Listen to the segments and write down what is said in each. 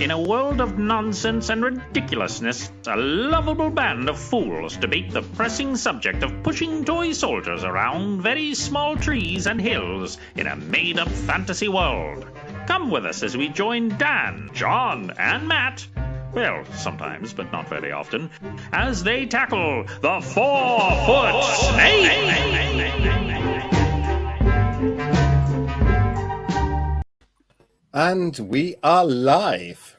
In a world of nonsense and ridiculousness, a lovable band of fools debate the pressing subject of pushing toy soldiers around very small trees and hills in a made-up fantasy world. Come with us as we join Dan, John, and Matt, well, sometimes, but not very often, as they tackle the 4-foot snake! And we are live.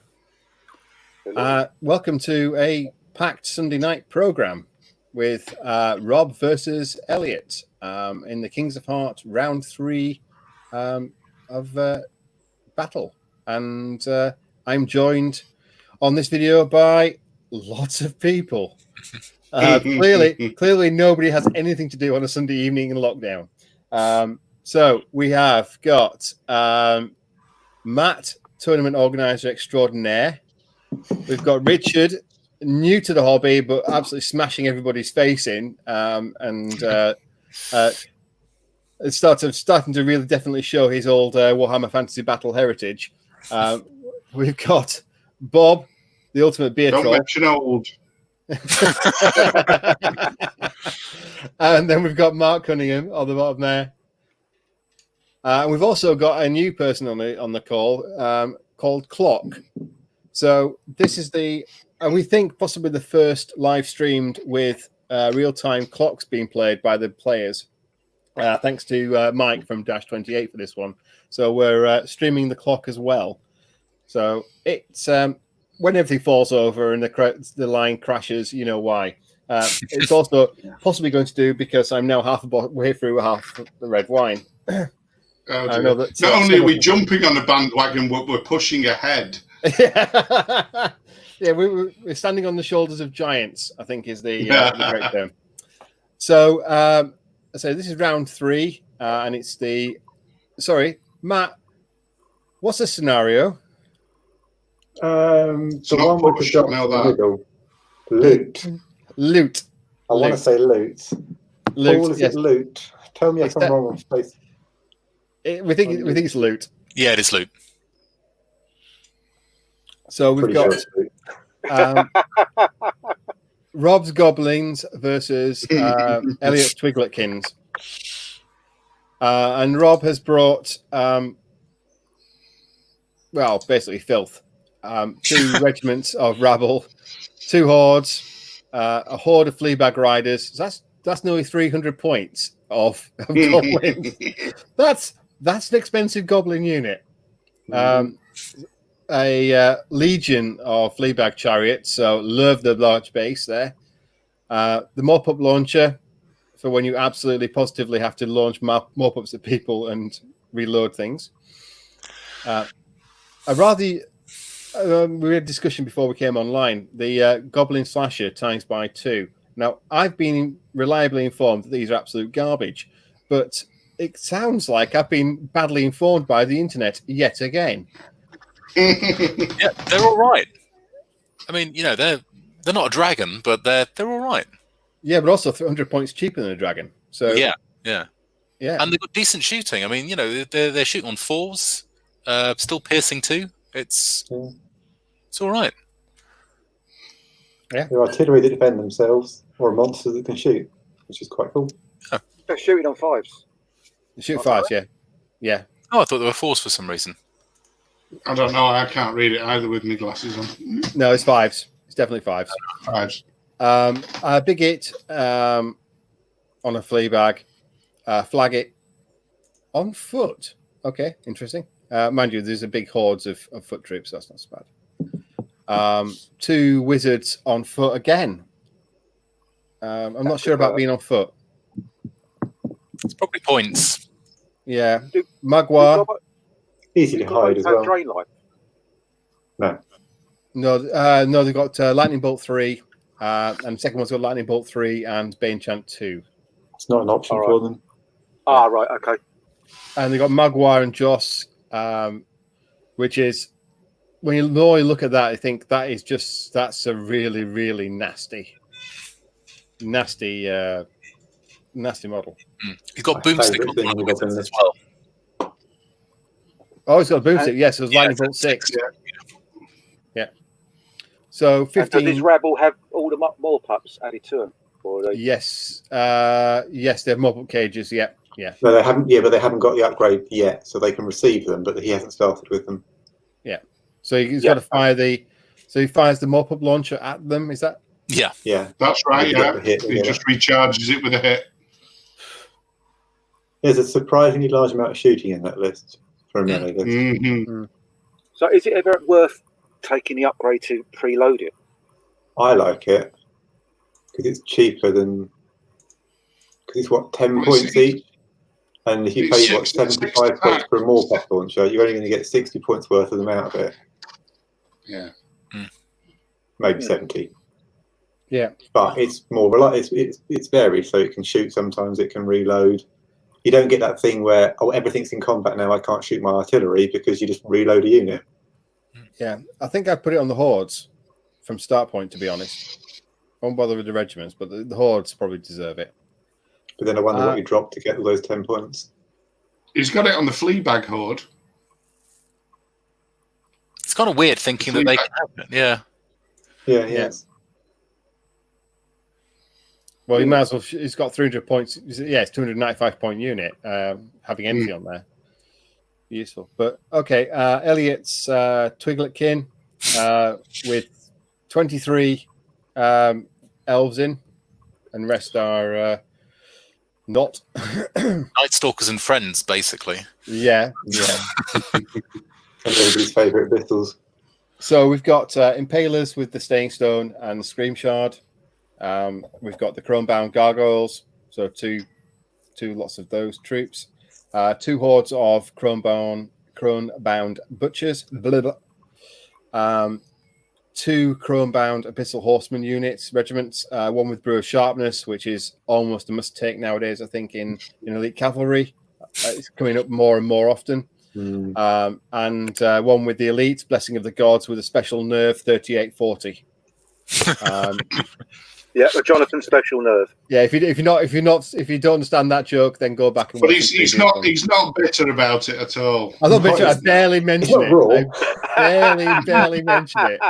Welcome to a packed Sunday night program with Rob versus Elliot in the Kings of Herts round 3 of battle. And I'm joined on this video by lots of people. Clearly nobody has anything to do on a Sunday evening in lockdown. So we have got Matt, tournament organizer extraordinaire. We've got Richard, new to the hobby, but absolutely smashing everybody's face in. It's starting to really definitely show his old Warhammer Fantasy Battle heritage. We've got Bob, the ultimate beer troll. Don't mention old. And then we've got Mark Cunningham on the bottom there. And we've also got a new person on the call called Clock. So this is we think possibly the first live streamed with real-time clocks being played by the players. Thanks to Mike from Dash 28 for this one. So we're streaming the clock as well. So it's when everything falls over and the line crashes, you know why. It's also possibly going to do because I'm now half a way through half the red wine. I know that, not only are we jumping on the bandwagon, we're pushing ahead. Yeah, we're standing on the shoulders of giants, I think is the great term. So, this is round 3, and it's Matt, what's the scenario? The one with the shot in the middle. Loot. I want to say loot. Paul, is it loot? Tell me if I'm wrong on space. We think it's loot. Yeah, it is loot. So we've got Rob's Goblins versus Elliot's Twigletkins. And Rob has brought, basically filth. 2 regiments of rabble, 2 hordes, a horde of fleabag riders. So that's nearly 300 points of goblins. That's an expensive goblin unit. A legion of fleabag chariots, so love the large base there. The mop-up launcher for when you absolutely positively have to launch mop-ups at people and reload things. We had a discussion before we came online. The Goblin Slasher times by 2. Now, I've been reliably informed that these are absolute garbage, but it sounds like I've been badly informed by the internet yet again. Yeah, they're all right. I mean, they're not a dragon, but they're all right. Yeah, but also 300 points cheaper than a dragon. So yeah, and they've got decent shooting. I mean, they're shooting on 4s, still piercing 2. It's all right. Yeah, they're artillery that defend themselves, or a monster that can shoot, which is quite cool. Yeah. They're shooting on 5s. Shoot 5s, yeah. Oh, I thought they were 4s for some reason. I don't know. I can't read it either with my glasses on. No, it's 5s. It's definitely 5s. 5s. Big It on a fleabag. Flag It on foot. Okay, interesting. Mind you, there's a big hordes of foot troops. So that's not so bad. 2 wizards on foot again. I'm not sure about being on foot. It's probably points. Yeah. Magua. Easy to hide as well. Drain line. No, they've got Lightning Bolt 3, and the second one's got Lightning Bolt 3 and Bane Chant 2. It's not an option for them. Ah, right, okay. And they've got Magua and Joss, which is, when you look at that, I think that's a really, really nasty model. He's got boomstick on the wizards as well. Oh, he's got a boomstick. Yes, it was Lightning Bolt 6. So 15. And does this rabble have all the more pups added to them? Or they... Yes. Yes, they have mop-up cages. Yeah. No, they haven't. Yeah, but they haven't got the upgrade yet, so they can receive them. But he hasn't started with them. Yeah. So he's got to fire the. So he fires the mop-up launcher at them. Is that? Yeah. That's right. Yeah, he just recharges it with a hit. There's a surprisingly large amount of shooting in that list for a melee list. Mm-hmm. So is it ever worth taking the upgrade to preload it? I like it because it's cheaper than. Because it's what 10 points each, and if you pay 75 points for a more pup launcher, you're only going to get 60 points worth of them out of it. Yeah. Maybe 70. Yeah. But it's more it's varied, so it can shoot sometimes, it can reload. You don't get that thing where everything's in combat now, I can't shoot my artillery, because you just reload a unit. Yeah, I think I'd put it on the hordes from start point, to be honest. I won't bother with the regiments, but the hordes probably deserve it. But then I wonder what you drop to get all those 10 points. He's got it on the Fleabag horde. It's kind of weird thinking that they can have it. Yeah. Yeah, yes. Well, he might as well. He's got 300 points. Yeah, it's 295 point unit. Having anything on there, useful. But okay, Elliot's Twigletkin with 23 elves in, and the rest are not. Night Stalkers and friends, basically. Yeah. Everybody's favourite victuals. So we've got Impalers with the Staying Stone and the Scream Shard. We've got the Chrome-bound Gargoyles, so two lots of those troops. 2 hordes of Chrome-bound Butchers. Blah, blah. 2 Chrome-bound Abyssal Horseman units, regiments. 1 with Brew of Sharpness, which is almost a must-take nowadays, I think, in elite cavalry. It's coming up more and more often. And 1 with the Elite, Blessing of the Gods, with a special nerve 3840. Yeah, a Jonathan special nerve. Yeah, if you don't understand that joke, then go back and. But he's not bitter about it at all. I'm not bitter. I barely mentioned it. I barely mentioned it.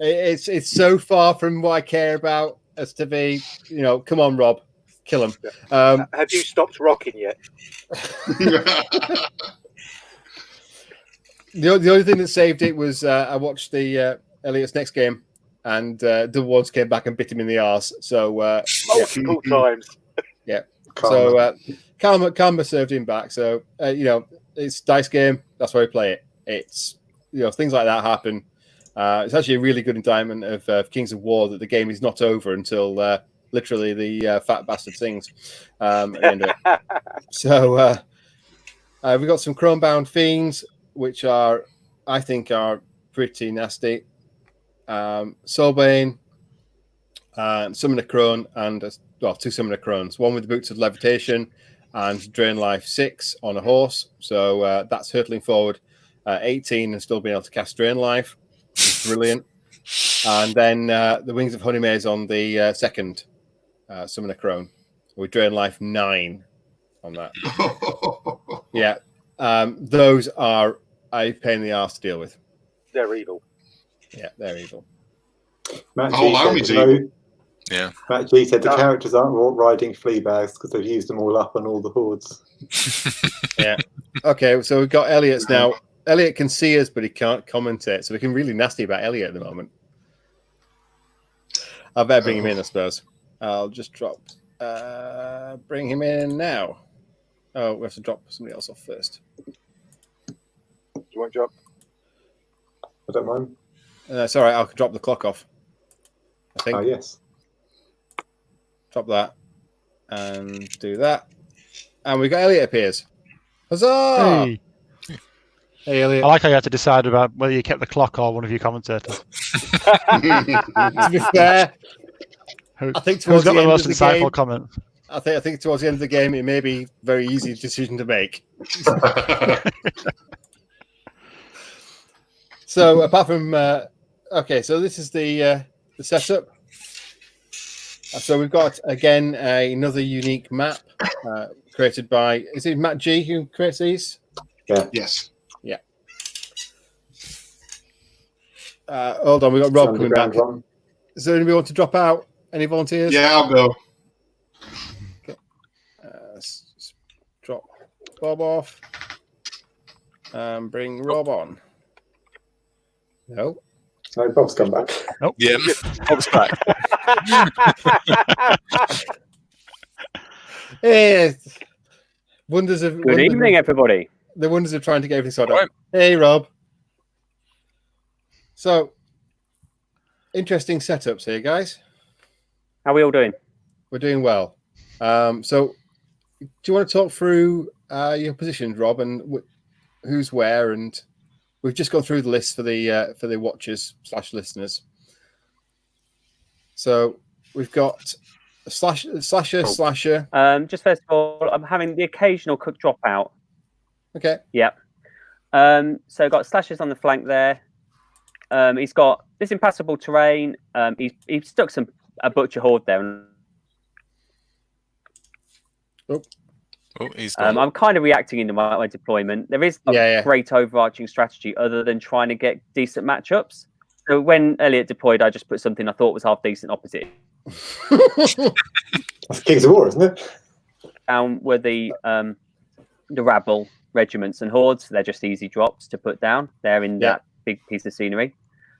It's so far from what I care about as to be. Come on, Rob, kill him. Have you stopped rocking yet? The only thing that saved it was I watched the Elliot's next game. And the ones came back and bit him in the arse. So multiple times. Yeah. So Karma served him back. So it's dice game. That's why we play it. It's things like that happen. It's actually a really good indictment of Kings of War that the game is not over until literally the fat bastard sings at the end of it. So we've got some Chrome-bound Fiends, which I think are pretty nasty. Soulbane, Summoner Crone, and 2 Summoner Crones. 1 with the Boots of Levitation and Drain Life 6 on a horse. So that's hurtling forward 18 and still being able to cast Drain Life. It's brilliant. And then the Wings of Honeymaze on the second Summoner Crone with Drain Life 9 on that. Yeah. Those are a pain in the arse to deal with. They're evil. Yeah, they're evil. Matt G said the characters aren't riding flea bags because they've used them all up on all the hordes. Yeah. Okay, so we've got Elliot's now. Elliot can see us, but he can't commentate, so we can really nasty about Elliot at the moment. I better bring him in, I suppose. I'll just bring him in now. Oh, we have to drop somebody else off first. Do you want to drop? I don't mind. It's all right. I'll drop the clock off. I think. Oh, yes. Drop that and do that. And we got Elliot appears. Huzzah! Hey, Elliot. I like how you had to decide about whether you kept the clock or one of your commentators. To be fair, I think towards got the the most end of insightful the game, comment? I think towards the end of the game, it may be a very easy decision to make. So apart from okay, so this is the setup. So we've got again another unique map created by, is it Matt G who creates these? Yeah. Yes. Yeah. Hold on, we got Rob coming back. One. Is there anybody want to drop out? Any volunteers? Yeah, I'll go. Okay. Let's drop Bob off and bring Rob on. No. No, Bob's come back. Nope. Yeah. Bob's back. Hey, wonders of Good evening, everybody. The wonders of trying to get everything sorted out. Hey, Rob. So, interesting setups here, guys. How are we all doing? We're doing well. So, do you want to talk through your positions, Rob, and who's where? And we've just gone through the list for the watchers / listeners. So we've got a slasher. Just first of all, I'm having the occasional cook drop out. Okay. Yep. So got slashers on the flank there. He's got this impassable terrain. He's stuck a butcher horde there. Oh, he's gone. I'm kind of reacting into my deployment. There is a great overarching strategy other than trying to get decent matchups. So when Elliot deployed, I just put something I thought was half decent opposite. That's Kings of War, isn't it? Down were the rabble regiments and hordes. They're just easy drops to put down. They're in that big piece of scenery.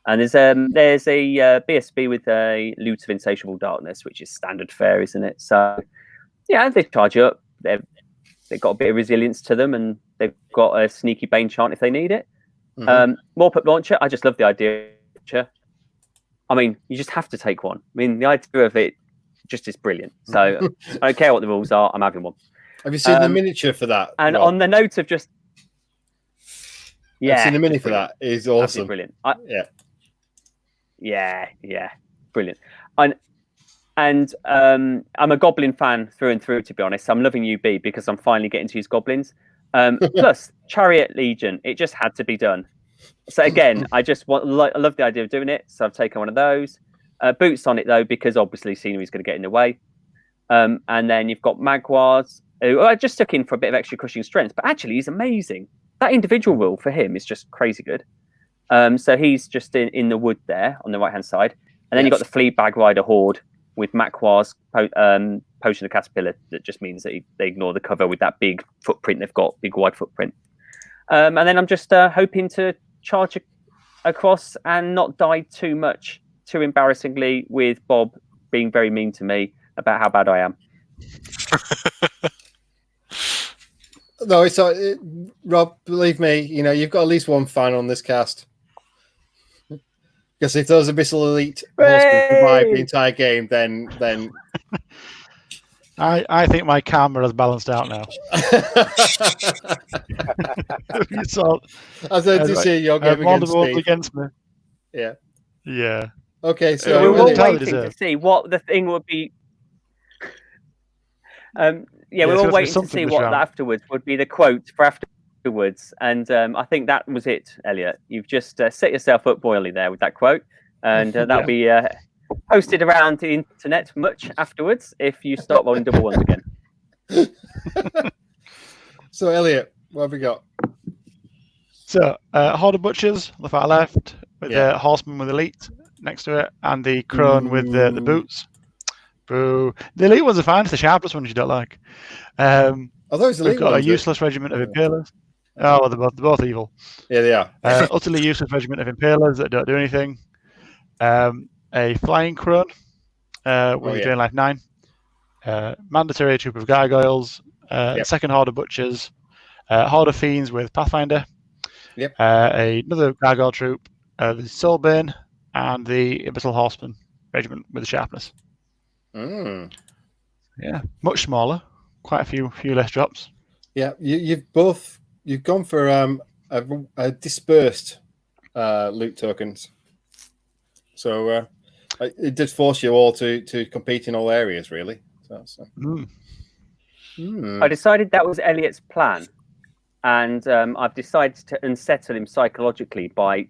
And there's a BSB with a loot of insatiable darkness, which is standard fare, isn't it? So yeah, they charge up. They've got a bit of resilience to them, and they've got a sneaky Bane chant if they need it. Morpeth launcher, I just love the idea. I mean, you just have to take one. I mean, the idea of it just is brilliant. So I don't care what the rules are, I'm having one. Have you seen the miniature for that? And Rob? on the note of just... I've seen the mini for that. It's awesome. Brilliant. Yeah, brilliant. And I'm a Goblin fan through and through, to be honest. I'm loving UB because I'm finally getting to use Goblins. Plus, Chariot Legion, it just had to be done. So again, I love the idea of doing it. So I've taken one of those. Boots on it, though, because obviously scenery is going to get in the way. And then you've got Magwars, who I just took in for a bit of extra crushing strength. But actually, he's amazing. That individual rule for him is just crazy good. So he's just in the wood there on the right-hand side. And then you've got the Fleabag Rider Horde with Magwar's Potion of Caterpillar. That just means that they ignore the cover with that big footprint they've got, big wide footprint. And then I'm just hoping to charge across and not die too much, too embarrassingly, with Bob being very mean to me about how bad I am. No, it's Rob. Believe me, you've got at least one fan on this cast. Because if those Abyssal Elite horsemen survive the entire game, then I think my camera has balanced out now. So, as I did see your game against me. Yeah. Yeah. Okay, so we're all waiting to see what the thing would be. We're all waiting to see what afterwards would be the quote for afterwards, and I think that was it, Elliot. You've just set yourself up royally there with that quote, and that'll be posted around the internet much afterwards if you start rolling double ones again. So, Elliot, what have we got? So, Horde of Butchers on the far left, with the Horseman with Elite next to it, and the Crone with the boots. Boo. The Elite ones are fine, it's the sharpest ones you don't like. We've got a useless regiment of Impalers. Oh, well, they're both evil. Yeah, they are. Utterly useless regiment of Impalers that don't do anything. A Flying Crone with Drain Life 9. Mandatory troop of Gargoyles. Second Horde of Butchers. Horde of Fiends with Pathfinder. Yep. Another Gargoyle troop. The Soulbane. And the Abyssal Horseman regiment with the Sharpness. Yeah, much smaller. Quite a few less drops. Yeah, you've gone for a dispersed loot tokens. So it did force you all to compete in all areas, really. I decided that was Elliot's plan, and I've decided to unsettle him psychologically by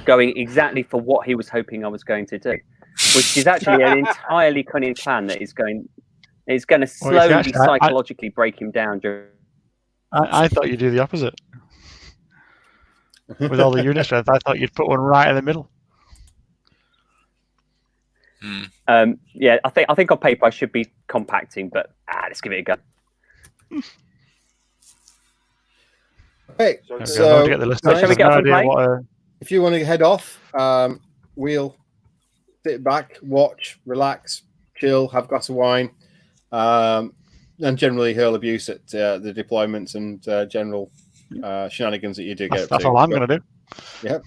going exactly for what he was hoping I was going to do, which is actually an entirely cunning plan that is going to slowly psychologically break him down. I thought you'd do the opposite. with all the unit strength. I thought you'd put one right in the middle. Yeah, I think on paper I should be compacting, but let's give it a go. Okay, So get the list. Shall we get off and play? If you want to head off, we'll sit back, watch, relax, chill, have a glass of wine, and generally hurl abuse at the deployments and general shenanigans that you do get up to. That's all I'm going to do. Yep.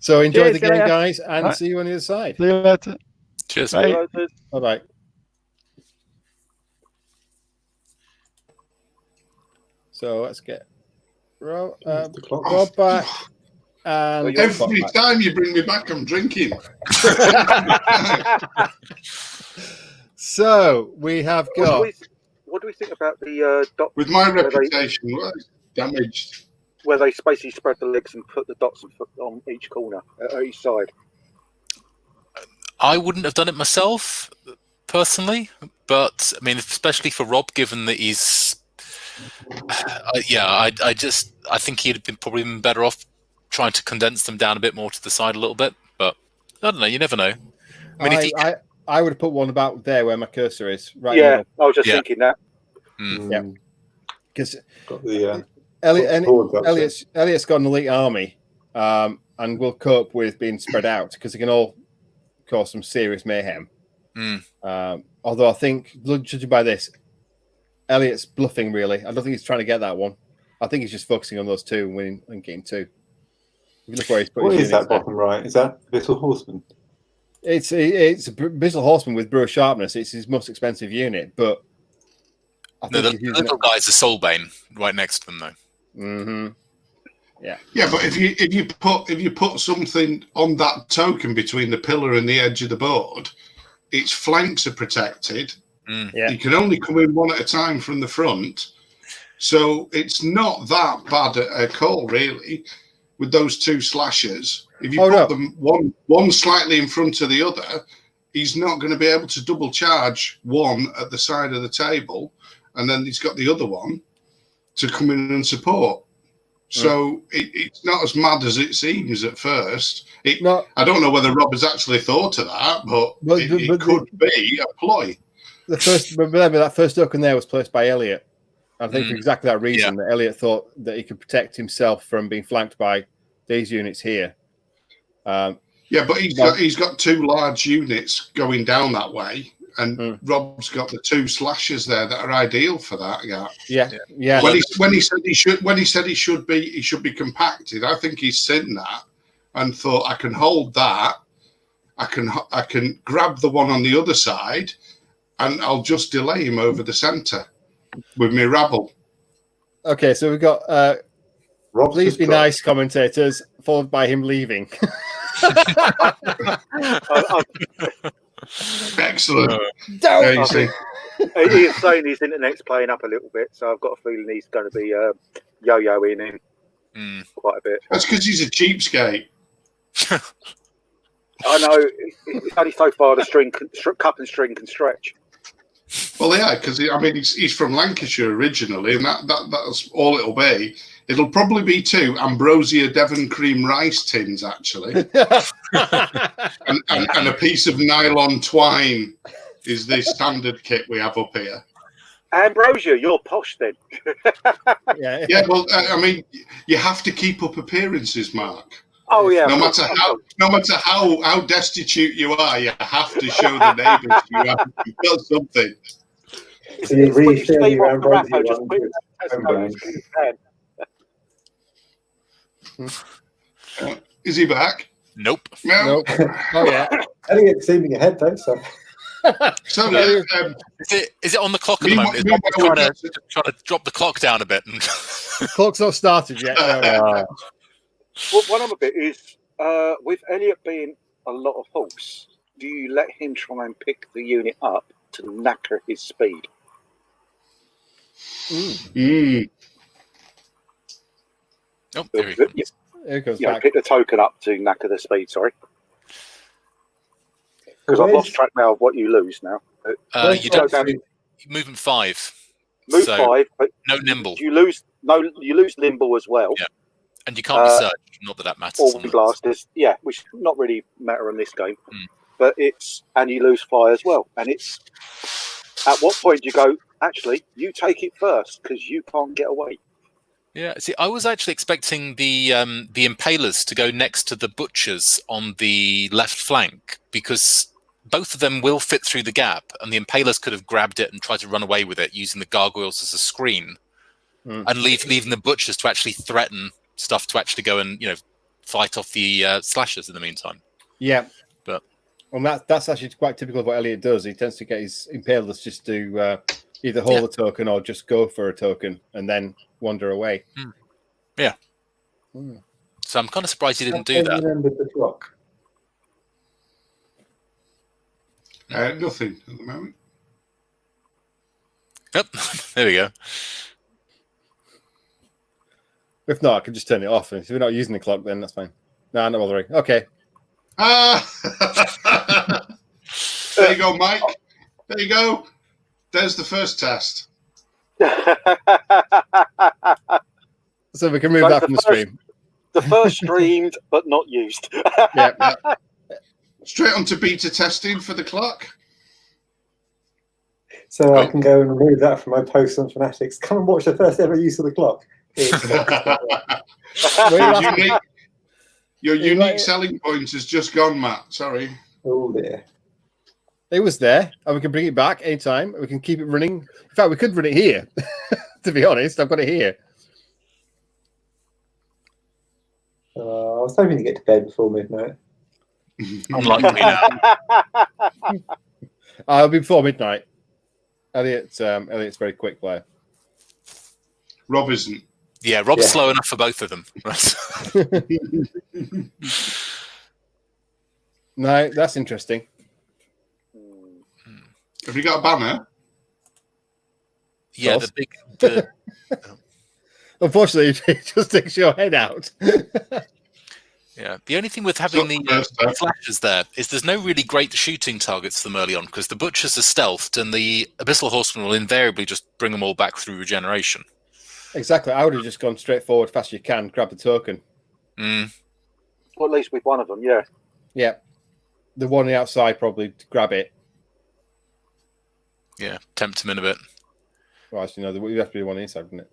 So enjoy the game, guys, and see you on the other side. See you later. Cheers. Bye. Bye-bye. So let's get Rob back. And every time you bring me back, I'm drinking. So we have got. What do we think about the dot? With my reputation, damaged. Where they basically spread the legs and put the dots on each corner, each side. I wouldn't have done it myself, personally, but I mean, especially for Rob, given that he's, I think he'd have probably been better off trying to condense them down a bit more to the side a little bit. But I don't know. You never know. I mean, I would have put one about there where my cursor is. Right. Yeah, I was just thinking that. Yeah, because Elliot's got an elite army, and will cope with being spread out because they can all cause some serious mayhem. Although I think, judging by this, Elliot's bluffing. Really, I don't think he's trying to get that one. I think he's just focusing on those two and winning and getting two. If you look where he's put what is that bottom right? Is that Little Horseman? It's a Bristol Horseman with Brewer Sharpness. It's his most expensive unit, but the little guy's a Soulbane right next to them, though. Mm-hmm. Yeah, but if you put something on that token between the pillar and the edge of the board, its flanks are protected. You can only come in one at a time from the front, so it's not that bad a call, really, with those two slashers. If you put them one slightly in front of the other, he's not going to be able to double charge one at the side of the table, and then he's got the other one to come in and support. So it's not as mad as it seems at first. I don't know whether Rob has actually thought of that, but it could be a ploy. That first token there was placed by Elliot. I think for exactly that reason that Elliot thought that he could protect himself from being flanked by these units here. But he's got two large units going down that way, and Rob's got the two slashers there that are ideal for that. Yeah. When he said he should be compacted, I think he's seen that and thought, I can hold that. I can grab the one on the other side, and I'll just delay him over the centre with my rabble. Okay, so we've got please be nice commentators, followed by him leaving. Excellent. You see. He is saying his internet's playing up a little bit, so I've got a feeling he's going to be yo-yoing in quite a bit. That's because he's a cheapskate. I know. It's only so far the cup and string can stretch. Well, yeah, because he's from Lancashire originally, and that's all it'll be. It'll probably be two Ambrosia Devon cream rice tins, actually, and a piece of nylon twine is the standard kit we have up here. Ambrosia, you're posh then. Yeah. Well, you have to keep up appearances, Mark. Oh yeah. No matter how destitute you are, you have to show the neighbours you've got something. So you refill your Ambrosia. Is he back? Nope. No. Oh yeah. Elliot's seeming ahead though, so. So is it on the clock at the moment? Is trying to drop the clock down a bit? The clock's not started yet. Well, one other bit is with Elliot being a lot of horse, do you let him try and pick the unit up to knacker his speed? Oh, there he goes. Here goes back. Pick the token up to knacker the speed, sorry. Because I've lost track now of what you lose now. You don't movement 5. Move so 5, but no nimble. you lose nimble as well. Yeah. And you can't research. Not that matters. Or blasters, yeah, which not really matter in this game. But and you lose fly as well. And it's at what point do you go, actually, you take it first because you can't get away. Yeah, see, I was actually expecting the impalers to go next to the butchers on the left flank, because both of them will fit through the gap, and the impalers could have grabbed it and tried to run away with it using the gargoyles as a screen, and leaving the butchers to actually threaten stuff to actually go and fight off the slashers in the meantime. Yeah, but that's actually quite typical of what Elliot does. He tends to get his impalers just to either hold a token or just go for a token and then wander away. Yeah. So I'm kind of surprised he didn't do that. Remember the clock. Nothing at the moment. Yep, there we go. If not, I can just turn it off. If we're not using the clock, then that's fine. No, not bothering. Okay. There you go, Mike. There you go. There's the first test. So we can move that from the stream. The first streamed, but not used. Yeah. Straight on to beta testing for the clock. So I can go and remove that from my post on Fanatics. Come and watch the first ever use of the clock. Your unique selling point has just gone, Matt. Sorry. Oh dear. It was there, and we can bring it back anytime. We can keep it running. In fact, we could run it here. To be honest, I've got it here. I was hoping to get to bed before midnight. Unlikely now. I'll be before midnight. Elliot's a very quick player. Rob isn't. Yeah, Rob's slow enough for both of them. No, that's interesting. Have you got a banner? Yeah, the big. Unfortunately, it just takes your head out. Yeah, the only thing with having the flashes there is there's no really great shooting targets for them early on, because the butchers are stealthed and the abyssal horsemen will invariably just bring them all back through regeneration. Exactly. I would have just gone straight forward, fast as you can, grab the token. Well, at least with one of them, yeah. Yeah. The one on the outside probably to grab it. Yeah, tempt him in a bit. Well, actually, no, you have to be the one inside, wouldn't it?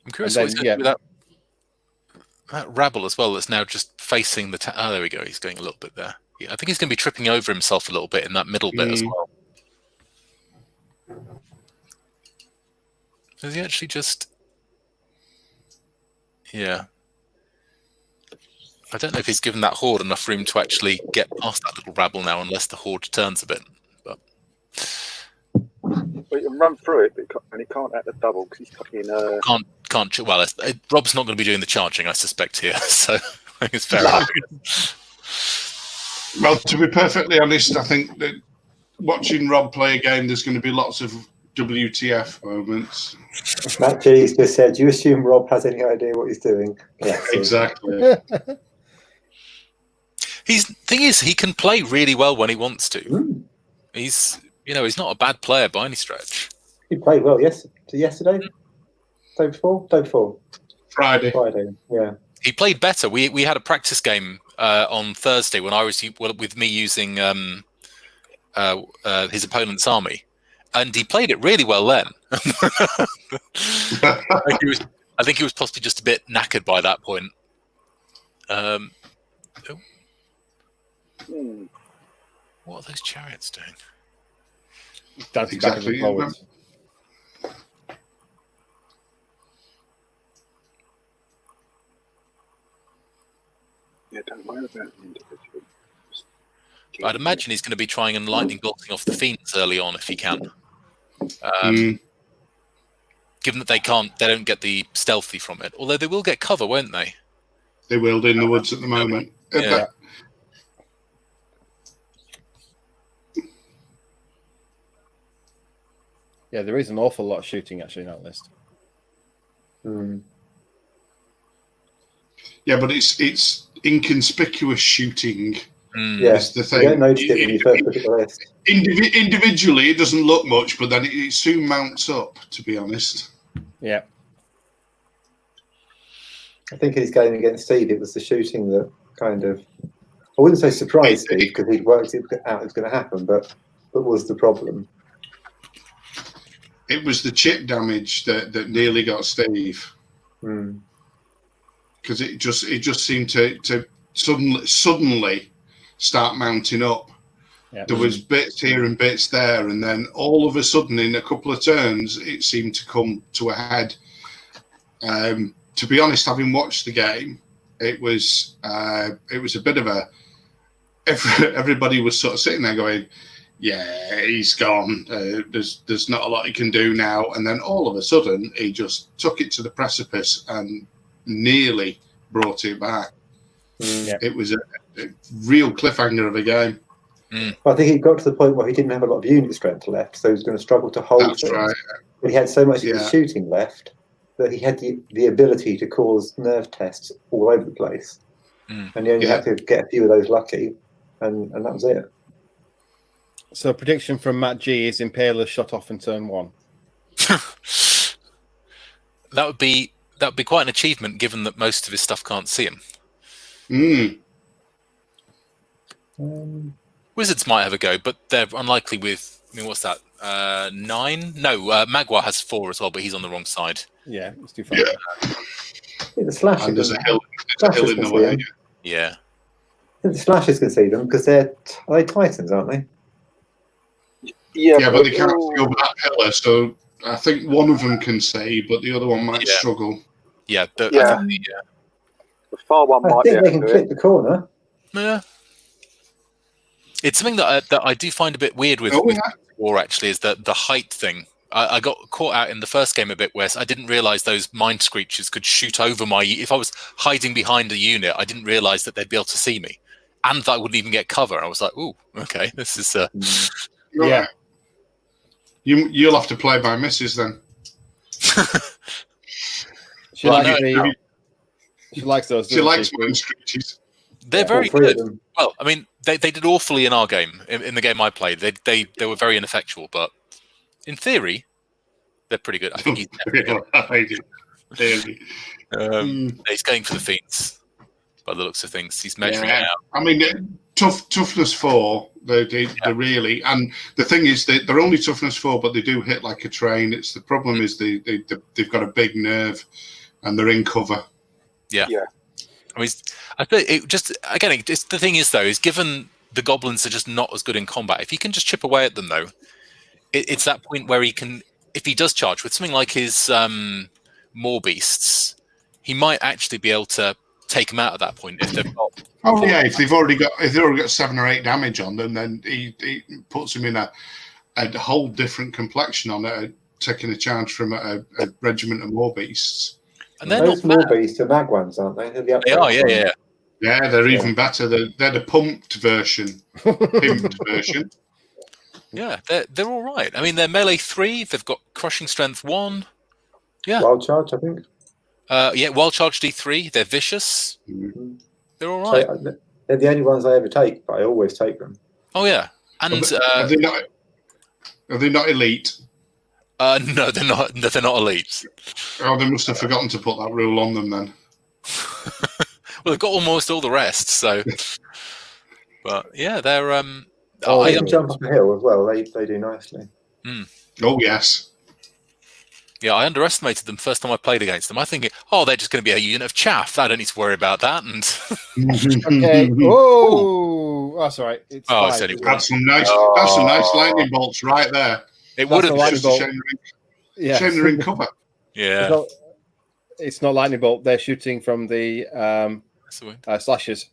I'm curious what he's going to do with that rabble as well that's now just facing the... Oh, there we go. He's going a little bit there. Yeah, I think he's going to be tripping over himself a little bit in that middle bit as well. Does he actually just... Yeah. I don't know if he's given that horde enough room to actually get past that little rabble now, unless the horde turns a bit. But you can run through it, and he can't at the double because he's fucking... Can't. Well, Rob's not going to be doing the charging, I suspect, here. So I think it's fair enough. Well, to be perfectly honest, I think that watching Rob play a game, there's going to be lots of WTF moments. Matt G's just said, "Do you assume Rob has any idea what he's doing?" Yeah, exactly. Thing is, he can play really well when he wants to. He's not a bad player by any stretch. He played well yesterday. Day before. Friday. Yeah. He played better. We had a practice game on Thursday when I was with me using his opponent's army, and he played it really well then. I think he was possibly just a bit knackered by that point. What are those chariots doing? That's exactly forwards. Yeah, don't worry about the individual. I'd imagine he's going to be trying and lightning bolting off the fiends early on if he can. Given that they don't get the stealthy from it. Although they will get cover, won't they? They will in the woods at the moment. Yeah. Yeah, there is an awful lot of shooting actually in that list. Yeah, but it's inconspicuous shooting. Is the thing. You don't notice it when you first look at the list. Individually, it doesn't look much, but then it soon mounts up, to be honest. Yeah. I think in his game against Steve, it was the shooting that kind of, I wouldn't say surprised Steve, because he'd worked it out it was going to happen, but was the problem. It was the chip damage that nearly got Steve. Because it just seemed to suddenly start mounting up. There was bits here and bits there, and then all of a sudden, in a couple of turns, it seemed to come to a head. To be honest, having watched the game, it was a bit of a. Everybody was sort of sitting there going, "Yeah, he's gone. There's not a lot he can do now." And then all of a sudden, he just took it to the precipice and nearly brought it back. It was a real cliffhanger of a game. I think he got to the point where he didn't have a lot of unit strength left, so he was going to struggle to hold things. Right. But he had so much of his shooting left that he had the ability to cause nerve tests all over the place. And he only had to get a few of those lucky, and that was it. So prediction from Matt G is Impaler shot off in turn 1. That would be quite an achievement, given that most of his stuff can't see him. Wizards might have a go, but they're unlikely with. I mean, what's that? 9? No, Magua has 4 as well, but he's on the wrong side. Yeah, it's too far. The Slashers. There's a hill in the way. Yeah. I think the Slashers can see them because are they Titans, aren't they? Yeah, but they can't see over that pillar, so I think one of them can see, but the other one might struggle. Yeah, the far one might. I think they can clip the corner. Yeah. It's something that I do find a bit weird with War, actually, is that the height thing. I got caught out in the first game a bit where I didn't realise those mind screechers could shoot over my... If I was hiding behind a unit, I didn't realise that they'd be able to see me. And that I wouldn't even get cover. I was like, ooh, okay, this is... Yeah. You'll have to play by misses then. She likes those. She likes mind screeches. They're very good. Well, I mean, they did awfully in our game. In the game I played, they were very ineffectual, but in theory, they're pretty good. I think he's he's going for the Fiends by the looks of things. He's measuring it out. I mean, toughness 4. They really, and the thing is, they're only toughness 4, but they do hit like a train. It's the problem is they've got a big nerve, and they're in cover. Yeah. I mean, I think the thing is though, is given the goblins are just not as good in combat. If you can just chip away at them though, it's that point where he can, if he does charge with something like his More Beasts, he might actually be able to take them out at that point if they've got. If they've already got 7 or 8 damage on them, then he puts them in a whole different complexion on it, taking a charge from a regiment of More Beasts. And those More Beasts are mag ones, aren't they? They are, yeah. Yeah, they're even better. They're the pumped version. Yeah, they're all right. I mean, they're melee 3. They've got crushing strength 1. Yeah. Wild charge, I think. Wild charge D3. They're vicious. Mm-hmm. They're all right. So, they're the only ones I ever take, but I always take them. Oh yeah, and are they not elite? No, they're not. They're not elite. Oh, they must have forgotten to put that rule on them then. Well, they've got almost all the rest, so. But yeah, they're. They can jump up a hill as well. They do nicely. Mm. Oh yes. Yeah, I underestimated them first time I played against them. I think, they're just going to be a unit of chaff. I don't need to worry about that. And okay. Oh, that's all right. It's that's some nice lightning bolts right there. It would have just a shame they're in cover. Yeah. It's not lightning bolt. They're shooting from the Slashers.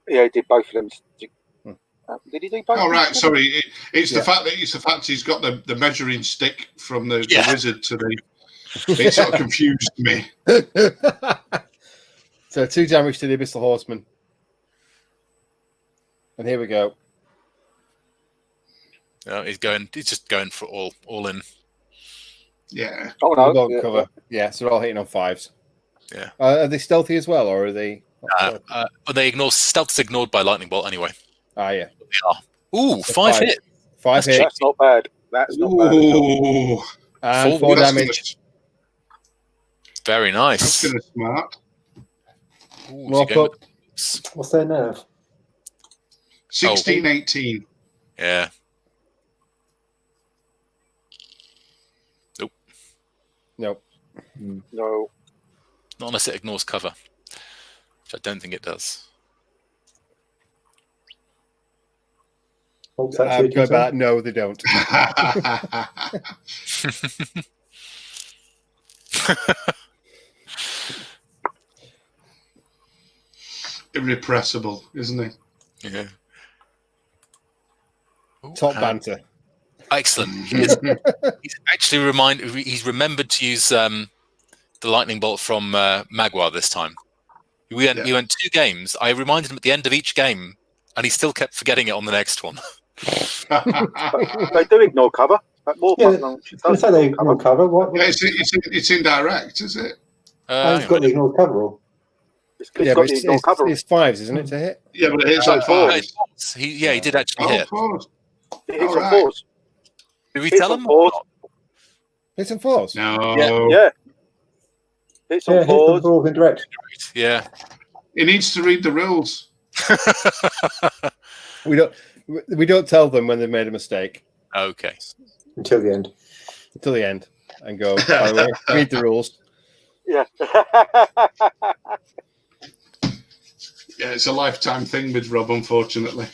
Yeah, he did both of them. Did he do both? Oh right, sorry. It's the fact he's got the measuring stick from the wizard to the. It sort of confused me. So 2 damage to the Abyssal Horseman, and here we go. He's just going for all in. Yeah. Oh no. Cover. Yeah, so they're all hitting on 5s. Yeah. Are they stealthy as well, or are they? They ignore stealth's ignored by lightning bolt anyway. Ah, yeah. Ooh, So 5 hits. 5 hits. That's not bad. That's not bad at all. And 4 damage. Very nice. That's going to smart. Ooh, More up. What's their nerve? 16, 18. Yeah. Nope. No. Not unless it ignores cover, which I don't think it does. Oh, go back. No, they don't. Irrepressible, isn't he? Yeah. Ooh, Top banter. Excellent. He's actually he's remembered to use the lightning bolt from Magua this time. We went 2 games. I reminded him at the end of each game, and he still kept forgetting it on the next one. They do ignore cover. Say they ignore cover. What? Yeah, it's indirect, is it? It's got the ignore cover rule. It's got the ignore cover. It's 5s, isn't it, to hit? Yeah, but it hits on 4s. He did actually hit. 4s. It hits on 4s. Did we tell him? Hits on 4s? No. Yeah. Hits on 4s. 4s indirect. Yeah. He needs to read the rules. We don't tell them when they've made a mistake. Okay. Until the end. Until the end. And go, by the way, read the rules. Yeah. Yeah, it's a lifetime thing with Rob, unfortunately.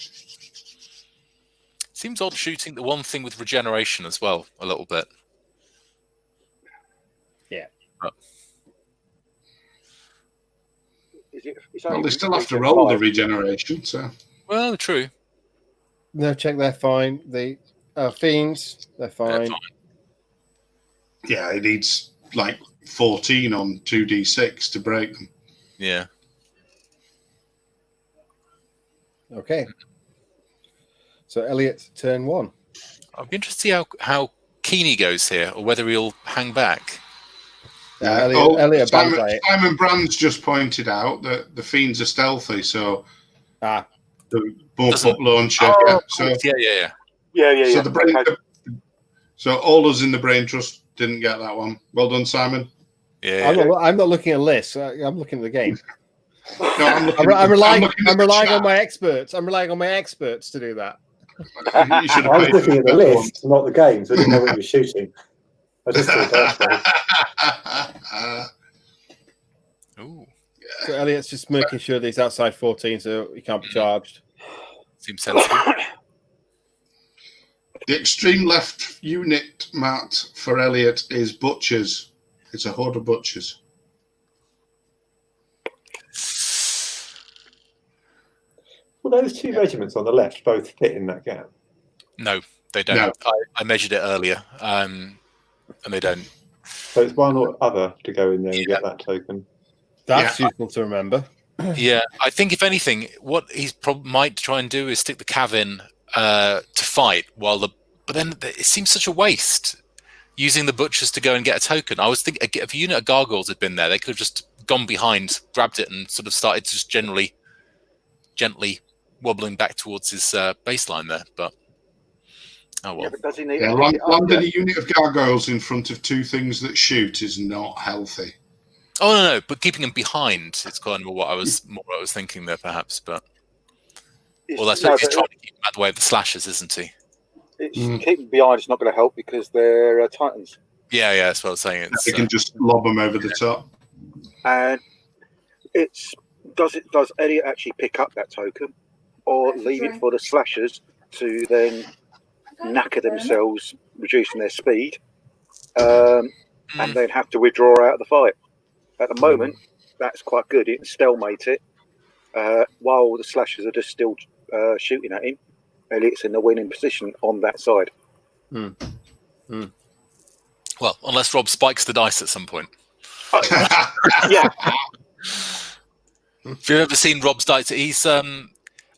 Seems odd shooting the one thing with regeneration as well, a little bit. Yeah. Well, they still have to roll the regeneration, so. Well, true. No, check, they're fine. The fiends, they're fine. Yeah, it needs like 14 on 2d6 to break them. Yeah. Okay. So Elliot, turn 1. I'd be interested to see how keen he goes here, or whether he'll hang back. Elliot Simon Brand's just pointed out that the fiends are stealthy, so the bump-up launcher. Yeah. So Yeah. So all us in the Brain Trust didn't get that one. Well done, Simon. Yeah. I'm not looking at lists. I'm looking at the game. No, I'm relying on my experts. I'm relying on my experts to do that. I was looking at the list, not the games. I didn't know what you were shooting. I just thought Ooh. So Elliot's just making sure that he's outside 14, so he can't be charged. Seems sensible. The extreme left unit, Matt, for Elliot is butchers. It's a horde of butchers. Well, those 2 regiments on the left both fit in that gap. No, they don't. No. I measured it earlier, and they don't. So it's one or other to go in there and get that token. That's useful to remember. Yeah, I think if anything, what he's might try and do is stick the cav in to fight but then it seems such a waste using the butchers to go and get a token. I was thinking if a unit of gargoyles had been there, they could have just gone behind, grabbed it, and sort of started just gently wobbling back towards his baseline there. But oh well. Yeah, but does he need landing a unit of gargoyles in front of 2 things that shoot is not healthy. Oh no, but keeping him behind, it's kind of what I was thinking there, perhaps. But well, that's what he's trying to keep him out of the way of the slashers, isn't he? Keeping behind is not going to help because they're Titans. Yeah, that's what I was saying. They can just lob them over the top. And does Elliot actually pick up that token, or leave it for the slashers to then knacker themselves, reducing their speed, and then have to withdraw out of the fight? At the moment, that's quite good. It can stalemate it while the slashers are just still shooting at him. Elliot's in the winning position on that side. Well, unless Rob spikes the dice at some point. Yeah. Have you ever seen Rob's dice? He's are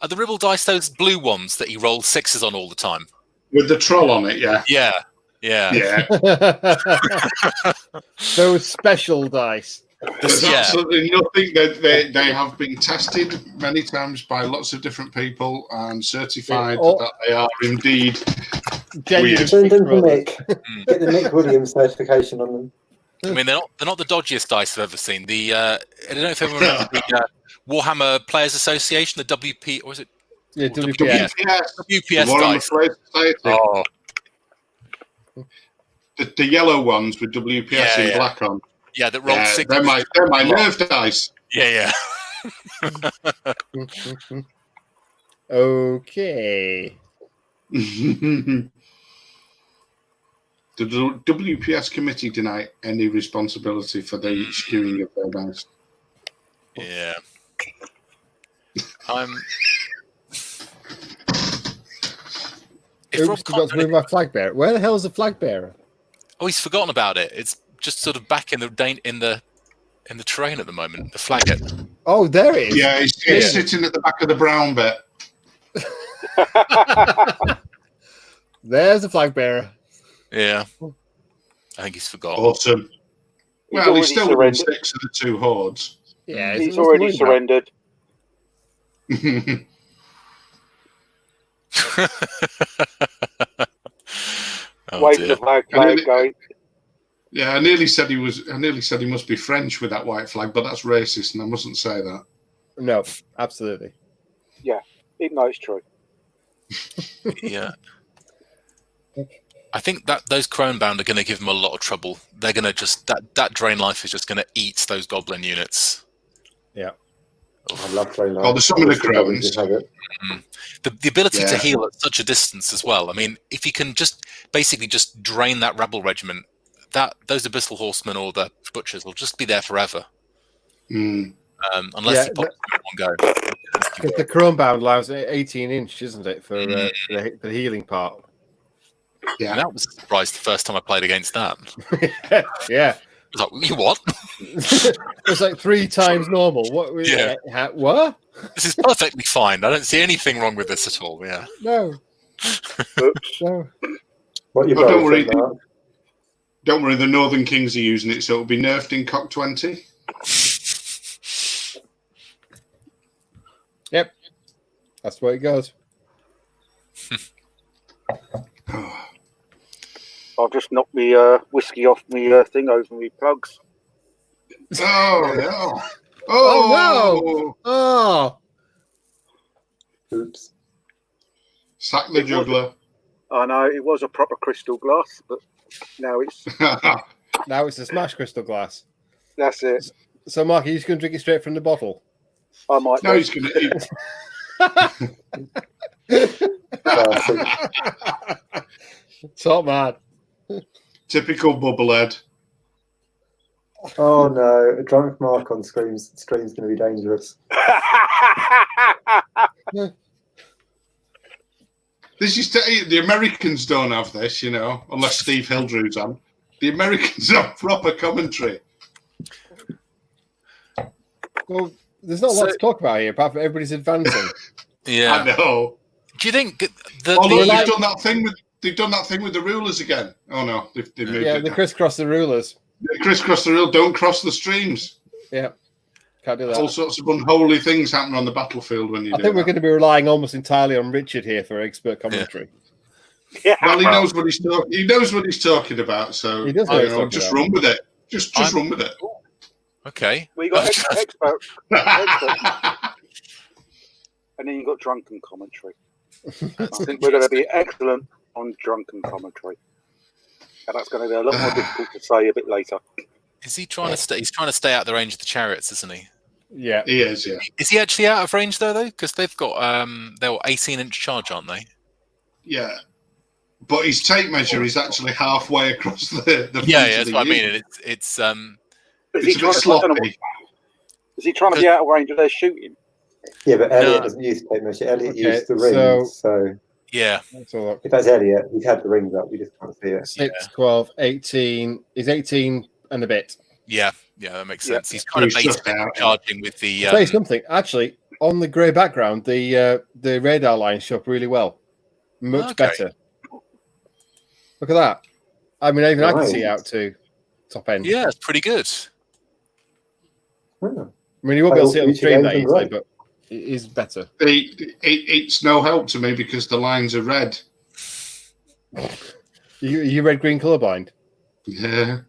the Ribble dice those blue ones that he rolls 6s on all the time? With the troll on it, yeah. Yeah. Those special dice. There's absolutely nothing. They have been tested many times by lots of different people and certified that they are indeed weird. Send them to Mick. Get the Mick Williams certification on them. I mean, they're not the dodgiest dice I've ever seen. I don't know if everyone remembers the Warhammer Players Association, the WP, or is it? Yeah, WPS. WPS dice. Oh. The yellow ones with WPS in black on. Yeah, that rolled 6. They're my nerve dice. Yeah. Okay. The WPS committee deny any responsibility for the skewing of their dice. Yeah. Oops, forgot to move my flag bearer. Where the hell is the flag bearer? Oh, he's forgotten about it. It's just sort of back in the terrain at the moment. The flag. Oh, there it is. Yeah, he's sitting at the back of the brown bit. There's the flag bearer. Yeah. I think he's forgotten. Awesome. Well, he's still within 6 of the 2 hordes. Yeah, he's already surrendered. Wave the flag going. Yeah, I nearly said he must be French with that white flag, but that's racist, and I mustn't say that. No, absolutely. Yeah, no, it's true. Yeah. I think that those Cronebound are going to give them a lot of trouble. They're going to just that Drain Life is just going to eat those Goblin units. Yeah. I love Drain Life. Well, there's some of the Crones. The ability to heal at such a distance as well. I mean, if you can just basically just drain that Rebel regiment, those Abyssal Horsemen or the Butchers will just be there forever. Unless you pop them in one go. Because the Cronebound allows 18-inch, isn't it, for the healing part? Yeah, and that was a surprise the first time I played against that. Yeah. I was like, you what? It's like 3 times normal. What? What? This is perfectly fine. I don't see anything wrong with this at all. Yeah. No. No. What you don't worry. Don't worry. The Northern Kings are using it, so it'll be nerfed in Cock 20. Yep. That's the way it goes. I'll just knock me whiskey off me thing over me plugs. Oh no! Oh no! Oh. Oops. Sack the juggler. I know it was a proper crystal glass, but now it's now it's a smashed crystal glass. That's it. So, Mark, are you just going to drink it straight from the bottle? I might. No, he's going to eat. Top man. Typical bubblehead. Oh no, a drunk Mark on stream's going to be dangerous. This is the Americans don't have this, you know, unless Steve Hildrew's on. The Americans have proper commentary. Well, there's not a lot to talk about here, apart from everybody's advancing. Yeah, I know. Do you think they've done that thing with the rulers again? Oh no, they've moved it. They crisscross the rulers. They crisscross the rule. Don't cross the streams. Yeah, can't do that. All sorts of unholy things happen on the battlefield when you do. I think we're going to be relying almost entirely on Richard here for expert commentary. Yeah. Well, he knows what he's talking. He knows what he's talking about. So he does know just run with it. Just run with it. Okay. We got expert, and then you got drunken commentary. I think we're going to be excellent on drunken commentary, and that's going to be a lot more difficult to say a bit later. Is he trying to stay? He's trying to stay out of the range of the chariots, isn't he? Yeah, he is. Yeah. Is he actually out of range though? Because they've got they're 18-inch charge, aren't they? Yeah. But his tape measure is actually halfway across the yeah, that's what I mean. It's a bit sloppy. Is he trying to be out of range of their shooting? Yeah, but Elliot doesn't use tape measure. Elliot used the rings, so yeah. If that's Elliot, he's had the rings up. We just can't see it. 6, 12, 18. He's 18 and a bit. Yeah, that makes sense. He's kind of basically charging with the. I'll tell you something. Actually, on the grey background, the radar lines show up really well. Much better. Look at that. I mean, even I can see out to top end. Yeah, it's pretty good. I mean, you won't be able to see it on the stream that easily, but it is better. It's no help to me because the lines are red. You red-green colourblind? Yeah.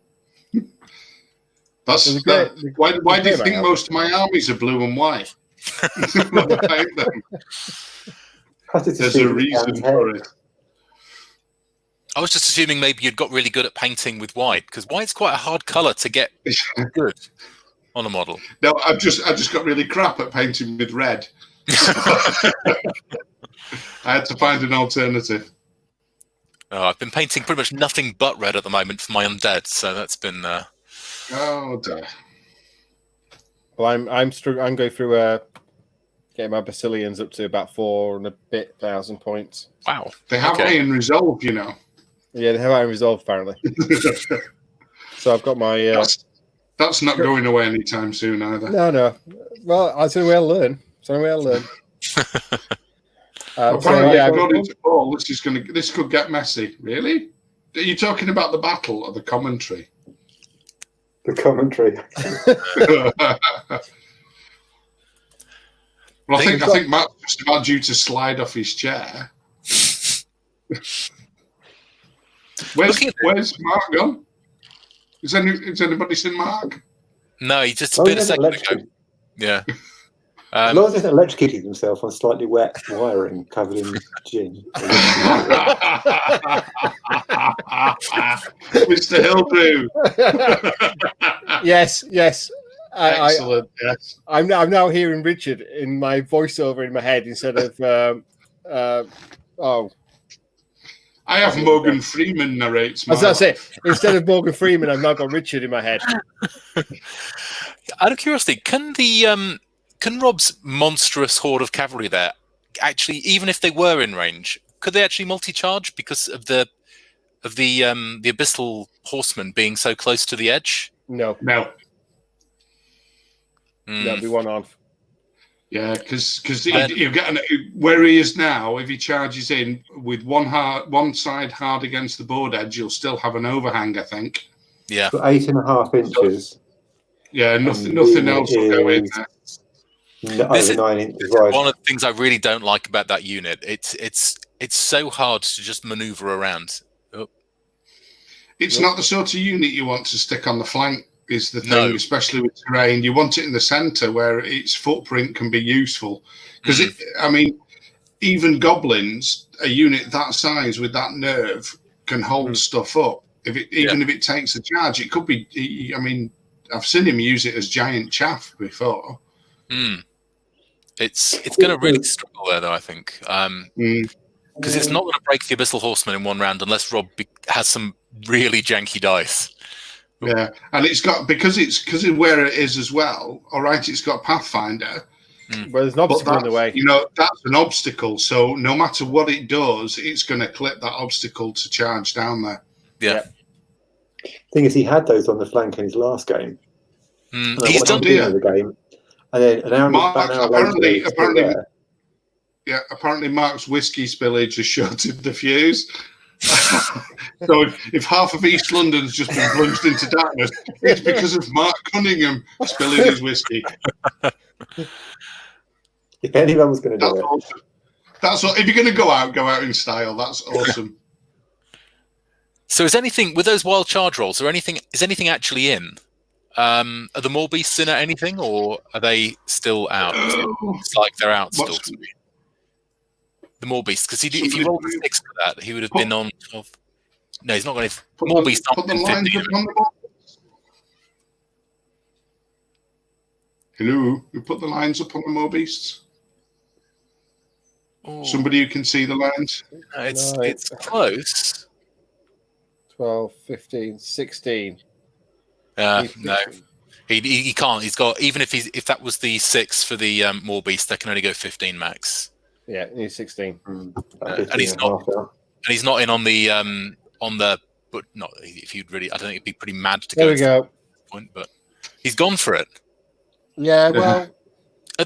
Why do you think most of my armies are blue and white? There's a reason for it. I was just assuming maybe you'd got really good at painting with white, because white's quite a hard colour to get good on a model. No, I've just got really crap at painting with red. I had to find an alternative. Oh, I've been painting pretty much nothing but red at the moment for my undead, so that's been. Oh dear. Well, I'm going through getting my Basilians up to about 4 and a bit thousand points. Wow, they have iron resolve, you know. Yeah, they have iron resolve apparently. So I've got my. That's not going away anytime soon either. No. Well, that's the only way I'll learn. Apparently, this could get messy. Really? Are you talking about the battle or the commentary? The commentary. Well, I think Matt's just about due to slide off his chair. Where's Mark gone? Has anybody seen Mark? No, he just appeared a second ago. Yeah. As long as he hasn't electrocuted himself on slightly wet wiring covered in gin. Mr. Hillbrew. Yes. Excellent. Yes. I'm now hearing Richard in my voiceover in my head instead of I have Morgan Freeman narrates. That's it. Instead of Morgan Freeman, I've now got Richard in my head. Out of curiosity, can Rob's monstrous horde of cavalry there actually, even if they were in range, could they actually multi-charge because of the abyssal horsemen being so close to the edge? No. That'd be one off. Yeah, because you get where he is now. If he charges in with one side hard against the board edge, you'll still have an overhang, I think. Yeah, so 8.5 inches. Yeah, nothing else will go in there. This is 9 inches wide. one of the things I really don't like about that unit. It's so hard to just maneuver around. Oh. It's not the sort of unit you want to stick on the flank. Is the thing, especially with terrain. You want it in the centre where its footprint can be useful. Because even goblins, a unit that size with that nerve, can hold stuff up. If it takes a charge, it could be. I mean, I've seen him use it as giant chaff before. It's going to really struggle there, though. I think because it's not going to break the Abyssal Horseman in one round unless Rob has some really janky dice. Yeah, and it's got because of where it is as well. All right, it's got Pathfinder. Well, there's an obstacle in the way. You know, that's an obstacle. So no matter what it does, it's going to clip that obstacle to charge down there. Yeah. Thing is, he had those on the flank in his last game. He's done the game, and then an hour later, apparently Mark's whiskey spillage has shorted the fuse. So if half of East London's just been plunged into darkness, it's because of Mark Cunningham spilling his whiskey. If anyone was going to do it, awesome. That's what. If you're going to go out in style. That's awesome. So is anything with those wild charge rolls? Is anything actually in? Are the more beasts in at anything, or are they still out? It's like they're out still. The more beasts, because if he rolled 6 for that, he would have been on 12. No, he's not going to. More beasts aren't in 50. Hello, you put the lines up on the more beasts. Oh. Somebody who can see the lines. It's close. 12, 15, 16. No, he can't. He's got even if that was the 6 for the more beast, they can only go 15 max. Yeah, he's 16. And he's not in on the but not if you'd really. I don't think he'd be pretty mad to go. There we go. Point, but he's gone for it. Yeah, well, are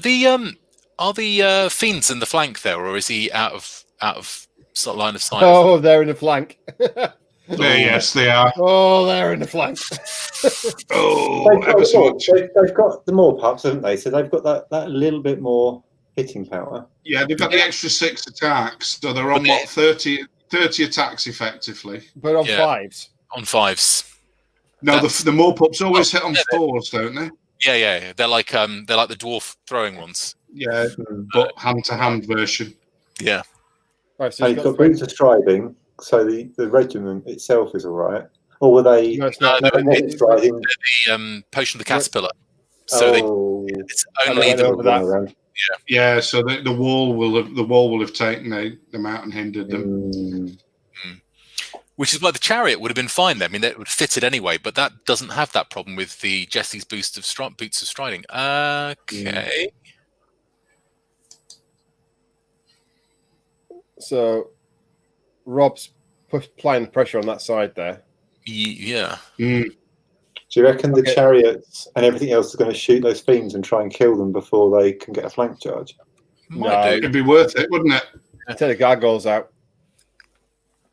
the fiends in the flank there, or is he out of sort of line of sight? Oh, they're in the flank. Yes, they are. Oh, they're in the flank. They've got the more pups, haven't they? So they've got that little bit more hitting power. Yeah, they've got the extra 6 attacks, so they're on 30 attacks effectively. But on 5s. On 5s. No, the more pups always hit on 4s, don't they? Yeah. They're like the dwarf throwing ones. Yeah, but hand-to-hand version. Yeah. Right, so And you've got boots of striding, so the regiment itself is all right. Or were they? No, striding? The potion of the caterpillar. So it's only over that. Yeah. So the wall will have taken them out and hindered them. Which is why the chariot would have been fine there. I mean, that would fit it anyway, but that doesn't have that problem with the Jesse's boots of striding. Okay. So Rob's applying the pressure on that side there. Yeah. Do you reckon the chariots and everything else is going to shoot those fiends and try and kill them before they can get a flank charge? Might do. It'd be worth it, wouldn't it? Take the gargoyles out.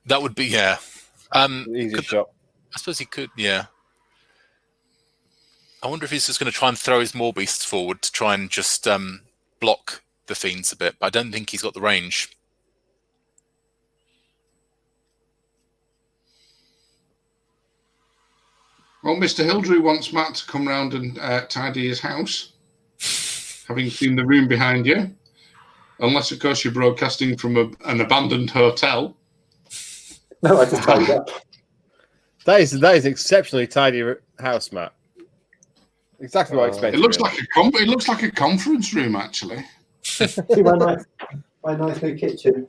That would be, Easy shot. I suppose he could, yeah. I wonder if he's just going to try and throw his more beasts forward to try and just block the fiends a bit, but I don't think he's got the range. Well, Mr. Hildrew wants Matt to come round and tidy his house, having seen the room behind you. Unless, of course, you're broadcasting from an abandoned hotel. No, I just tidied up. That is exceptionally tidy house, Matt. Exactly what I expected. It looks like a conference room, actually. See my nice new kitchen.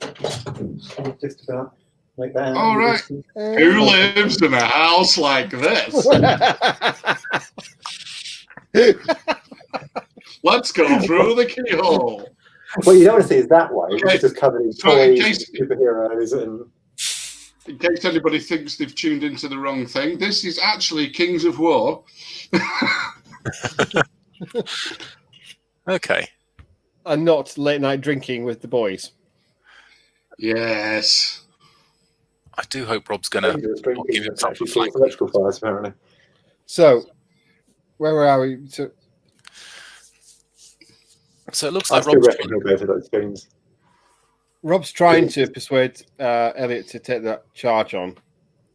Just about make that. All right. Who lives in a house like this? Let's go through the keyhole. Well, you don't want to see it that way. It's just covered in toys, superheroes, and. In case anybody thinks they've tuned into the wrong thing, this is actually Kings of War. Okay. And not late night drinking with the boys. Yes. I do hope Rob's going to give him some flank. Electrical fires, apparently. So, where are we? So it looks I like still reckon he'll go for those things. Rob's trying to persuade Elliot to take that charge on,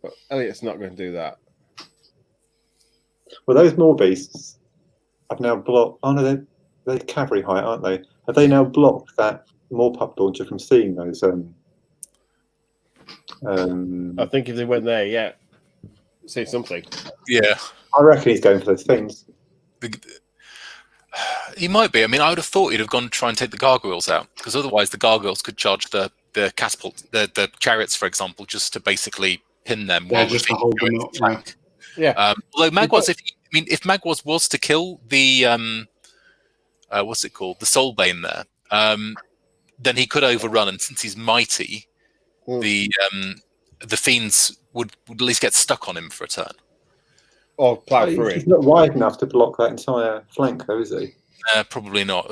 but Elliot's not going to do that. Well, those more beasts have now blocked. Oh no, they're cavalry height, aren't they? Have they now blocked that more pup launcher from seeing those? I think if they went there, yeah, say something. Yeah, I reckon he's going for those things. He might be. I mean, I would have thought he'd have gone to try and take the gargoyles out, because otherwise the gargoyles could charge the catapult, the chariots, for example, just to basically pin them. Yeah, just to hold them up. Yeah. Although Magwaz, if Magwaz was to kill the what's it called, the Soulbane there, then he could overrun, and since he's mighty, the fiends would at least get stuck on him for a turn. Or plough through it. He's not wide enough to block that entire flank, though, is he? Probably not.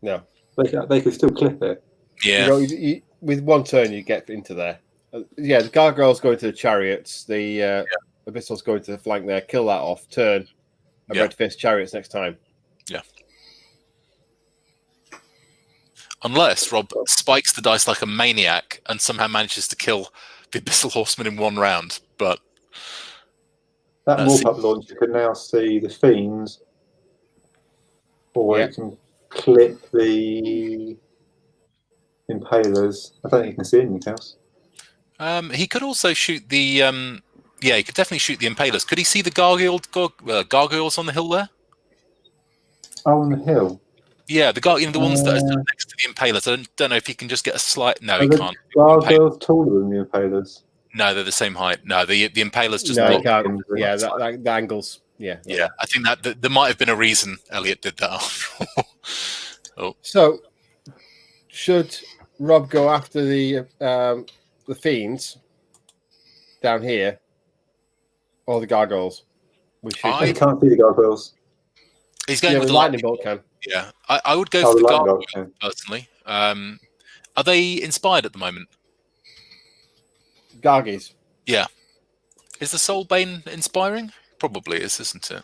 No. They could still clip it. Yeah. You with one turn, you get into there. The gargoyles go into the chariots. The abyssals go into the flank there. Kill that off. Turn. And red fist chariots next time. Yeah. Unless Rob spikes the dice like a maniac and somehow manages to kill the abyssal horseman in one round, but. That morph-up launcher can now see the fiends, or it can clip the impalers. I don't think you can see anything else. He could also shoot the. He could definitely shoot the impalers. Could he see the gargoyles on the hill there? Oh, on the hill. Yeah, the ones that are next to the impalers. I don't know if he can just get a slight. No, he can't. Gargoyles taller than the impalers. No, they're the same height. No, the impalers just. No, can't. Yeah, the angles. Yeah. I think that there might have been a reason Elliot did that. So, should Rob go after the fiends down here, or the gargoyles? He can't see the gargoyles. He's going with the lightning bolt can. Yeah, I would go for the gargoyles personally. Are they inspired at the moment? Gargies. Yeah. Is the Soul Bane inspiring? Probably is, isn't it?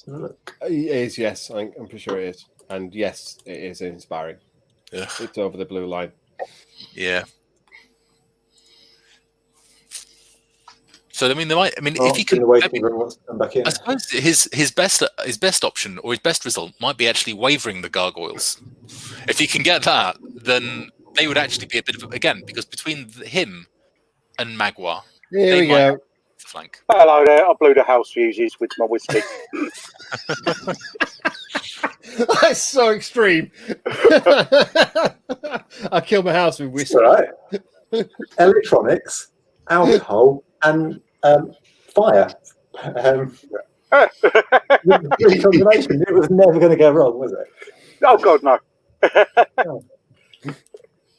It is, yes. I'm pretty sure it is. And yes, it is inspiring. Ugh. It's over the blue line. Yeah. So I mean, if he can, I suppose his best option or his best result might be actually wavering the gargoyles. If he can get that, then they would actually be a bit of again because between him and Magua, here we go. Flank. Hello there. I blew the house fuses with my whiskey. That's so extreme. I killed my house with whiskey. All right. Electronics, alcohol, and fire. The combination. It was never going to go wrong, was it? Oh God, no.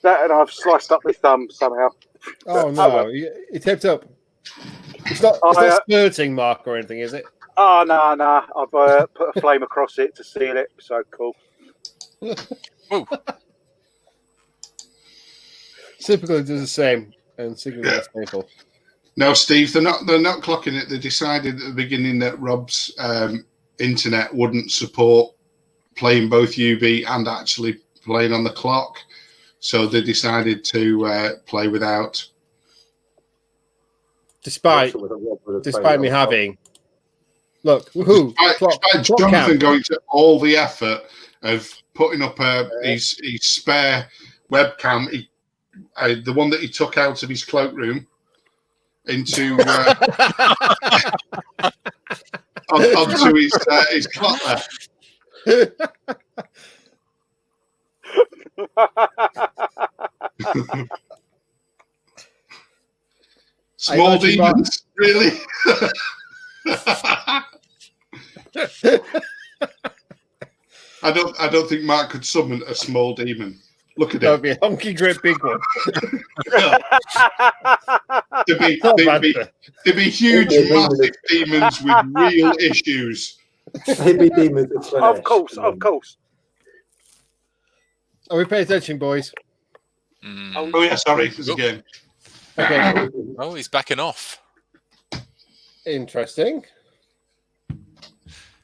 That and I've sliced up my thumb somehow. Oh no, you tipped up. It's not spurting, Mark, or anything, is it? Oh no. I've put a flame across it to seal it. So cool. Typically does the same, and Sigurd is painful. No, Steve, they're not clocking it. They decided at the beginning that Rob's internet wouldn't support playing both UB and actually playing on the clock, so they decided to play without. Despite me having despite Jonathan going to all the effort of putting up his spare webcam, the one that he took out of his cloakroom into onto his clock there. Small demons, really? I don't think Mark could summon a small demon. Look at it. That'd be a hunky great big one. There'd be huge, massive demons with real issues. They'd be demons. Of course. Are we paying attention, boys? Oh yeah, sorry, there's a game. Okay. Oh, he's backing off. Interesting.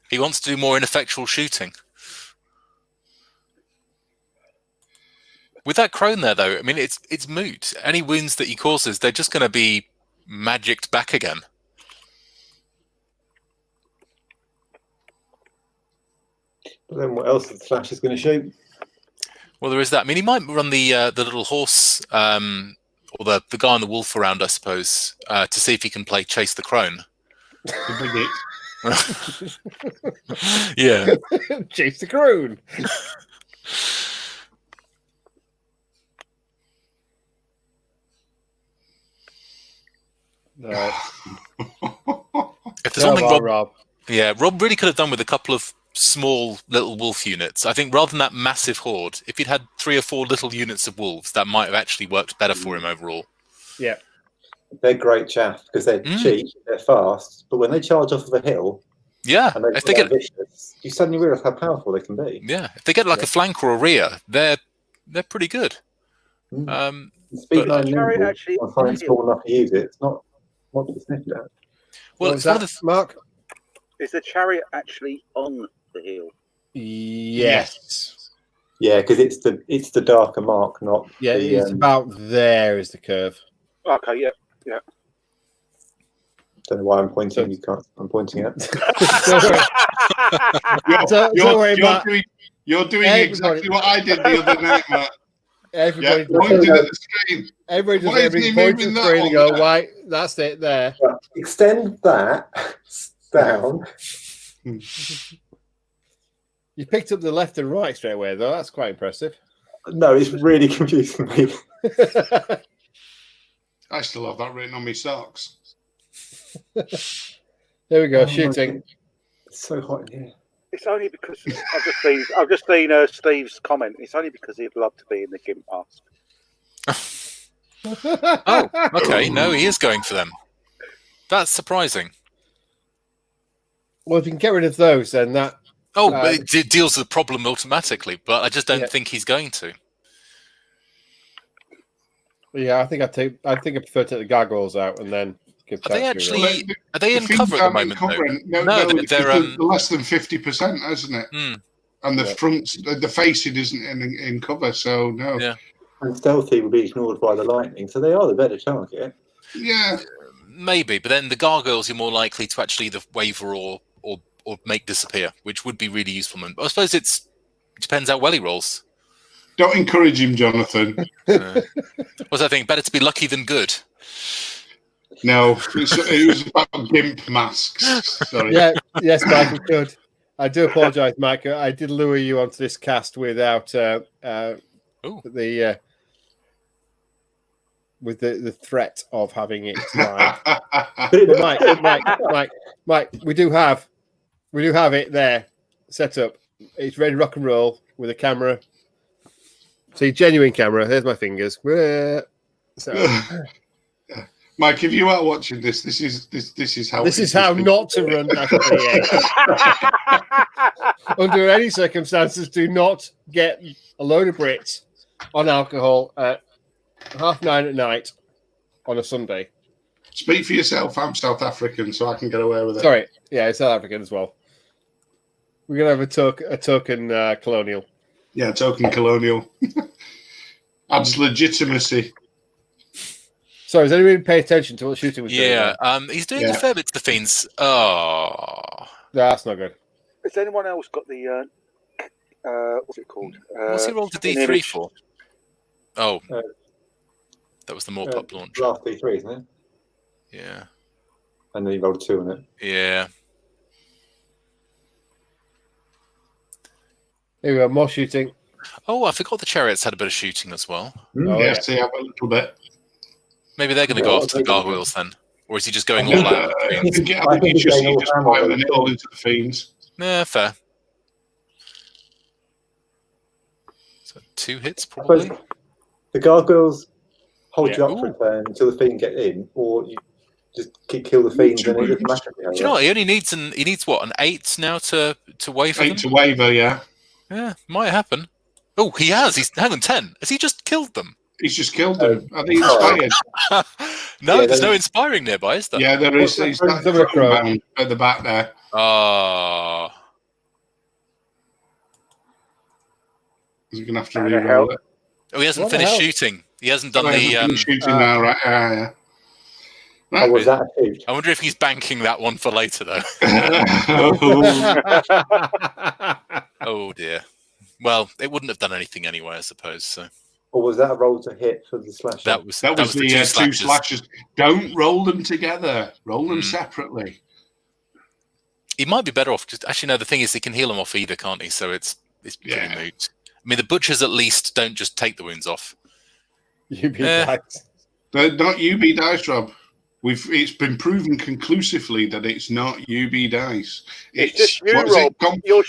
He wants to do more ineffectual shooting. With that crone there, though, I mean, it's moot. Any wounds that he causes, they're just going to be magicked back again. But then what else is the Flash is going to shoot? Well, there is that. I mean, he might run the little horse or the guy on the wolf around, I suppose, to see if he can play Chase the Crone. Yeah. Chase the Crone. No. If there's one thing Rob really could have done with a couple of small little wolf units. I think rather than that massive horde, if he'd had 3 or 4 little units of wolves, that might have actually worked better for him overall. Yeah. They're great chaff because they're cheap, they're fast, but when they charge off of a hill, and if they get vicious, you suddenly realise how powerful they can be. Yeah, if they get like a flank or a rear, they're pretty good. Speed 9 nimble, actually I'm small enough to use it. It's not to be sniffed at. Well, it's one of the Mark. Is the chariot actually on the hill? Yes. Yeah, because it's the darker mark, not it's about there is the curve. Okay, yeah. Don't know why I'm pointing. I'm pointing at. You're doing exactly what I did the other night, Matt. Everybody pointing at the screen. Everybody just points at the screen and go, "Why? That's it there." Extend that down. You picked up the left and right straight away, though. That's quite impressive. No, it's really confusing me. I still have that written on my socks. There we go, shooting. It's so hot in here. It's only because I've just seen Steve's comment. It's only because he'd love to be in the Gimp mask. Oh, okay. No, he is going for them. That's surprising. Well, if you can get rid of those, then that. Oh, it deals with the problem automatically, but I just don't think he's going to. Yeah, I think I prefer to take the gargoyles out and then Good Are they chance to be actually? right. Are they in cover at the moment? Though? No, they're less than 50%, isn't it? Mm. And the front, the facing isn't in cover, so no. Yeah. And stealthy will be ignored by the lightning, so they are the better target. Yeah. Maybe, but then the gargoyles you're more likely to actually either waver or make disappear, which would be really useful. I suppose it depends how well he rolls. Don't encourage him, Jonathan. What's that thing? Better to be lucky than good. No, it was about gimp masks. Sorry. Yeah, yes, Michael, good. I do apologise, Mike. I did lure you onto this cast without with the threat of having it live. But Mike, we do have it there set up. It's ready to rock and roll with a camera. See, genuine camera. There's my fingers. So. Mike, if you are watching this is how. This is how not to run National Under any circumstances, do not get a load of Brits on alcohol at 9:30 at night on a Sunday. Speak for yourself. I'm South African, so I can get away with it. Sorry, yeah, it's South African as well. We're gonna have a token colonial. Yeah, token colonial. Adds legitimacy. Sorry, is anybody pay attention to what shooting was doing? Yeah, he's doing a fair bit to the Fiends. Oh, that's not good. Has anyone else got the what's it called? What's he rolled a D3 for? Oh, that was the more pop launch. Last D3, isn't it? Yeah. And then he rolled 2 on it. Yeah. Here we go, more shooting. Oh, I forgot the chariots had a bit of shooting as well. Yes, they have a little bit. Maybe they're going to go after the gargoyles then, or is he just going all out? I think he's just piling it all into the Fiends. Yeah, fair. So 2 hits probably. The gargoyles hold you up for a turn until the Fiend get in, or you just kill the Fiends and it doesn't matter. Do you know what? He only needs an 8 now to waver. 8 to waver, yeah. Yeah, might happen. Oh, he has. Hang on, 10. Has he just killed them? He's just killed them. Are they inspired? No, there's no inspiring nearby, is there? Yeah, there is. He's that throne at the back there. Ah. He's going to have to reroll it. Oh, he hasn't finished shooting. He hasn't done the shooting now, right? Yeah. Right. Oh, was that a shoot? I wonder if he's banking that one for later, though. Oh dear. Well, it wouldn't have done anything anyway, I suppose. So. Or was that a roll to hit for the slasher? That was the 2 slashers. Don't roll them together. Roll them separately. He might be better off. Actually, no. The thing is, he can heal them off either, can't he? So it's pretty moot. I mean, the butchers at least don't just take the wounds off. UB dice. They're not UB dice, Rob. It's been proven conclusively that it's not UB dice. It's just you, Rob.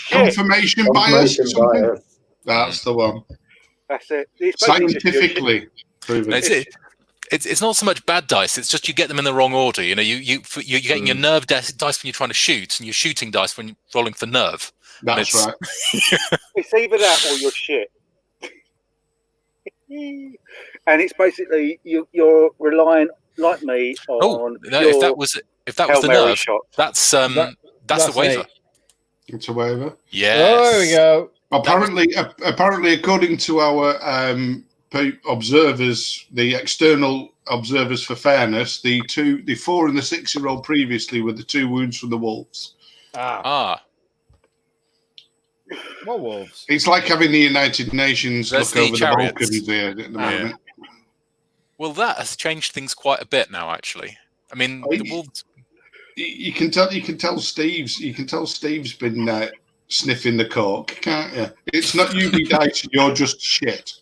Confirmation bias. That's the one. That's it. Scientifically proven. It's not so much bad dice. It's just you get them in the wrong order. You know, you're getting your nerve dice when you're trying to shoot, and your shooting dice when you're rolling for nerve. That's right. It's either that or you're shit. And it's basically you're relying, like me, on. If that was the nerve, shot. That's the waiver. It's a waiver. Yeah. There we go. Apparently, according to our observers, the external observers for fairness, the 4 and the 6-year-old previously were the 2 wounds from the wolves. What wolves? It's like having the United Nations look over the Balkans there at the moment. Well, that has changed things quite a bit now, actually. I mean, the wolves. You can tell Steve's been sniffing the cork, can't you? It's not UB dice, you're just shit.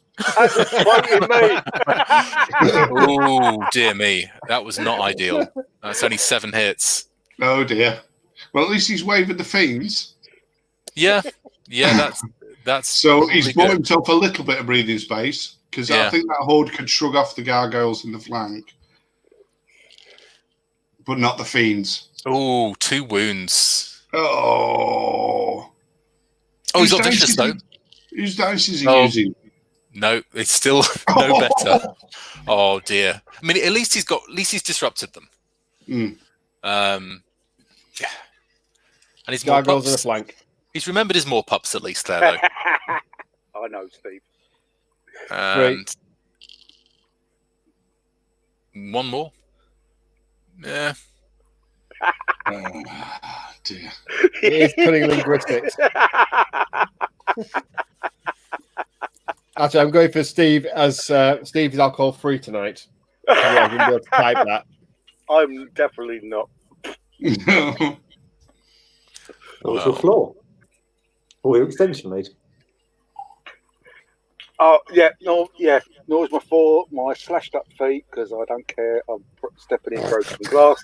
Oh dear me, that was not ideal. That's only 7 hits. Oh dear. Well, at least he's wavered the Fiends. Yeah, that's. So he's bought himself a little bit of breathing space because I think that horde could shrug off the gargoyles in the flank, but not the Fiends. Oh, 2 wounds. Oh, he's got vicious though. Whose dice is he using? No, it's still no better. Oh dear. I mean, at least he's disrupted them. Mm. Yeah. And his Gargoyles in a flank. He's remembered his more pups at least there, though. I know, Steve. And one more. Yeah. Oh, dear. It is cunning linguistics. Actually, I'm going for Steve as Steve is alcohol-free tonight. I can be able to type that. I'm definitely not. What's your floor? Or your extension lead? Oh, yeah, no, yeah. Nor is my slashed up feet because I don't care. I'm stepping in broken glass.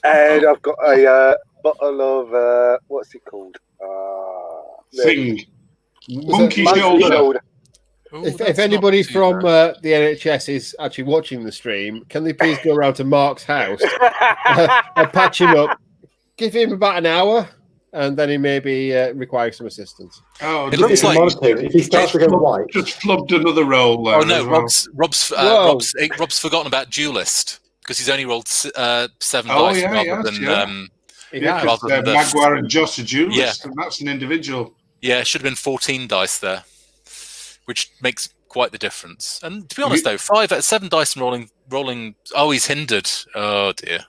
And I've got a bottle of, what's it called? Thing. Monkey shoulder. Ooh, If anybody from the NHS is actually watching the stream, can they please go around to Mark's house and patch him up? Give him about an hour, and then he may be requiring some assistance. Oh, it looks like if he starts to go white. Just flubbed another roll. Oh no, Rob's forgotten about Duelist because he's only rolled 7 dice rather than Maguire and Joss are Duelist, and that's an individual. Yeah, it should have been 14 dice there, which makes quite the difference. And to be honest, though, 7 dice and rolling. Oh, he's hindered. Oh dear.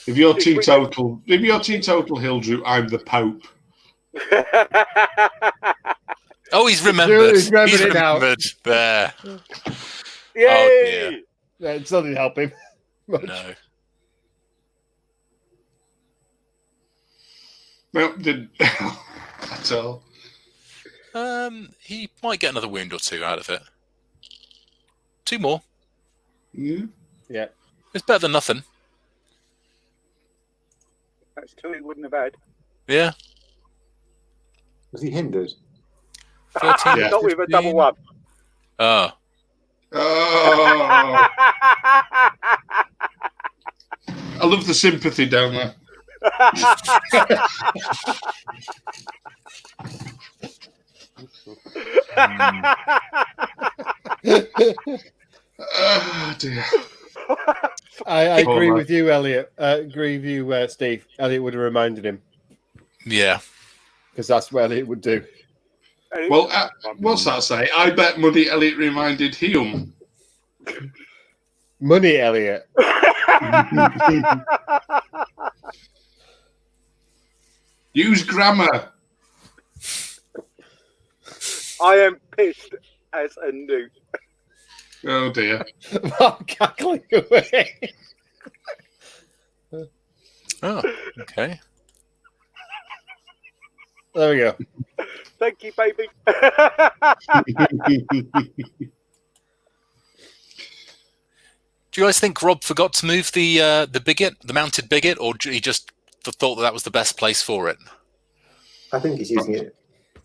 If you're teetotal, Hildrew, I'm the Pope. Oh, he's remembered. He's remembered there. Yay! Oh dear. Yeah, it doesn't help him much. No. Well, that's all. He might get another wound or 2 out of it. 2 more. Yeah. Yeah. It's better than nothing. That's 2 he wouldn't have had. Yeah. Was he hindered? 13, Yeah. Not with a double 1. Oh. Oh. I love the sympathy down there. Oh, dear. I agree with you, Elliot. Agree with you, Steve. Elliot would have reminded him. Yeah. Because that's what Elliot would do. Well, what's that say? I bet money Elliot reminded him. Money, Elliot. Use grammar. I am pissed as a newt. Oh dear. Cackling away. Oh, okay. There we go. Thank you, baby. Do you guys think Rob forgot to move the bigot, the mounted bigot, or he just thought that was the best place for it? I think he's using it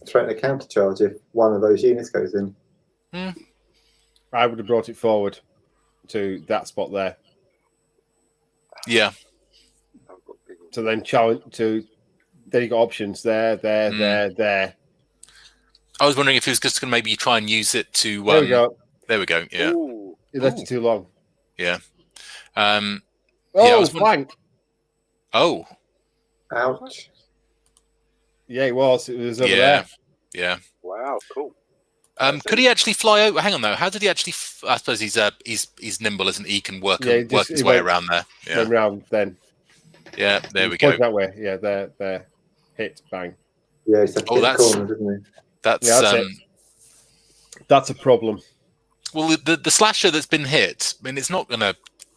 to threaten a counter charge if one of those units goes in. I would have brought it forward to that spot there. Yeah. So then challenge to. Then you got options there. I was wondering if he was just going to maybe try and use it to. There we go. There we go. Yeah. Ooh. You left it too long. Yeah. Flank. Oh. Ouch. Yeah, it was. It was over there. Yeah. Wow, cool. Could he actually fly over? Hang on, though. How did he actually? I suppose he's nimble, isn't he? He can work his way around there. Yeah. Went round then. Yeah. There we go. That way. Yeah. There. Hit. Bang. Yeah, he's that's corner, isn't he? That's it. That's a problem. Well, the slasher that's been hit. I mean, it's not gonna.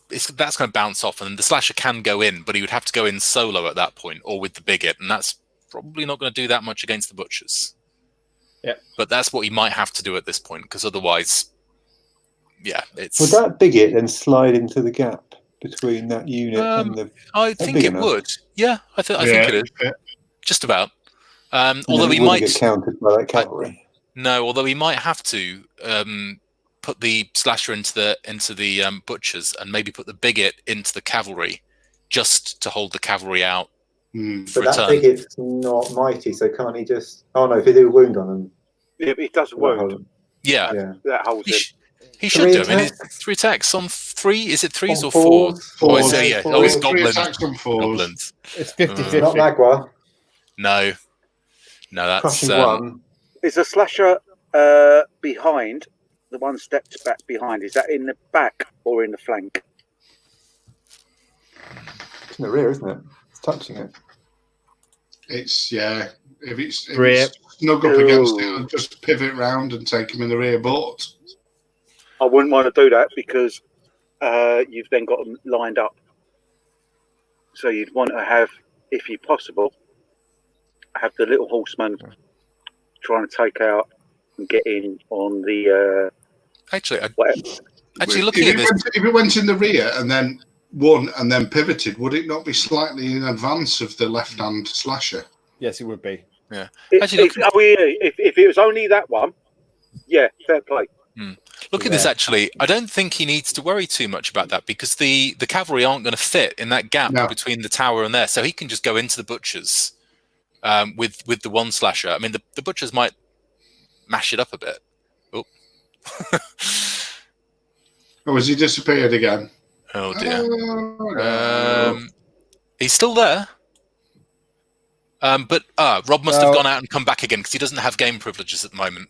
That's going to bounce off, and the slasher can go in, but he would have to go in solo at that point, or with the bigot, and that's probably not going to do that much against the butchers. Yeah, but that's what he might have to do at this point, because otherwise, yeah, it's. Would that bigot then slide into the gap between that unit and the? I think it would. Yeah, I think it is. Yeah. Just about. Although he might get countered by that cavalry. No, although he might have to put the slasher into the butchers and maybe put the bigot into the cavalry, just to hold the cavalry out. But that bigot's not mighty, so can't he just? Oh no, if he do a wound on them, yeah, but he does wound. Yeah, that holds him. He should do. I mean, it's 3 attacks on 3. Is it 3s or 4s? Fours. Yeah. Fours. Oh, it's 3 goblins. attacks on 4s. Goblins. It's 50-50. Not Magua. No, that's Crushing 1. Is the slasher behind, the one stepped back behind? Is that in the back or in the flank? It's in the rear, isn't it? It's touching it. It's if it's snug up Ooh. against it, I'll just pivot round and take him in the rear. But I wouldn't want to do that because you've then got them lined up. So you'd want to have, if you possible, have the little horseman trying to take out and get in on the. Actually, if looking at this, if it went in the rear and then won and then pivoted, would it not be slightly in advance of the left-hand slasher? Yes, it would be. Yeah. If it was only that one, yeah, fair play. Look at this, actually. I don't think he needs to worry too much about that because the cavalry aren't going to fit in that gap between the tower and there. So he can just go into the butchers with the 1 slasher. I mean, the butchers might mash it up a bit. Oh. Oh, has he disappeared again? Oh, dear. He's still there. But Rob must have gone out and come back again because he doesn't have game privileges at the moment.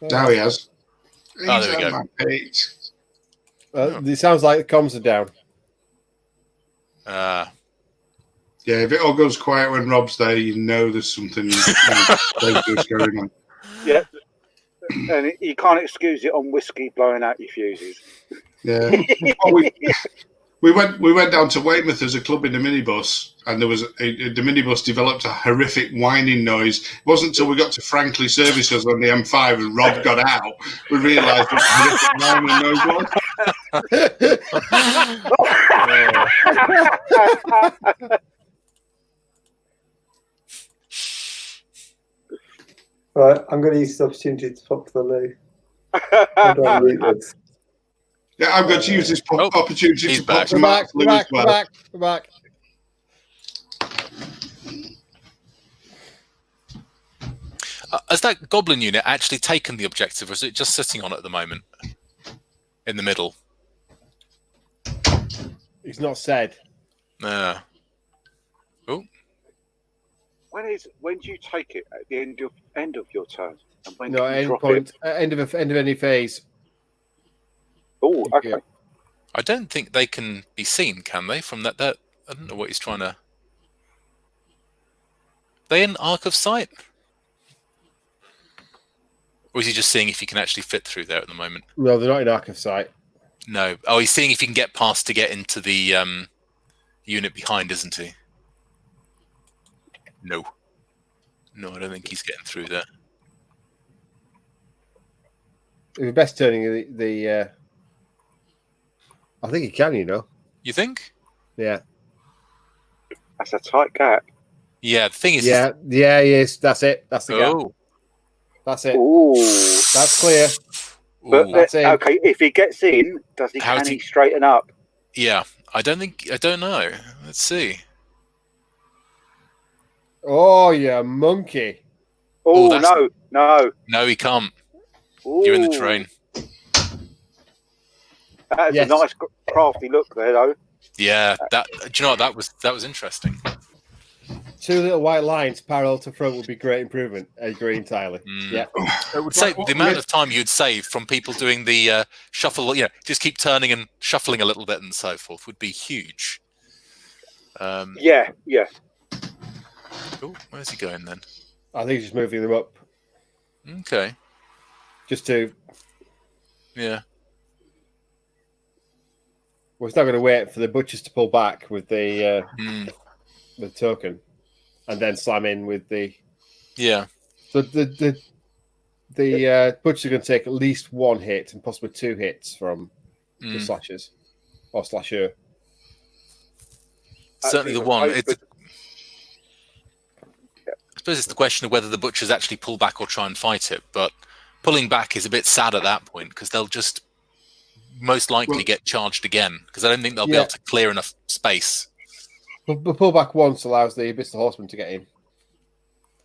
Now he has. There we go. It sounds like the comms are down. Yeah, if it all goes quiet when Rob's there, you know there's something dangerous going on. Yeah. And you can't excuse it on whiskey blowing out your fuses. Yeah. We went down to Weymouth as a club in a minibus, and there was the minibus developed a horrific whining noise. It wasn't until we got to Franklin Services on the M5 and Rob got out we realised what the horrific whining noise was. Right, I'm going to use this opportunity to talk to the loo. Yeah, I'm going to use this opportunity to pop some back. We're back. Has that goblin unit actually taken the objective, or is it just sitting on it at the moment? In the middle? He's not said. Oh. When do you take it? At the end of your turn? And when end of any phase. Oh, okay. Yeah. I don't think they can be seen, can they? From that, I don't know what he's trying to. They in arc of sight, or is he just seeing if he can actually fit through there at the moment? No, they're not in arc of sight. No. Oh, he's seeing if he can get past to get into the unit behind, isn't he? No, I don't think he's getting through there. It's best turning the. I think he can, You think? Yeah. That's a tight gap. Yeah, the thing is... Yeah, he is. That's it. That's the gap. That's it. Ooh. That's clear. But okay, if he gets in, can he straighten up? Yeah, I don't know. Let's see. Oh, yeah, monkey. Oh, no. No, he can't. Ooh. You're in the train. That's a nice, crafty look there, though. Yeah, do you know what? That was interesting. 2 little white lines parallel to front would be great improvement. I agree entirely. Yeah. It would save the amount of time you'd save from people doing the shuffle, just keep turning and shuffling a little bit and so forth would be huge. Yeah. Oh, where's he going then? I think he's just moving them up. Okay. Just to... Yeah. Well, he's not going to wait for the butchers to pull back with the token, and then slam in with the. Yeah. So the butchers are going to take at least 1 hit and possibly 2 hits from the slashers or slasher. Certainly the one. I suppose it's the question of whether the butchers actually pull back or try and fight it, but pulling back is a bit sad at that point because they'll just most likely get charged again because I don't think they'll be able to clear enough space. But pull back once allows the Abyssal Horseman to get in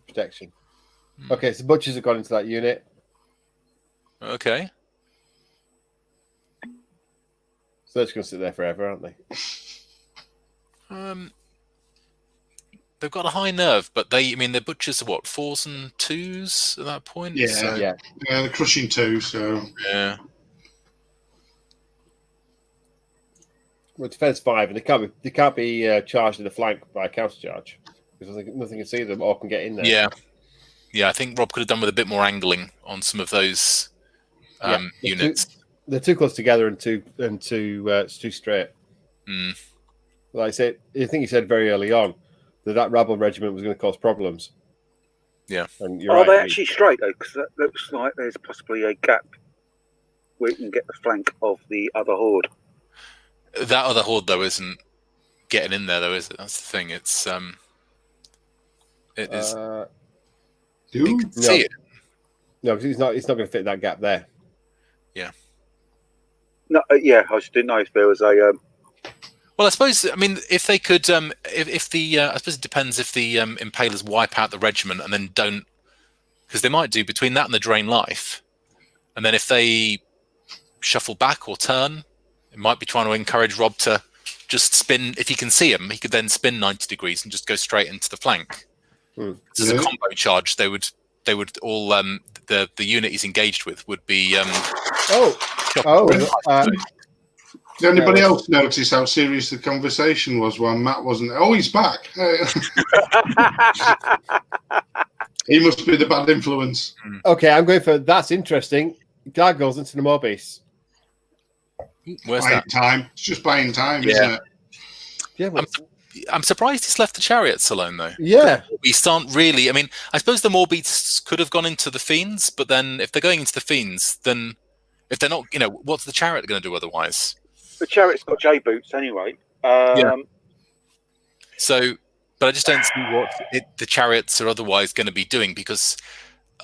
protection. Okay, so butchers have gone into that unit. Okay. So they're just going to sit there forever, aren't they? They've got a high nerve, but the butchers are what, 4s and 2s at that point? Yeah, so, Yeah. they're crushing 2, so yeah. Well, defense 5, and they can't be charged in the flank by a counter charge because nothing can see them or can get in there. Yeah. I think Rob could have done with a bit more angling on some of those units. They're too close together and too straight. Like I said, I think he said very early on that rabble regiment was going to cause problems. Yeah. And you're Are right, they actually straight though? Because that looks like there's possibly a gap where you can get the flank of the other horde. That other horde though isn't getting in there though, is it? That's the thing. It's it is. You can see it. No, because it's not going to fit that gap there. Yeah. No, yeah, I just didn't know if there was a. Well, I suppose. If they could, if the, I suppose it depends if the Impalers wipe out the regiment and then don't, because they might do between that and the drain life, and then if they shuffle back or turn, it might be trying to encourage Rob to just spin. If he can see him, he could then spin 90 degrees and just go straight into the flank. As a combo charge, they would all the unit he's engaged with would be. Did anybody else notice how serious the conversation was while Matt wasn't? Oh, he's back. He must be the bad influence. Okay, I'm going for that's interesting. Gargoyles into the Morbius. Where's buying that? Time. It's just buying time, isn't it? Yeah, I'm surprised he's left the chariots alone though. Yeah, We aren't really. I suppose the Morbius could have gone into the Fiends, but then if they're going into the Fiends, then if they're not, what's the chariot going to do otherwise? The chariot's got J boots anyway. So, but I just don't see what the chariots are otherwise going to be doing, because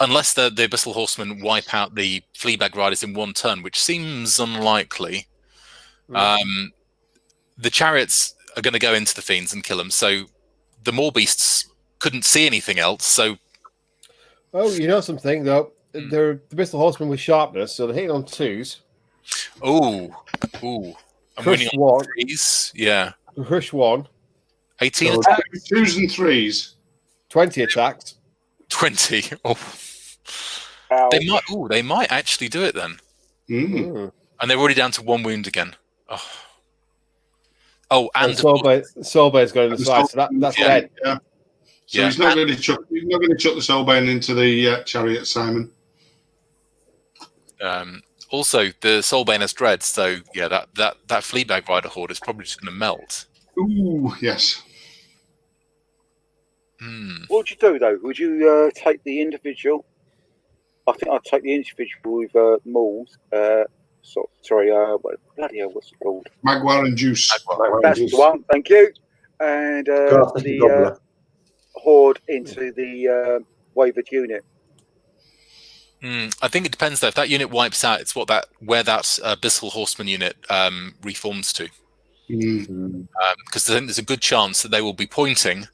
unless the Abyssal Horsemen wipe out the Fleabag Riders in one turn, which seems unlikely, the chariots are going to go into the Fiends and kill them. So the Morbeasts couldn't see anything else. So, you know something though? They're the Abyssal Horsemen with sharpness, so they're hitting on 2s. I'm Crush winning on 1. 3s. Yeah. Crush 1. 18 So attacks. 2s and 3s. 20 attacks. 20. They might actually do it then. And they're already down to 1 wound again. And Soulbane's going to the side, so that's dead. Yeah. So he's not going to chuck the Soulbane into the chariot, Simon. Also, the Soulbane has dread, so yeah, that Fleabag Rider horde is probably just going to melt. Ooh, yes. What would you do though? Would you take the individual? I think I'd take the individual with Mauls. Bloody hell, what's it called? Magwar and Juice. That's the one. Thank you. And the horde into the wavered unit. I think it depends though. If that unit wipes out, it's where that Abyssal Horseman unit reforms to. Because I think there's a good chance that they will be pointing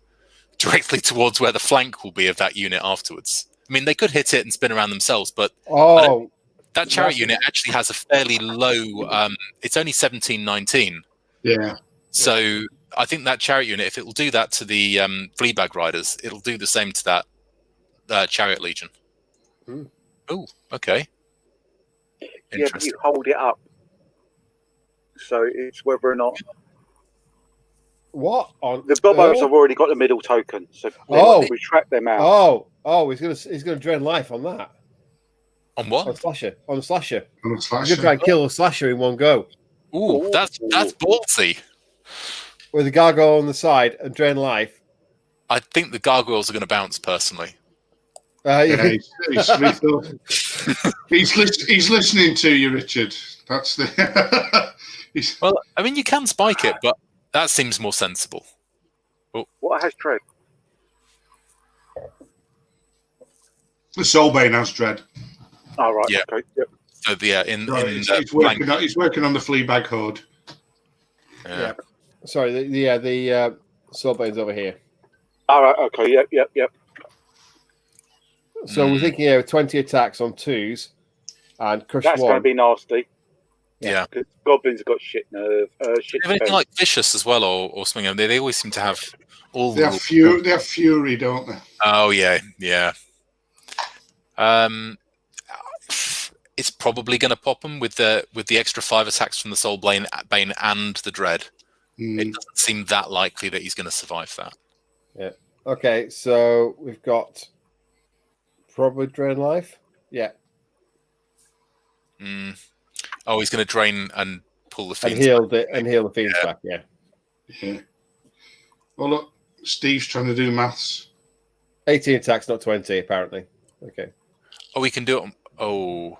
directly towards where the flank will be of that unit afterwards. They could hit it and spin around themselves, but that chariot unit actually has a fairly low. It's only 1719. Yeah. So I think that chariot unit, if it will do that to the Fleabag Riders, it'll do the same to that Chariot Legion. Oh, okay. Yeah, but you hold it up. So it's whether or not. What on the Bobos have already got the middle token, so we track them out. He's gonna drain life on that. On what? On Slasher. On a Slasher. He's gonna try and kill a Slasher in one go. Ooh, that's ballsy. With a gargoyle on the side and drain life. I think the gargoyles are going to bounce personally. He's listening to you, Richard. That's the. Well, you can spike it, but that seems more sensible. What has dread? The Soulbane has dread. Oh, right. Yeah. Okay. Yep. So he's working on the Fleabag horde. Yeah. Sorry. The Soulbane's over here. All right. Okay. Yep. So we're thinking 20 attacks on 2s and crush That's 1. going to be nasty. Yeah. Because goblins have got shit nerve. Shit Anything like vicious as well, or something. They always seem to have all. They have fury, don't they? Oh yeah. It's probably going to pop them with the extra 5 attacks from the Soul Bane and the Dread. It doesn't seem that likely that he's going to survive that. Yeah. Okay, so we've got probably Drain Life. Yeah. Oh, he's going to drain and pull the fiends and heal the fiends back. Yeah. Well, look, Steve's trying to do maths. 18 attacks, not 20, apparently. Okay. Oh, we can do it. Oh.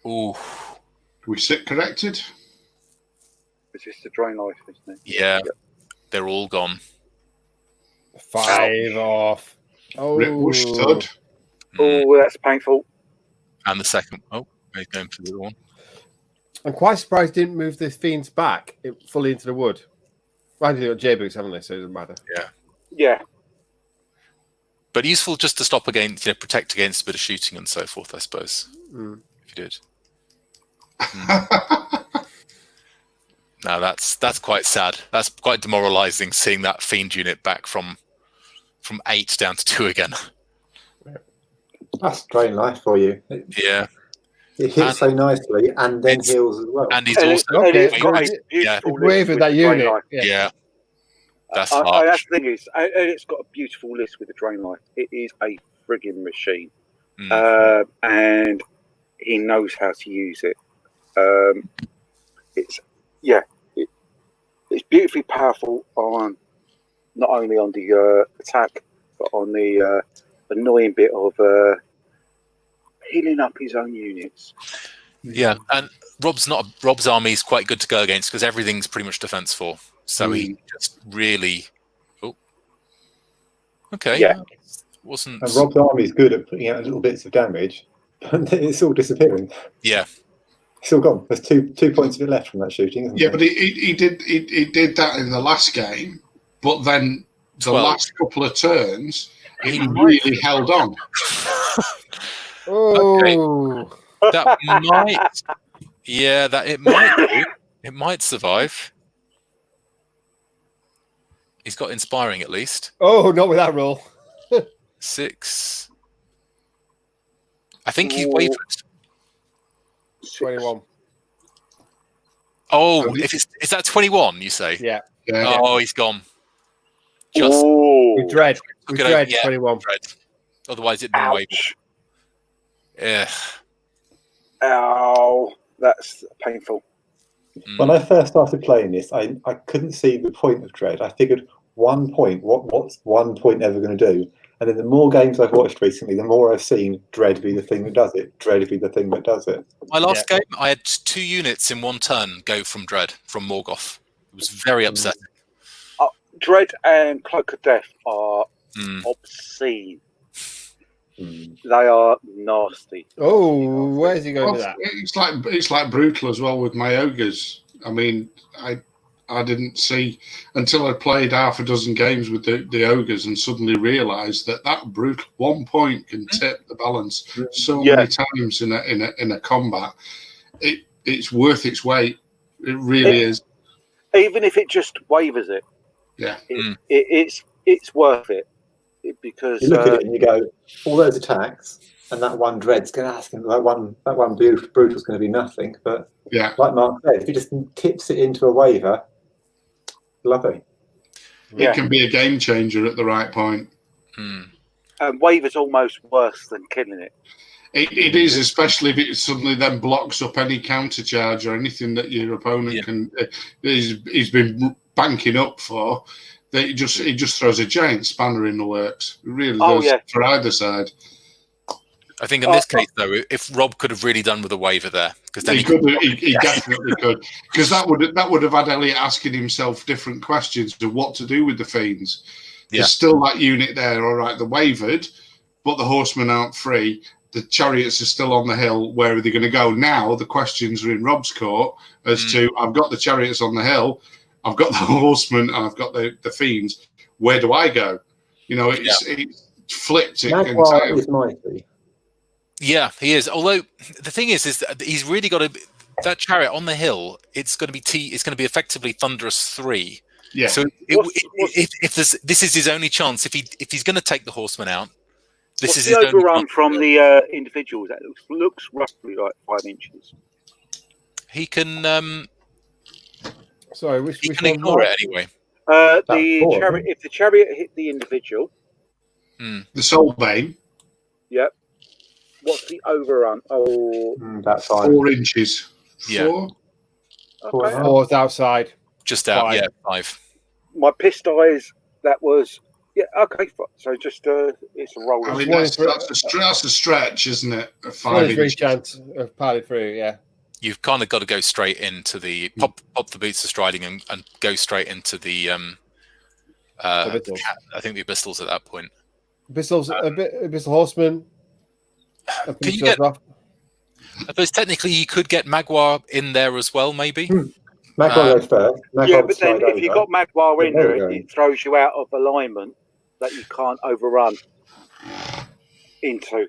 Ooh. Do we sit corrected? It's just the Drain Life, isn't it? Yeah. Yep. They're all gone. 5 off. Oh. Ripbush Thud. Oh, that's painful. And the second. Oh, he's going for the other one. I'm quite surprised he didn't move the fiends back fully into the wood. Well, they've got J-boots, haven't they? So it doesn't matter. Yeah. But useful just to stop against, protect against a bit of shooting and so forth, I suppose. If you did. No, that's quite sad. That's quite demoralising seeing that fiend unit back from 8 down to 2 again. That's Drain Life for you. Yeah. It hits so nicely and then heals as well. And he's also wavered that unit. Yeah. That's that's the thing is, it's got a beautiful list with the Drain Life. It is a frigging machine. And he knows how to use it. It's beautifully powerful on not only on the attack, but on the annoying bit of healing up his own units. Yeah, and Rob's army is quite good to go against because everything's pretty much defense 4. So he just really. Oh, okay. Yeah. Wasn't. And Rob's army is good at putting out little bits of damage, but it's all disappearing. Yeah. It's all gone. There's two points of it left from that shooting, isn't there? But he did that in the last game, but then the last couple of turns, he really held on. Oh, that might. Yeah, that it might do. It might survive. He's got inspiring at least. Oh, not with that roll. 6. I think he wavered. 21. Oh, is that 21? You say? Yeah. Oh, he's gone. Just with dread. With dread. 21. Dread. Otherwise, it didn't waver. Yeah. Ow, that's painful. When I first started playing this, I couldn't see the point of dread. I figured 1 point. What's 1 point ever going to do? And then the more games I've watched recently, the more I've seen dread be the thing that does it. Dread be the thing that does it. My last game, I had 2 units in 1 turn go from dread, from Morgoth. It was very upsetting. Dread and Cloak of Death are obscene. They are nasty. Oh, where's he going with that? It's like brutal as well with my ogres. I mean, I didn't see until I played half a dozen games with the ogres and suddenly realised that brutal 1 point can tip the balance many times in a combat. It's worth its weight. It really is. Even if it just wavers it. Yeah. It's worth it. Because you look at it and you go, all those attacks and that one dread's going to ask him, that one brutal's going to be nothing. But like Mark said, if he just tips it into a waiver, lovely. It can be a game changer at the right point. And waver's almost worse than killing it. It is, especially if it suddenly then blocks up any counter charge or anything that your opponent can. He's been banking up for. It just throws a giant spanner in the works. It really does for either side. I think in this case, though, if Rob could have really done with a waiver there, because then he definitely could, because that would have had Elliot asking himself different questions of what to do with the fiends. There's still that unit there. All right, they're wavered, but the horsemen aren't free. The chariots are still on the hill. Where are they going to go now? The questions are in Rob's court as to I've got the chariots on the hill. I've got the horsemen and I've got the fiends. Where do I go? You know, it's flipped it Magua entirely. is mighty. Yeah, he is. Although the thing is that he's really got to that chariot on the hill. It's going to be it's going to be effectively Thunderous 3. Yeah. So if this is his only chance, if he's going to take the horseman out, this is the his overrun only from the individuals. That looks roughly like 5 inches. He can. Sorry, which can ignore it anyway. The chariot. If the chariot hit the individual, the Soulbane. Yep. What's the overrun? Oh, that's 4 inches. Yeah. 4. Okay. 4's outside. Just out. 5. Yeah, 5. My pissed eyes. That was okay. So just it's a roll. I mean, that's a stretch, isn't it? A 5 inch chance of piling through. Yeah. You've kind of got to go straight into the pop the boots of striding and go straight into the I think the abyssals at that point. Abyssal horseman. Can you get? I suppose technically you could get Magua in there as well, maybe. Magua goes first. Yeah, but then if you've got Magua in there, it throws you out of alignment that you can't overrun into.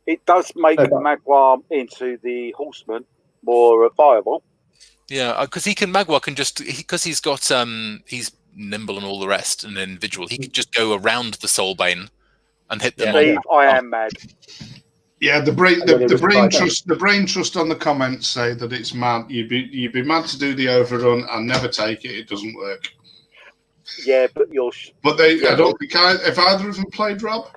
It does make Magua into the horseman more viable. Yeah, because Magua can just because he's got he's nimble and all the rest, an individual. He could just go around the Soulbane and hit them. I am mad. Yeah, the brain trust on the comments say that it's mad. You'd be mad to do the overrun and never take it. It doesn't work. Yeah, but I don't think have either of them played Rob.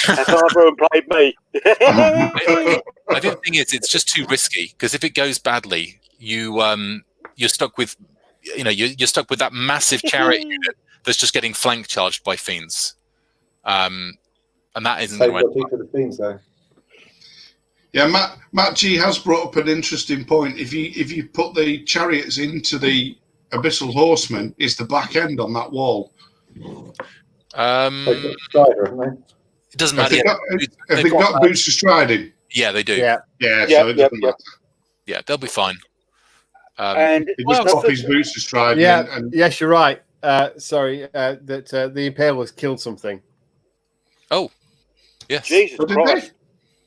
Have either of them played me? I think the thing is, it's just too risky because if it goes badly, you're stuck with, you're stuck with that massive chariot unit that's just getting flank charged by fiends, and that isn't the right. For the fiends, though. Yeah, Matt G has brought up an interesting point. If you put the chariots into the Abyssal Horsemen, is the back end on that wall? It doesn't matter. Have they got boots for striding? Yeah, they do. Yeah. So it doesn't matter. Yeah, they'll be fine. And he just pop his boots for striding. Yeah. Yes, you're right. Sorry, that the Impalers killed something. Oh, yes. Jesus Christ.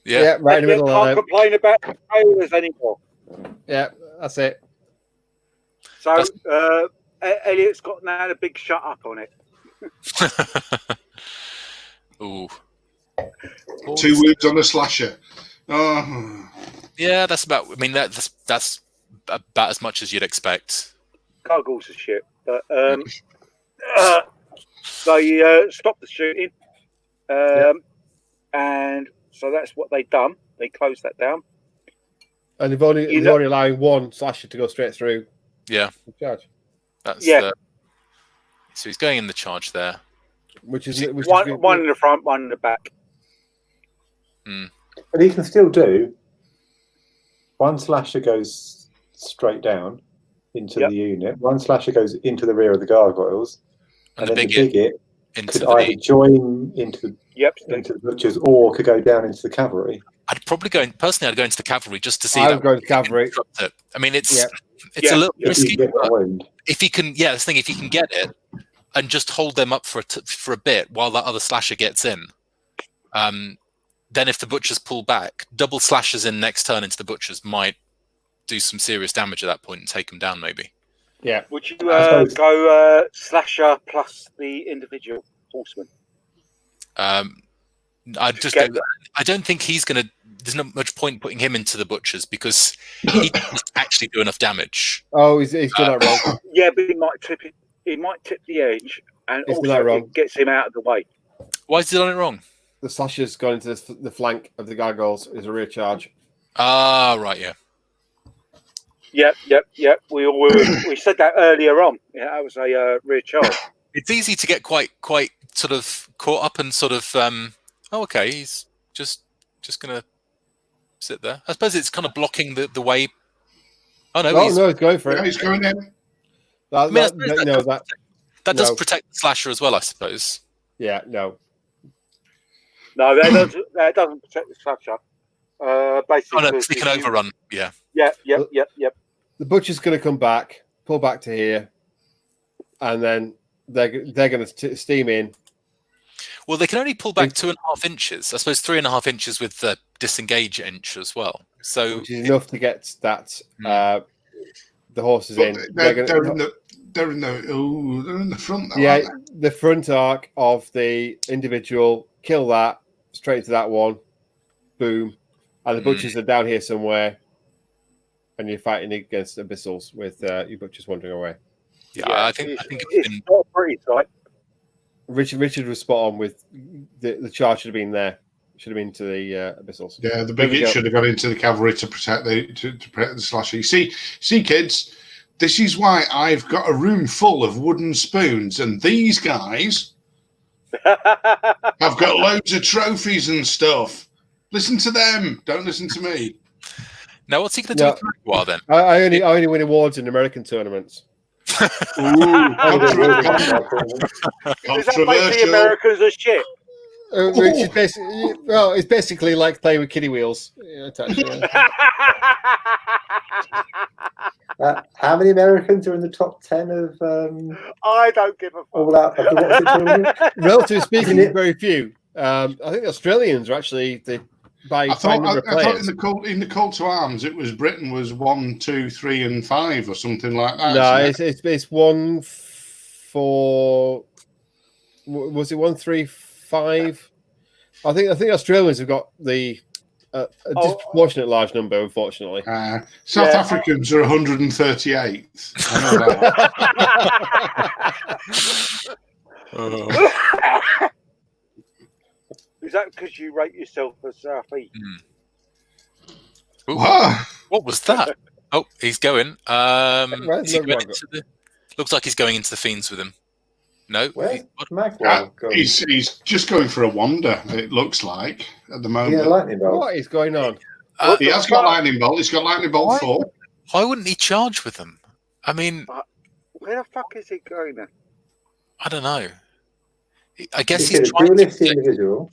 Yeah, right in the middle of it. Can't complain about the Impalers anymore. Yeah, that's it. So Elliot's got now a big shut up on it. Ooh. 2 wounds on a slasher. Oh. Yeah, that's about. I mean, that's about as much as you'd expect. Gargles are shit, but they stopped the shooting, and so that's what they've done. They closed that down, and they're only allowing 1 slasher to go straight through. Yeah, charge. That's so he's going in the charge there, which is one in the front, one in the back. But he can still do 1 slasher goes straight down into the unit. 1 slasher goes into the rear of the gargoyles, and then the bigot could either join into the butchers or could go down into the cavalry. I'd probably go into the cavalry just to see. I would go to cavalry. I mean, it's a little risky. If he can, that's the thing. If he can get it and just hold them up for a bit while that other slasher gets in, then if the butchers pull back, double slashers in next turn into the butchers might do some serious damage at that point and take them down, maybe. Yeah. Would you go slasher plus the individual horseman? I'd just go. I don't think he's going to. There's not much point putting him into the butchers because he doesn't actually do enough damage. Oh, he's done that wrong. Yeah, but he might tip it. He might tip the edge, and also it gets him out of the way. Why has he done it wrong? The slasher's gone into the flank of the gargoyles is a rear charge. Ah, right, yeah. Yep. We said that earlier on. Yeah, that was a rear charge. It's easy to get quite sort of caught up and sort of. Okay, he's just gonna sit there. I suppose it's kind of blocking the way. Oh no, he's going for it. Yeah, he's going in. That does protect the slasher as well, I suppose. Yeah, no. No, that doesn't protect the slasher. Basically, they can overrun. Yeah. Yep. The butcher's going to come back, pull back to here, and then they're going to steam in Well, they can only pull back 2.5 inches. I suppose 3.5 inches with the disengage inch as well. So which is enough to get that the horses in. They're in the front. Though, yeah, the front arc of the individual. Kill that straight into that one. Boom, and the butchers are down here somewhere, and you're fighting against abyssals with your butchers wandering away. Yeah, I think it's not pretty tight. Richard was spot on with the charge should have been there. Should have been to the abyssals. Yeah, the big hit should have gone into the cavalry to protect the slasher. You see, kids, this is why I've got a room full of wooden spoons, and these guys have got loads of trophies and stuff. Listen to them. Don't listen to me. Now, what's he going to do with Magua then? I only win awards in American tournaments. Does that make the Americans a shit? Which is basically, it's basically like playing with kiddie wheels. How many Americans are in the top 10 of? I don't give a fuck. All out of the what's it tournament? Relatively speaking, very few. I think the Australians are actually by number of players. I thought in the call to arms, it was Britain was 1, 2, 3, and 5 or something like that. No, it's 1, 4. Was it 1, 3, 5? I think Australians have got the a disproportionate large number, unfortunately. South Africans are 138th. I know that. Is that because you rate yourself as South East? What was that? Oh, he's going. Looks like he's going into the Fiends with him. No, he's just going for a wander. It looks like at the moment. Yeah, lightning bolt. What is going on? He has got lightning bolt. He's got lightning bolt 4. Why wouldn't he charge with them? I mean, where the fuck is he going then? I don't know. I guess he's trying to individual.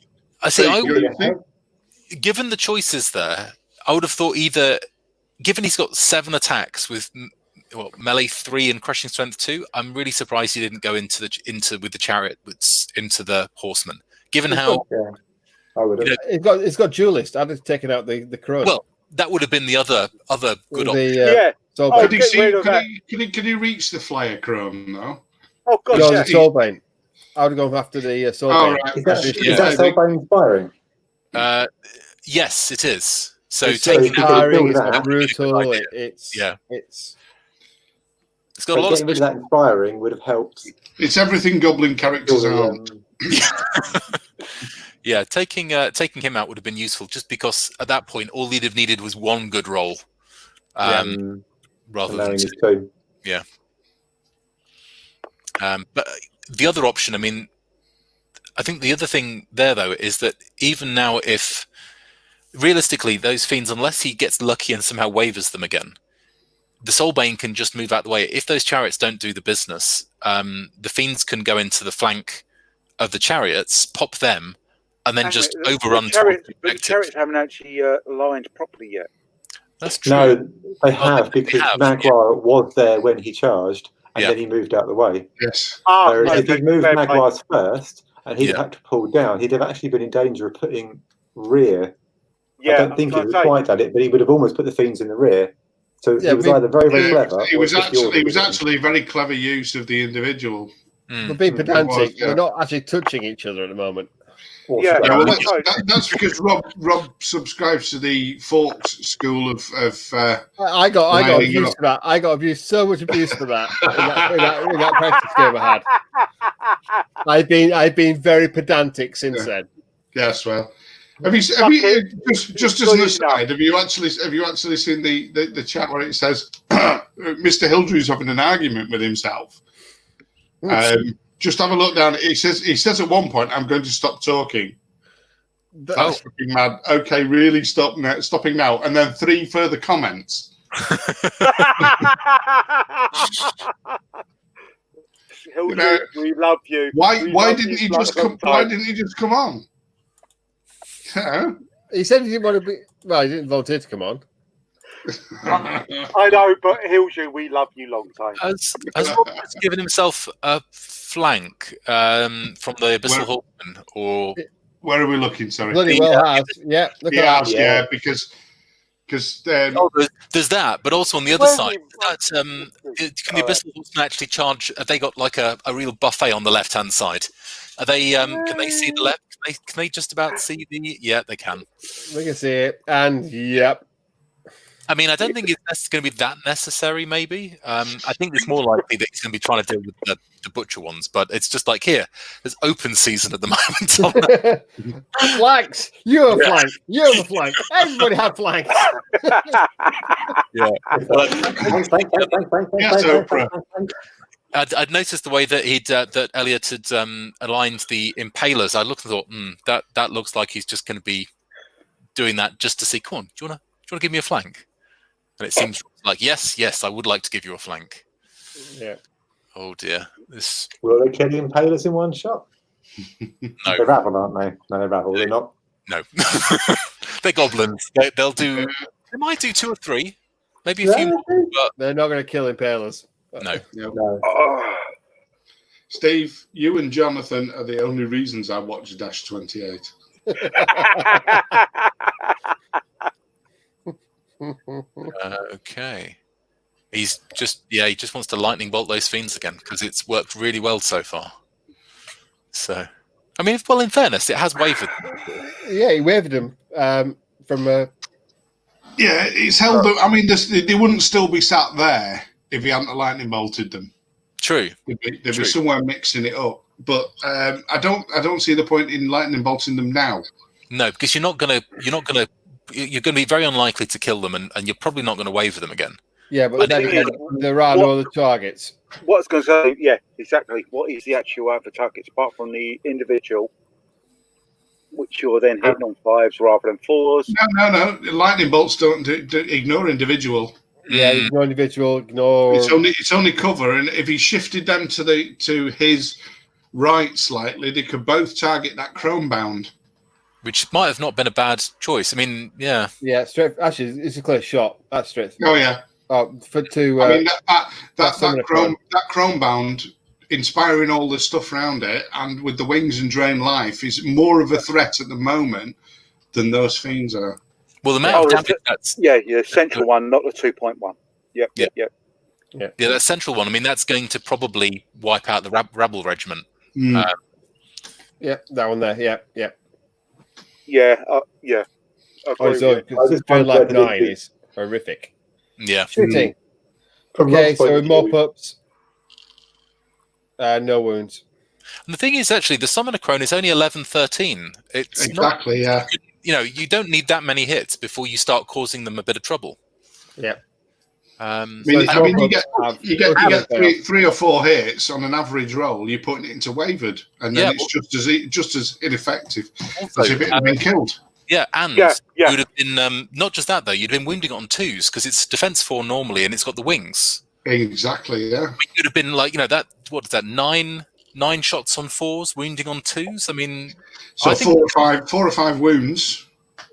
Given the choices there, I would have thought either, given he's got 7 attacks with melee 3 and crushing strength 2, I'm really surprised he didn't go with the chariot into the horseman. Given how I would have. It's got duelist. I'd have taken out the crow. Well, that would have been the other good option. Can he reach the flyer chrome though? Oh god, the Soulbane. I would have gone after the Soulbane. Right. Is that Soulbane inspiring? Yes, it is. So it's taking inspiring, it's brutal. It's got a lot of that inspiring would have helped. It's everything Goblin characters are. Yeah, taking him out would have been useful, just because at that point all he'd have needed was one good roll, rather than 2. Yeah. But the other option, I mean, I think the other thing there though is that even now, if realistically those Fiends, unless he gets lucky and somehow wavers them again, the Soulbane can just move out the way. If those chariots don't do the business, the Fiends can go into the flank of the chariots, pop them, and then just overrun. The chariots haven't actually aligned properly yet. That's true. No, they have, because Magua was there when he charged, and then he moved out the way. Yes. If he moved Maguire's first, and he'd had to pull down, he'd have actually been in danger of putting rear. I don't think he would have quite done it, but he would have almost put the Fiends in the rear. So it was either very, very clever. It was actually a very clever use of the individual. We're being pedantic. We're not actually touching each other at the moment. That's because Rob subscribes to the Forks school of. I got abused for that. I got so much abuse for that in that practice game I had. I've been very pedantic since then. Yes, well. Have you just as an aside? Have you actually seen the chat where it says Mr. Hildrew's having an argument with himself? Just have a look down. He says at one point, "I'm going to stop talking." That's fucking mad. Okay, really stopping now. And then 3 further comments. Hildrew, we love you. Why didn't he just come on? Yeah. He said he didn't want to be. Well, he didn't volunteer to come on. I know, but Hilju, we love you long time. Has Roberts given himself a flank from the Abyssal Horseman, or where are we looking? Sorry, bloody well has. Yeah, look at that. Yeah, because there's that, but also on the other side, can the Abyssal Horseman actually charge? Have they got like a real buffet on the left hand side? Are they? Can they see the left? Can they just about see the? Yeah, they can. We can see it, and yep. I mean, I don't think it's going to be that necessary. Maybe I think it's more likely that he's going to be trying to deal with the butcher ones. But it's just like here, there's open season at the moment. Flanks, you have a flank. You have a flank. Everybody have flanks. Yeah. Yes, I'd noticed the way that that Elliot had aligned the impalers. I looked and thought, that looks like he's just going to be doing that just to see. Come on, do you want to give me a flank? And it seems like yes, I would like to give you a flank. Yeah. Oh dear. Will they kill the impalers in one shot? No. They're rabble, aren't they? No, they're rabble. They're not. No. They're goblins. They'll do. They might do 2 or 3, maybe a few more. But they're not going to kill impalers. No. Steve, you and Jonathan are the only reasons I watch Dash 28. Okay. He just wants to lightning bolt those fiends again because it's worked really well so far. So, I mean, well, in fairness, it has wavered. Yeah, he wavered them from. Yeah, it's held up. I mean, they wouldn't still be sat there if he hadn't lightning bolted them. True. They'd be somewhere mixing it up. But I don't see the point in lightning bolting them now. No, because you're going to be very unlikely to kill them, and you're probably not going to waver them again. Yeah, but then again, there are no other targets. What's going to say? Yeah, exactly. What is the actual other targets apart from the individual, which you're then hitting on 5s rather than 4s? No. Lightning bolts don't ignore individual. Yeah, ignore individual. Ignore. It's only cover, and if he shifted them to his right slightly, they could both target that chrome bound. Which might have not been a bad choice. I mean, yeah. Yeah, straight. Actually, it's a clear shot. That's straight. Oh yeah. I mean that chrome bound, inspiring all the stuff around it, and with the wings and drain life, is more of a threat at the moment than those fiends are. Well, the amount of damage that's the central one, not the 2.1. Yep. Yeah, that central one. I mean, that's going to probably wipe out the rabble regiment. Yeah, that one there. Yeah. So drain life 9 is horrific. Yeah. Shooting. Okay, so with more pups, no wounds. And the thing is, actually, the Summoner Crone is only 11-13. It's exactly, not, you don't need that many hits before you start causing them a bit of trouble. Yeah. You get 3 or 4 hits on an average roll. You're putting it into wavered, and then it's just as ineffective as if it had been killed. Yeah, and you would have been not just that though. You'd have been wounding it on 2s because it's defense 4 normally, and it's got the wings. Exactly. Yeah. You'd have been like, that. What is that? 9 shots on 4s, wounding on 2s. I mean, so 4 or 5 wounds.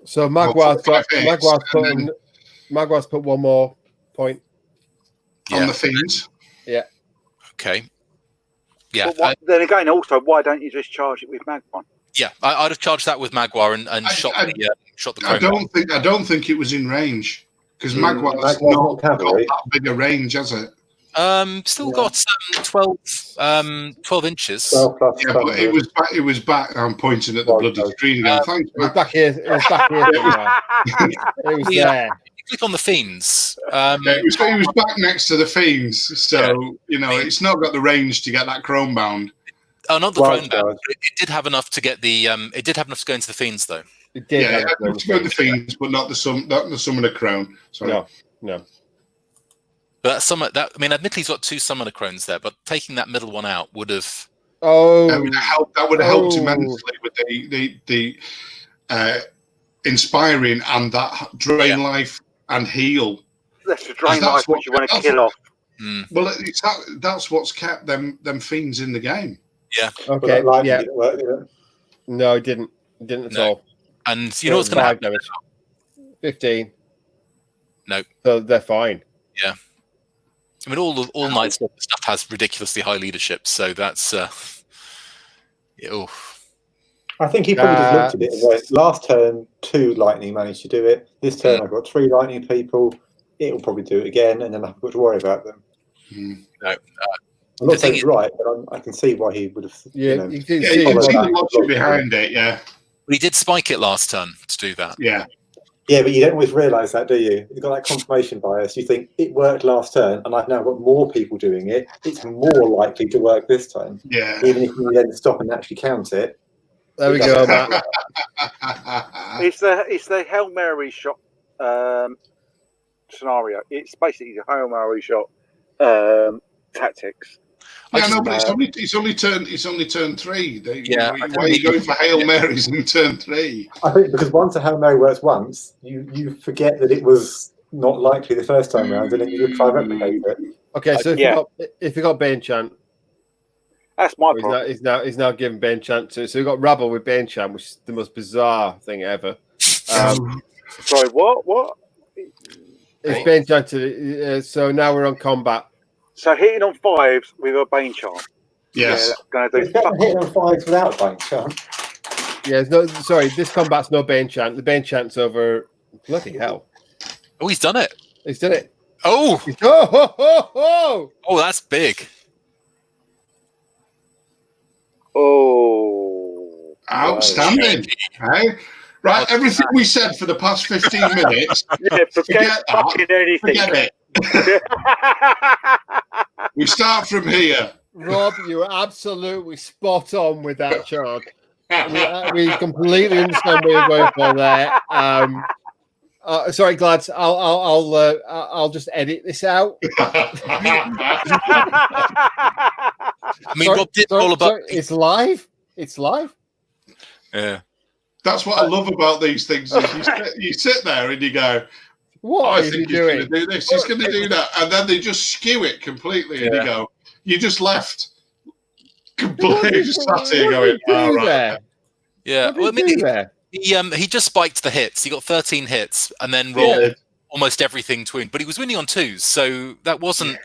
So Magwar's put one more point on the fiends. Yeah. Okay. Yeah. Then again, also, why don't you just charge it with Magwar? Yeah, I'd have charged that with Magwar and shot the crane. I don't think it was in range because Magwar's not got that big a range, has it? Still got 12 inches. But it was back. I'm pointing at the bloody screen again. Thanks. It was back here. It was back here. It was there. Click on the fiends. He was back next to the fiends, so it's not got the range to get that chrome bound. Oh, not the chrome bound. It did have enough to get the. It did have enough to go into the fiends, though. It did. Yeah, it had enough to go into the fiends, but not the Summoner Crone. Sorry. No. But admittedly, he's got 2 Summoner Crones there, but taking that middle one out would have. Oh, that would have helped immensely with the inspiring and that drain life and heal. That's the drain life which you want to kill off. Well, that's what's kept them fiends in the game. Yeah. Okay. Yeah. No, it didn't. It didn't at all. And you know what's going to happen? 15. No. So they're fine. Yeah. I mean, all Night Stalker stuff has ridiculously high leadership, so that's. I think he probably just looked at it and went, last turn, 2 lightning managed to do it. This turn, I've got 3 lightning people. It'll probably do it again, and then I have to worry about them. No. I'm not saying it's right, but I can see why he would have. You can see the logic behind it. Yeah. But he did spike it last turn to do that. Yeah. Yeah, but you don't always realise that, do you? You've got that confirmation bias. You think it worked last turn, and I've now got more people doing it. It's more likely to work this time. Yeah. Even if you then stop and actually count it. There we go, Matt. It's the Hail Mary shot scenario. It's basically the Hail Mary shot tactics. Yeah, no, but it's only turn 3. Why are you going for Hail Marys in turn 3? I think because once a Hail Mary works once, you forget that it was not likely the first time round, and then you try to replicate it. Okay, so if you got Bane Chant, that's my problem. He's now giving Bane Chant to. So we got Rabble with Bane Chant, which is the most bizarre thing ever. Sorry, what? It's Bane Chant to. So now we're on combat. So hitting on 5s with a Bane Chant. Yes. Yeah, going to do hitting on 5s without Bane Chant. Yeah, no, sorry, this combat's no Bane Chant. The Bane Chant's over. Bloody hell! Oh, he's done it. He's done it. Oh, oh, that's big. Oh, outstanding! Hey, right, everything we said for the past 15 minutes. Yeah, forget fucking anything. Forget it. We start from here. Rob, you were absolutely spot on with that chart. We completely understand where you're going for there. Sorry, Glads. I'll just edit this out. I mean, Rob did all about. It's live. It's live. Yeah. That's what I love about these things. Is you sit there and you go, "What is he doing? He's going to do this. He's going to do that," and then they just skew it completely, and you go, "You just left completely just sat here going, all right." Yeah. Well, I mean, he just spiked the hits. He got 13 hits and then rolled almost everything to win. But he was winning on 2s, so that wasn't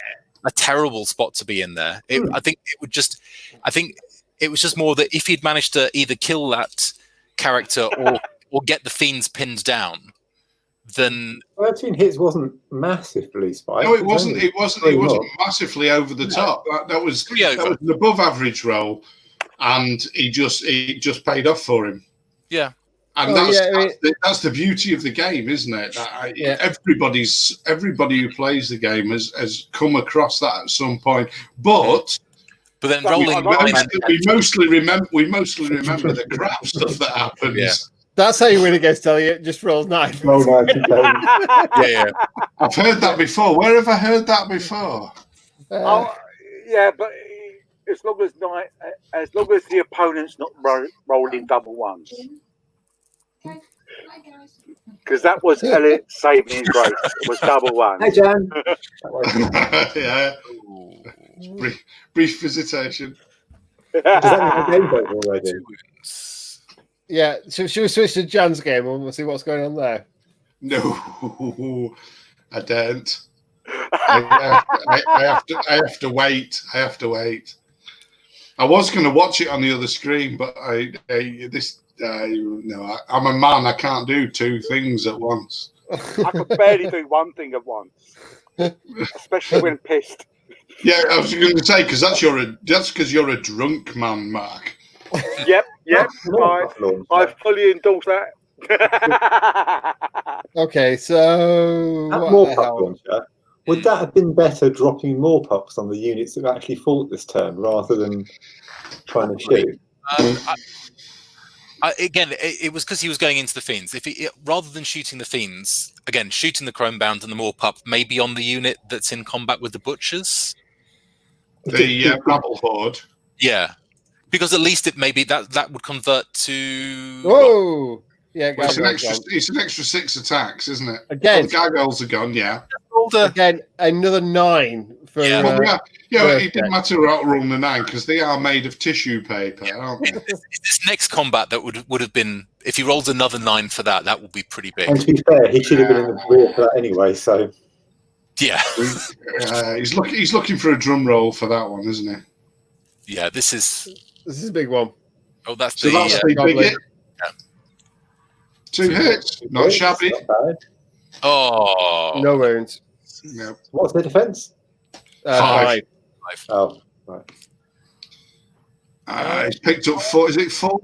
a terrible spot to be in there. I think it was just more that if he'd managed to either kill that character or get the fiends pinned down, then 13 hits wasn't massively spiked. No, it wasn't. It wasn't massively over the top. That was an above average roll, and it just paid off for him. Yeah. And that's the beauty of the game, isn't it? Everybody who plays the game has come across that at some point. But then we mostly remember the crap stuff that happens. Yeah. That's how you win against Elliot. Just roll 9. Roll 9. Yeah. I've heard that before. Where have I heard that before? Yeah, but as long as the opponent's not rolling double ones. Because that was Elliot saving his grace. It was double one. Hey, Jan. Yeah. Brief visitation. Does that mean the game's over already? Yeah. So should we switch to Jan's game and we'll see what's going on there? No, I don't. I have to wait. I was going to watch it on the other screen, but no, I'm a man. I can't do 2 things at once. I could barely do 1 thing at once, especially when pissed. Yeah, I was going to say because that's because you're a drunk man, Mark. Yep. I fully endorse that. Okay, so would that have been better dropping more pucks on the units that actually fought this turn rather than trying to shoot? Again, it was because he was going into the fiends. Rather than shooting the fiends, again, shooting the Chromebound and the Moorpup, maybe on the unit that's in combat with the butchers. The Rabble Horde. Yeah, because at least it maybe that would convert to. Whoa! Yeah, it's an extra 6 attacks, isn't it? Again, the gargoyles are gone. Yeah. again another 9 for. It didn't matter about rolling the 9 because they are made of tissue paper, aren't they? This next combat that would have been, if he rolls another 9 for that would be pretty big. And to be fair, he should have been in the rear for that anyway. So yeah, he's looking for a drum roll for that one, isn't he? Yeah, this is a big one. Oh, that's the big hit. 2 hits, not shabby. Not oh, no wounds. No. What's the defense? 5. Oh, right. He's picked up 4. Is it 4?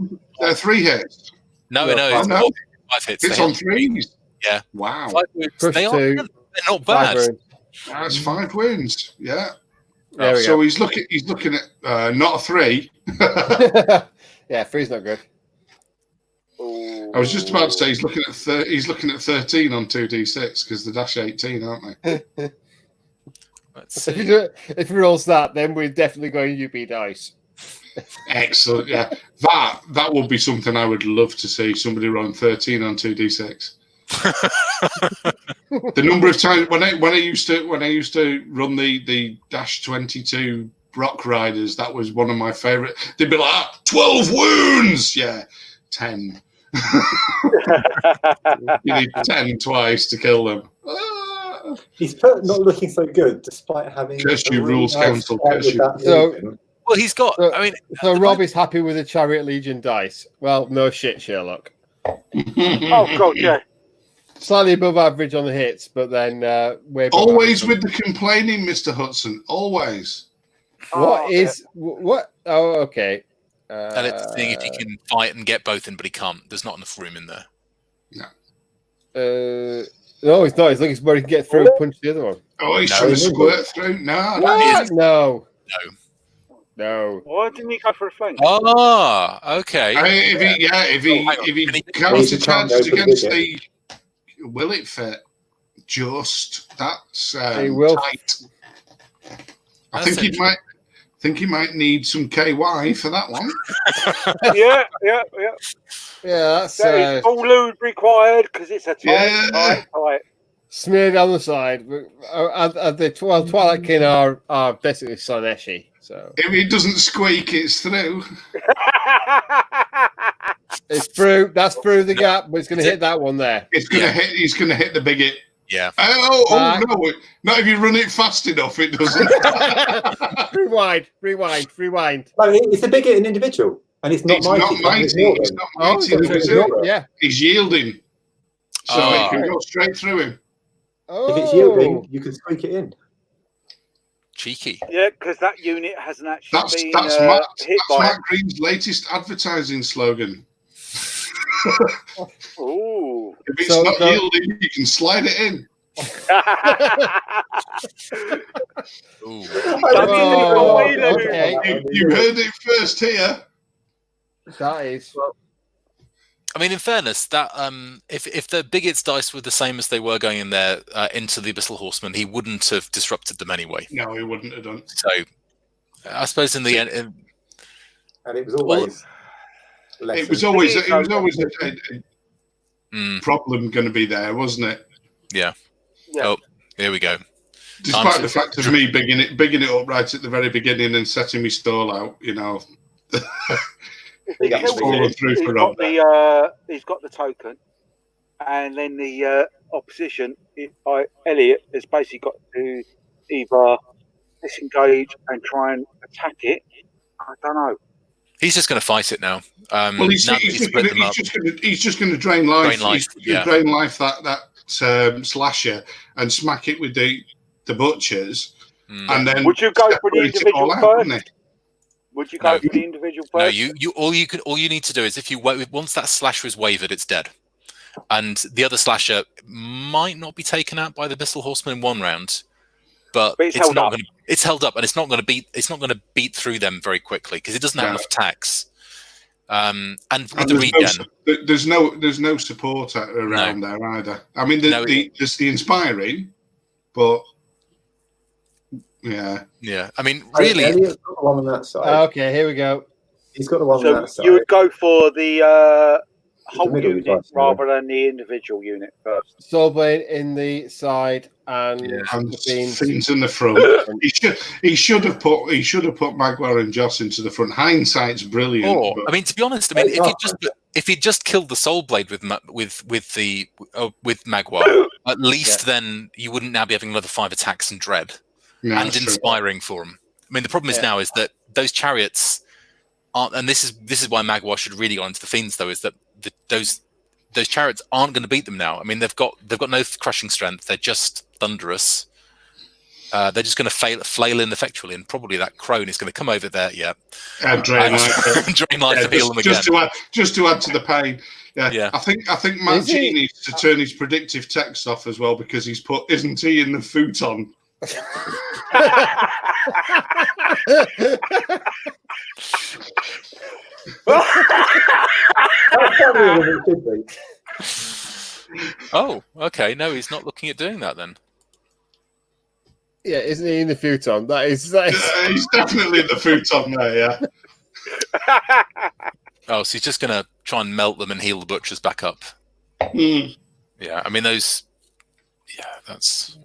3 hits. No, it's 5 hits. It's on 3s. Yeah. Wow. 5 wounds. They're not bad. That's 5 wins. Yeah. There we so go. he's looking at not a 3. Yeah, 3's not good. I was just about to say he's looking at 13 on 2d6 because the dash 18, aren't they? If he rolls that, then we're definitely going UB dice. Excellent. Yeah, that would be something I would love to see. Somebody rolling 13 on 2d6. The number of times when I used to run the dash 22 rock riders, that was one of my favorite. They'd be like 12 wounds. Yeah, 10. You need 10 twice to kill them. He's not looking so good, despite having. Curse you, rules council. Well, he's got. So Rob is happy with the Chariot Legion dice. Well, no shit, Sherlock. Oh God, yeah. Slightly above average on the hits, but then way always with the complaining, Mr. Hudson. Always. What? Oh, okay. Elliot's seeing if he can fight and get both in, but he can't. There's not enough room in there. No. No, he's not. He's looking where he can get through and punch the other one. Oh, he's trying to squirt through. No. No. Why didn't he go for a flank? Okay. If he countercharges against the, will it fit? Just that's tight. I think he might need some KY for that one. Yeah. Yeah, that is full lube required because it's a tight. Smeared on the side. The Twilight Kin are basically Soneshi. So if it doesn't squeak, it's through. It's through. That's through the gap, but it's going to hit that one there. It's going to hit. He's going to hit the bigot. Yeah. Oh no! Not if you run it fast enough, it doesn't. Rewind. No, it's the bigot an individual, and it's not mighty. It's not mighty. Yeah. He's yielding, so it can go straight through him. Oh. If it's yielding, you can squeak it in. Cheeky. Yeah, because that unit hasn't actually been that's hit by Matt Green's latest advertising slogan. Ooh. If it's not yielding, you can slide it in. Okay. You heard it first here. That is. I mean, in fairness, that if the Bigot's dice were the same as they were going in there into the Abyssal Horseman, he wouldn't have disrupted them anyway. No, he wouldn't have done. So, I suppose in the end, and it was always. It was always a problem going to be there, wasn't it? Yeah. Oh, here we go. Despite the fact of me bigging it up right at the very beginning and setting me stall out, you know. He's got the token, and then the opposition, Elliot, has basically got to either disengage and try and attack it. I don't know. He's just going to fight it now. Well, he's just going to drain life. Drain life that slasher and smack it with the butchers, and then would you go for the individual first? Would you go for the individual first? No, you all you need to do is once that slasher is wavered, it's dead, and the other slasher might not be taken out by the Abyssal Horseman in one round, but it's not going to. It's held up, and it's not going to beat. It's not going to beat through them very quickly because it doesn't have enough attacks. And with the regen, there's no support around there either. I mean, there's the inspiring, but yeah. I mean, really, Elliot's got the one on that side. Okay, here we go. He's got the one on that side. You would go for the whole unit rather than the individual unit first. Soulblade in the side and the Fiends in the front. he should have put Magwar and Joss into the front. Hindsight's brilliant. I mean, to be honest, I mean, if he just killed the Soulblade with Magwar, at least then you wouldn't now be having another 5 attacks and dread and inspiring for him. I mean, the problem is now is that those chariots aren't, and this is why Magwar should really go into the Fiends though, is that those chariots aren't going to beat them now. I mean, they've got no crushing strength. They're just thunderous. They're just going to flail ineffectually, and probably that crone is going to come over there. Yeah, drain life to heal them again. Just to add to the pain. Yeah. I think Matt G needs to turn his predictive text off as well because he's put, isn't he in the futon? Oh, okay. No, he's not looking at doing that then. Yeah, isn't he in the futon? That is... he's definitely in the futon there, yeah. Oh, so he's just going to try and melt them and heal the butchers back up. Mm. Yeah, I mean, those... Yeah, that's...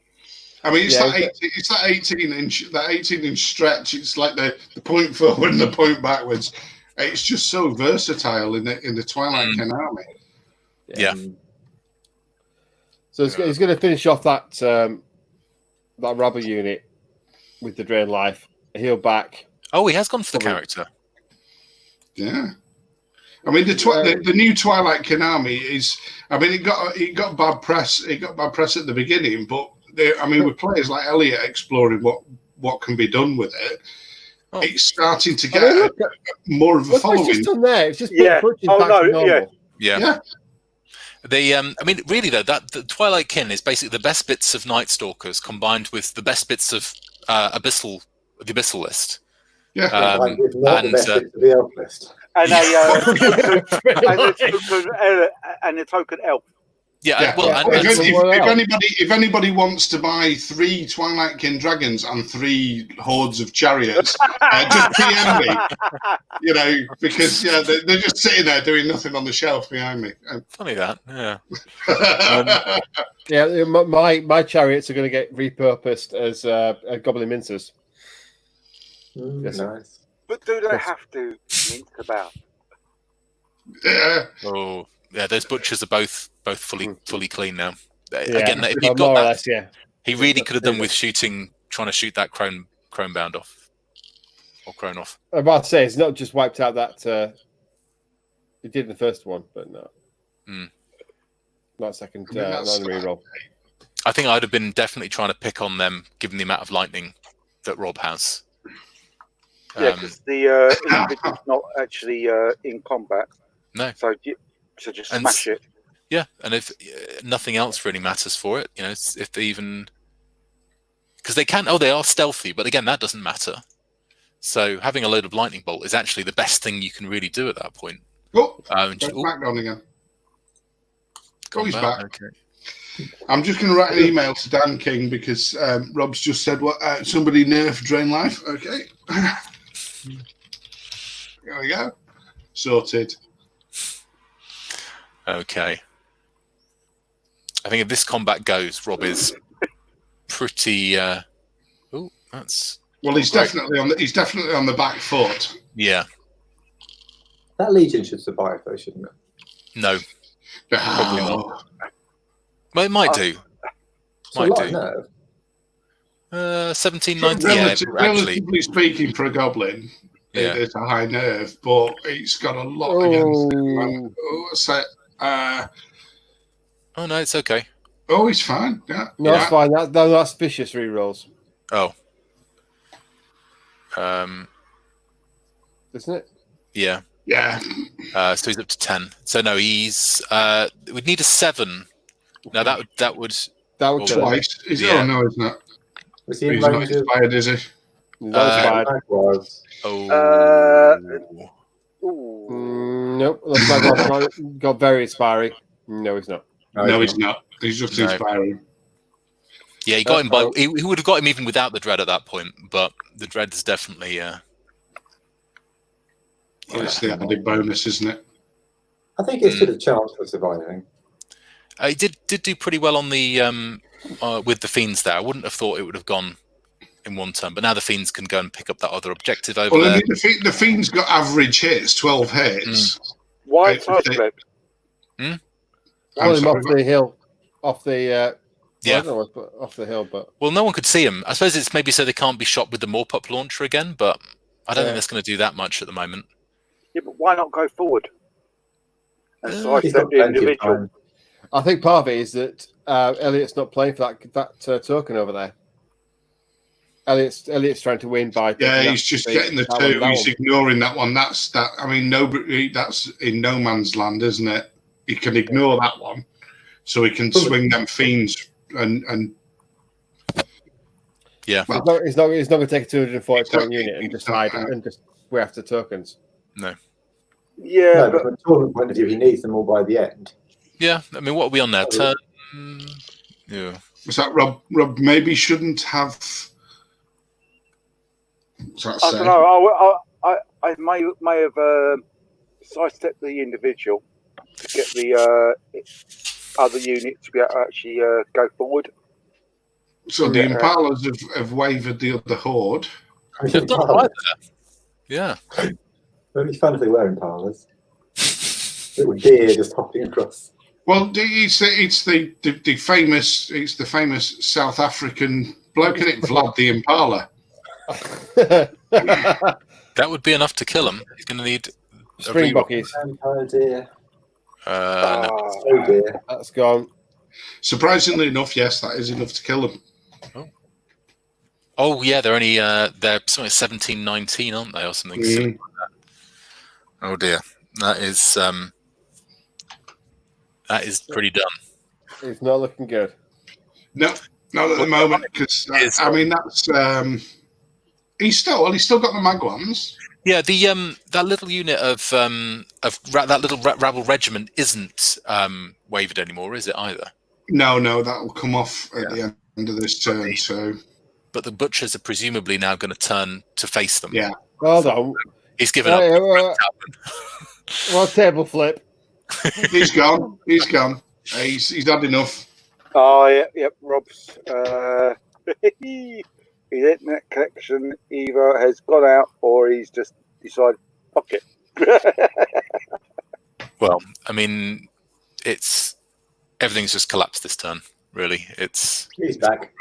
I mean, it's that 18-inch stretch. It's like the point forward and the point backwards. It's just so versatile in the Twilight Ken army. Yeah. So he's going to finish off that rubber unit with the drain life, heal back. Oh, he has gone for the character. Yeah. I mean, the new Twilight Ken army is. I mean, it got bad press. It got bad press at the beginning, but with players like Elliot exploring what can be done with it, it's starting to get more of a following. It's just on there. It's just normal. Yeah. I mean, really though, the Twilight Kin is basically the best bits of Night Stalkers combined with the best bits of the Abyssal list. Yeah, and the best bits of the Elf list. And a token elf. Yeah. Well, if anybody wants to buy 3 Twilight Kin dragons and 3 hordes of chariots, just PM me. Because they're just sitting there doing nothing on the shelf behind me. Funny that, yeah. My chariots are going to get repurposed as goblin mincers. Yes. Nice. But do they have to mince about? Yeah. Oh, yeah. Those butchers are both fully clean now. Yeah, again, if you've got that, less, he really could have done with trying to shoot that crone bound off or crone off. I'm about to say it's not just wiped out that he did the first one, but no, not second. Not in the reroll. I think I'd have been definitely trying to pick on them, given the amount of lightning that Rob has. Yeah, because the individual's not actually in combat. No. So just smash it. Yeah, and if nothing else really matters for it, if they even... Because they are stealthy, but again, that doesn't matter. So having a load of lightning bolt is actually the best thing you can really do at that point. Oh, back down again. He's back. Okay. I'm just going to write an email to Dan King because Rob's just said, somebody nerf drain life. Okay. There we go. Sorted. Okay. I think if this combat goes, Rob is pretty. That's. Well, he's definitely on the back foot. Yeah. That Legion should survive, though, shouldn't it? No. Probably not. Well, it might do. Might do. 1790. Relatively speaking, for a goblin, it's a high nerve, but it's got a lot against it. Oh no, it's okay. Oh, he's fine. Yeah, no, it's fine. That's vicious rerolls. Oh, isn't it? Yeah. Yeah. So he's up to 10. So no, he's. We'd need a 7. Now that would twice. Is it? Oh no, it's not. Was he he's not inspired, is he? Nope. That's got very inspiring. No, he's not. No, he's not. He's just inspiring. Yeah, he got him by. He would have got him even without the dread at that point, but the dread is definitely. It's the added bonus, isn't it? I think it stood a chance for surviving. It did do pretty well on the with the Fiends there. I wouldn't have thought it would have gone in one turn, but now the Fiends can go and pick up that other objective over there. I mean, the Fiends got average hits, 12 hits. Why side flip? Well, him off the hill, off the I don't know, off the hill, but no one could see him. I suppose it's maybe so they can't be shot with the Morpup launcher again, but I don't think that's going to do that much at the moment. Yeah, but why not go forward and sidestep the individual? I think part of it is that Elliot's not playing for that token over there. Elliot's trying to win by. Yeah, he's just getting the two. He's ignoring that one. That's that. I mean, nobody. That's in no man's land, isn't it? He can ignore that one, so he can swing them Fiends and. Yeah, well, he's not going to take a 240 point unit and just hide and just go after tokens. No. Yeah, but from a tournament point of view, he needs them all by the end. Yeah, I mean, what are we on now? Turn. Yeah. Was that Rob? Rob maybe shouldn't have. I don't know. I may have sidestepped the individual to get the other unit to be able to actually go forward. So the Impalas have wavered the other horde. They've done right there. Yeah. It would be fun if they were Impalas. It would deer just hopping across. Well, it's the famous South African bloke, isn't it? Vlad the Impala. That would be enough to kill him. He's going to need Springbokkies. Oh dear. No. Dear. That's gone. Surprisingly enough, yes, that is enough to kill him. Oh yeah, they're only they're something 17-19, aren't they, or something? Like that. Oh dear, that is pretty done. It's not looking good. No, not at the moment, because I mean that's he's still got the Magwans. Yeah, the that little unit of that little rabble regiment isn't wavered anymore, is it either? No, that will come off at the end of this turn. But the butchers are presumably now going to turn to face them. Yeah. Hold on. He's given up. Well, table flip. He's gone. He's had enough. Oh, yep. Rob's his internet connection either has gone out or he's just decided, fuck it. Well, I mean, everything's just collapsed this turn. Really, he's back.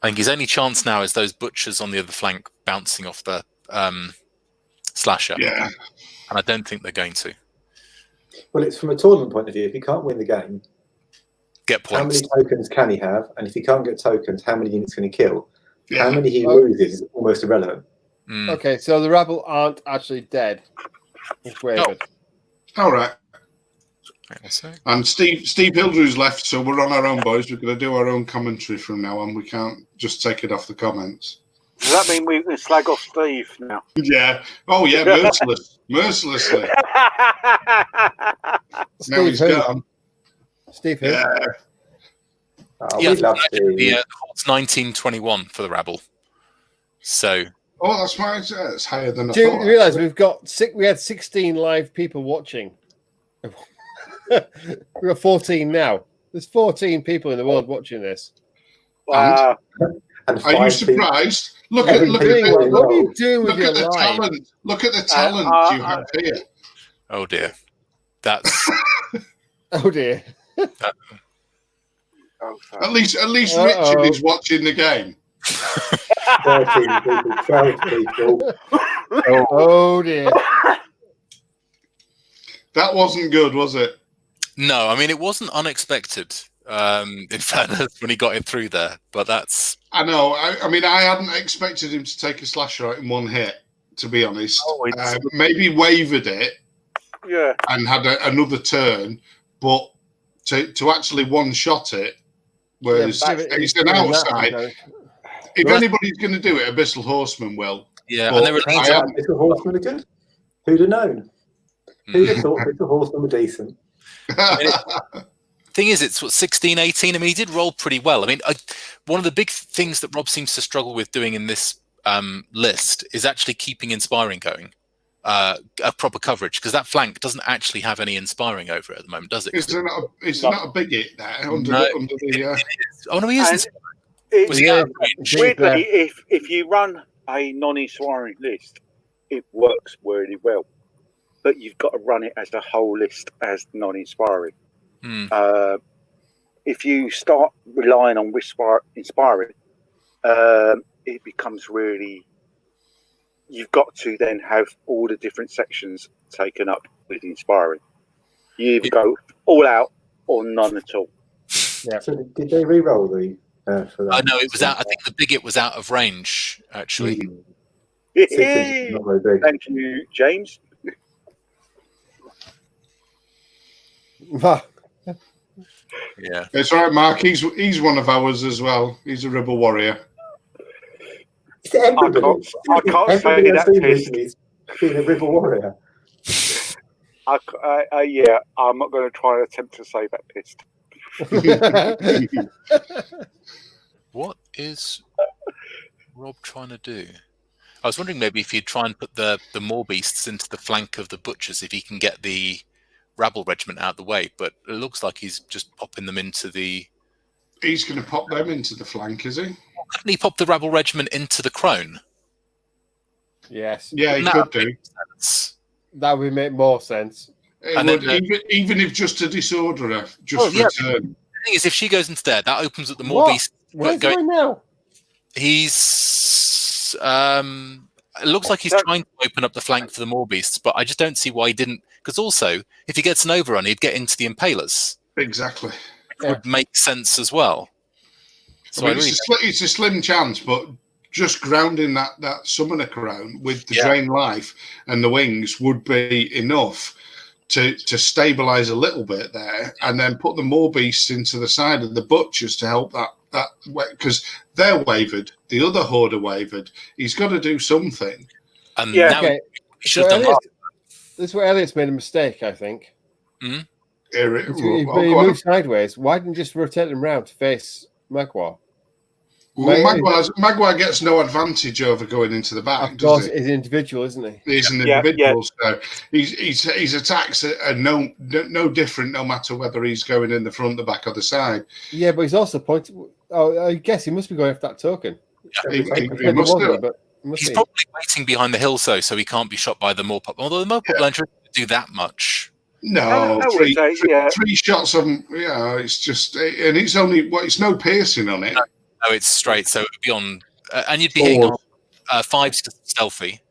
I think his only chance now is those butchers on the other flank bouncing off the slasher. Yeah. And I don't think they're going to. Well, it's from a tournament point of view. If he can't win the game, get points. How many tokens can he have? And if he can't get tokens, how many units can he kill? Yeah. How many he loses is almost irrelevant. Okay, so the rabble aren't actually dead. It's wavered. All right. And Steve Hildrew's left, so we're on our own, boys. We're going to do our own commentary from now on. We can't just take it off the comments. Does that mean we can slag off Steve now? Yeah. Oh, yeah, mercilessly. Now he's gone. Steve who? Yeah. It's 1921 for the rabble. So. Oh, that's right. It's higher than I Do thought. you realise we had 16 live people watching. We've got 14 now. There's 14 people in the world watching this. Wow. And are you surprised? Look at what are you doing with your life? Talent. Look at the talent you have here. Oh dear. That's. Oh dear. At least Richard is watching the game. 13 people, 12 people. Oh dear. That wasn't good, was it? No, I mean, it wasn't unexpected, in fairness, when he got it through there. But that's... I know. I mean, I hadn't expected him to take a slasher out in one hit, to be honest. Maybe wavered it and had another turn, but to actually one-shot it was... it's an outside. If anybody's going to do it, Abyssal Horseman will. Yeah, and Abyssal Horseman are good. Who'd have known? Who'd have thought Abyssal Horseman were decent? Thing is, it's 16, 18. I mean, he did roll pretty well. I mean, one of the big things that Rob seems to struggle with doing in this list is actually keeping Inspiring going. a proper coverage, because that flank doesn't actually have any inspiring over it at the moment, does it? Is there not a big hit there under No, the? Oh no, he isn't. It's Was he out of range? weirdly, if you run a non-inspiring list, it works really well. But you've got to run it as a whole list as non-inspiring. If you start relying on inspiring, it becomes really. You've got to then have all the different sections taken up with inspiring. You either go all out or none at all. Yeah. So did they re-roll the for that? No, it was out. I think the bigot was out of range, actually. Not very big. Thank you, James. Yeah, it's all right, Mark. He's one of ours as well. He's a rebel warrior. It's everybody. I can't say that. He's been a rebel warrior. Yeah, I'm not going to try and attempt to say that pissed. What is Rob trying to do? I was wondering maybe if he'd try and put the more beasts into the flank of the butchers, if he can get the rabble regiment out of the way, but it looks like he's just popping them into the... He's going to pop them into the flank, is he? Couldn't he pop the rabble regiment into the crone? Yes. Yeah, he could do. That would make more sense. Even if just a disorderer, just for a turn. The thing is, if she goes into there, that opens up the more beasts. Where's he now? He's... it looks like he's trying to open up the flank for the more beasts, but I just don't see why he didn't. Because also, if he gets an overrun, he'd get into the impalers. Exactly. Which would make sense as well. So I mean, it's a slim chance, but just grounding that summoner crown with the drain life and the wings would be enough to stabilize a little bit there, and then put the more beasts into the side of the butchers to help that because they're wavered. The other horde are wavered. He's got to do something. And now he should have done this is where Elliot's made a mistake, I think. Mm-hmm. He moved sideways. Why didn't you just rotate him round to face Magua? Well, Magua gets no advantage over going into the back. Of course, he's an individual, isn't he? He's an individual, so his attacks are no different, no matter whether he's going in the front, the back, or the side. Yeah, but he's also pointing. Oh, I guess he must be going after that token. He must do. He's probably waiting behind the hills, though, so he can't be shot by the Morpop. Although the Morpop launcher doesn't do that much. No, three shots of him. Yeah, it's just, and it's only it's no piercing on it. No, it's straight, so it would be on, and you'd be hitting on 5s because it's stealthy.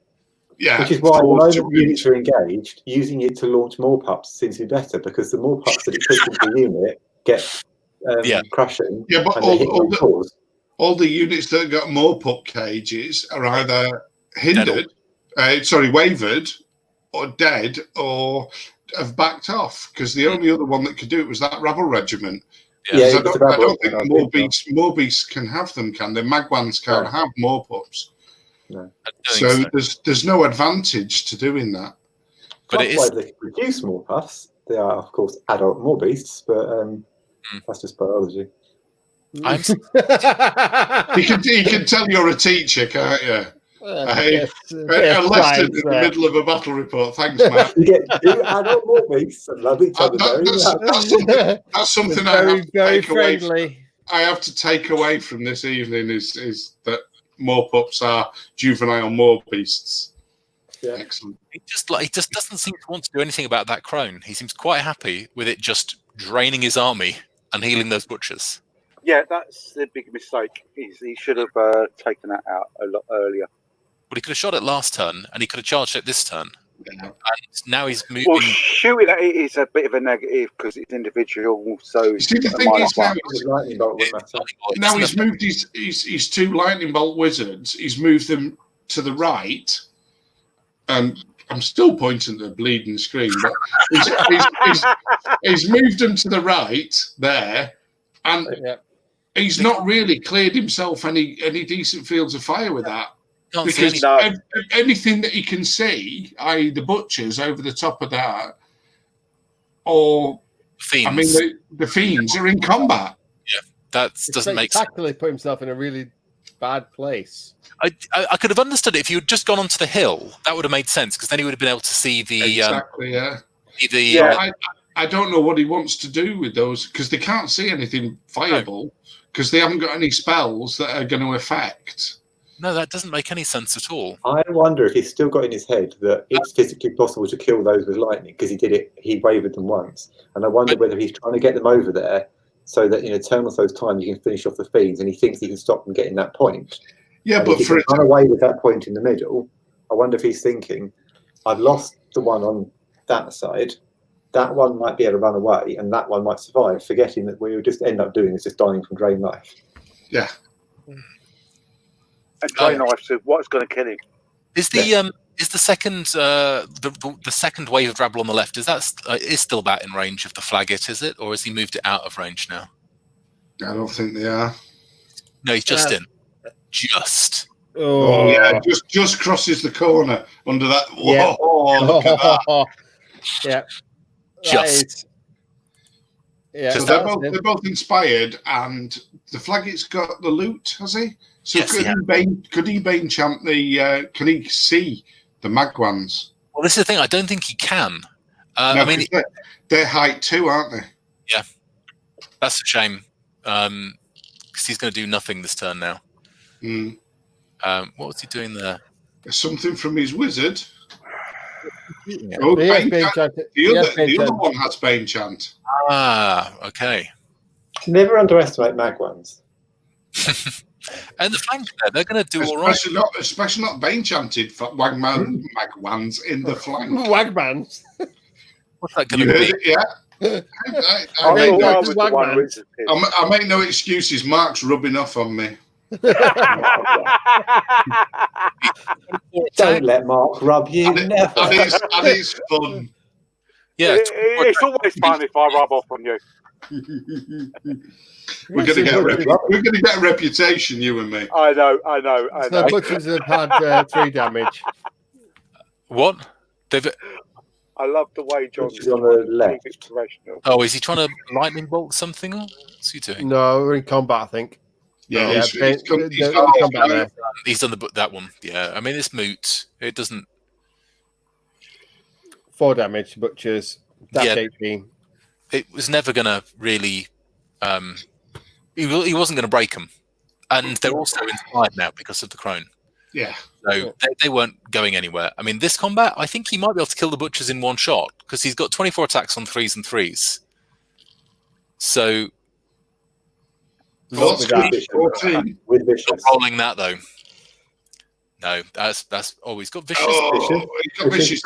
Yeah, which is why the moment units are engaged, using it to launch more pups seems to be better, because the more pups that it puts into the unit get crushing. Yeah, but all the units that got more pup cages are either hindered, wavered, or dead, or have backed off, because the only other one that could do it was that rabble regiment. I don't think more beasts can have them, can they? Magwans can't have more pups. No. So there's no advantage to doing that. But that's why they produce more pups. They are, of course, adult more beasts, but that's just biology. You can tell you're a teacher, can't you? Unless in the middle of a battle report. Thanks, Matt. You get 2 adult more beasts and love each other. That's something I have to take away from this evening is that more pups are juvenile more beasts. Yeah. Excellent. He just doesn't seem to want to do anything about that crone. He seems quite happy with it just draining his army and healing those butchers. Yeah, that's the big mistake. He should have taken that out a lot earlier. Well, he could have shot it last turn, and he could have charged it this turn. Yeah. And now he's moving. Well, shooting at it is a bit of a negative because it's individual. So see, the thing is now he's moved his 2 lightning bolt wizards. He's moved them to the right, and I'm still pointing at the bleeding screen. But he's moved them to the right there, and he's not really cleared himself any decent fields of fire with that. Because anything that he can see, i.e. the butchers over the top of that, or fiends. I mean the fiends are in combat. Yeah, that doesn't make sense. Tactically put himself in a really bad place. I could have understood it if you had just gone onto the hill. That would have made sense because then he would have been able to see the exactly. I don't know what he wants to do with those because they can't see anything viable because they haven't got any spells that are going to affect. No, that doesn't make any sense at all. I wonder if he's still got in his head that it's physically possible to kill those with lightning because he did it. He wavered them once, and I wonder whether he's trying to get them over there so that in Eternal Soul's time you can finish off the fiends, and he thinks he can stop them getting that point. Yeah, and but if he can run away with that point in the middle, I wonder if he's thinking, I've lost the one on that side. That one might be able to run away, and that one might survive, forgetting that we would just end up doing is just dying from drain life. Yeah. And drain life to what's going to kill him. Is the second the second wave of rabble on the left? Is still that in range of the Flaggett? Is it, or has he moved it out of range now? I don't think they are. No, he's just in. Just. Oh yeah, just crosses the corner under that. Yeah. Whoa, look at that. Yeah. Just. Yeah. So they're both inspired, and the Flaggett's got the loot, has he? So Yes, could he Bane champ the? Can he see the Magwans? Well, this is the thing. I don't think he can. No, I mean, they're height too, aren't they? Yeah, that's a shame. Because he's going to do nothing this turn now. Mm. What was he doing there? Something from his wizard. Yeah. Oh, The other one has Bane chant. Ah, okay. Never underestimate Magwans. And the flank there, they're going to do all right. Especially not Bane chanted for Magwans in the flank. Wagmans. What's that going to be? Yeah. I make no excuses. Mark's rubbing off on me. Don't let Mark rub you. And it's fun. Yeah, it's always fun if I rub off on you. We're going to get a reputation, you and me. I know. So butchers have had 3 damage. What? I love the way John's on the left. Oh, is he trying to lightning bolt something? What's he doing? No, we're in combat, I think. Yeah, he's done that one. Yeah, I mean it's moot. It doesn't. 4 damage, butchers. That's 18. It was never going to really. He wasn't going to break them, and they're also inspired now because of the crone. Yeah. So they weren't going anywhere. I mean, this combat, I think he might be able to kill the butchers in one shot because he's got 24 attacks on 3s and 3s. So. What's 14 with vicious? Not rolling that though. No, that's he's got vicious. Oh, he's got vicious.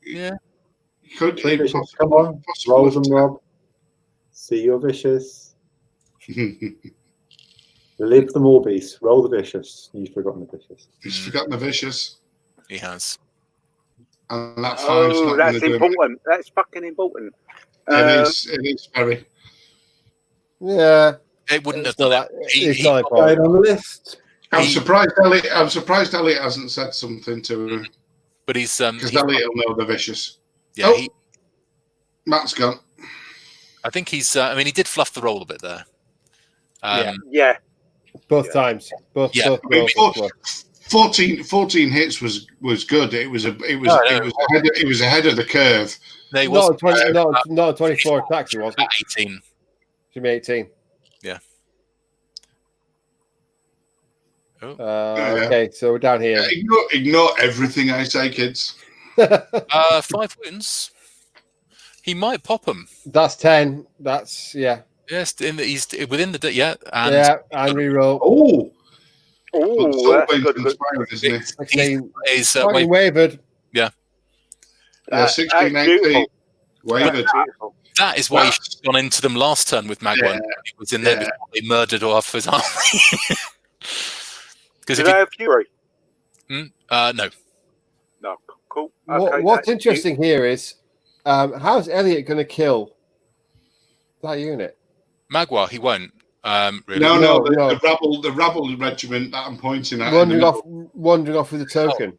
Yeah. Come on, roll them, Rob. See your vicious. Live the Morbius. Roll the vicious. You've forgotten the vicious. He's forgotten the vicious. He has. And that's that's important. That's fucking important. It is very. Yeah. It wouldn't have done that. He's on the list. I'm surprised Elliot hasn't said something to him. But he's because Elliot will know the vicious. Yeah, Matt's gone. I think he's. I mean, he did fluff the roll a bit there. Yeah. Both times. Both. 14 hits was good. It was ahead of the curve. They not 24 attacks. It wasn't 18. Should be 18. Yeah. Okay, so we're down here. Ignore everything I say, kids. 5 wounds. He might pop them. That's 10. That's Yes, he's within the and reroll. That's good, isn't it? He's wavered. Yeah. 16, 18. Wavered. That is why he should have gone into them last turn with Magwan. He was in there before they murdered off his army. Did they have Fury? No. No. Cool. Okay, what's interesting here is how's Elliot going to kill that unit? Magua, he won't. Really. No. The rabble regiment that I'm pointing at. Wandering off with the token.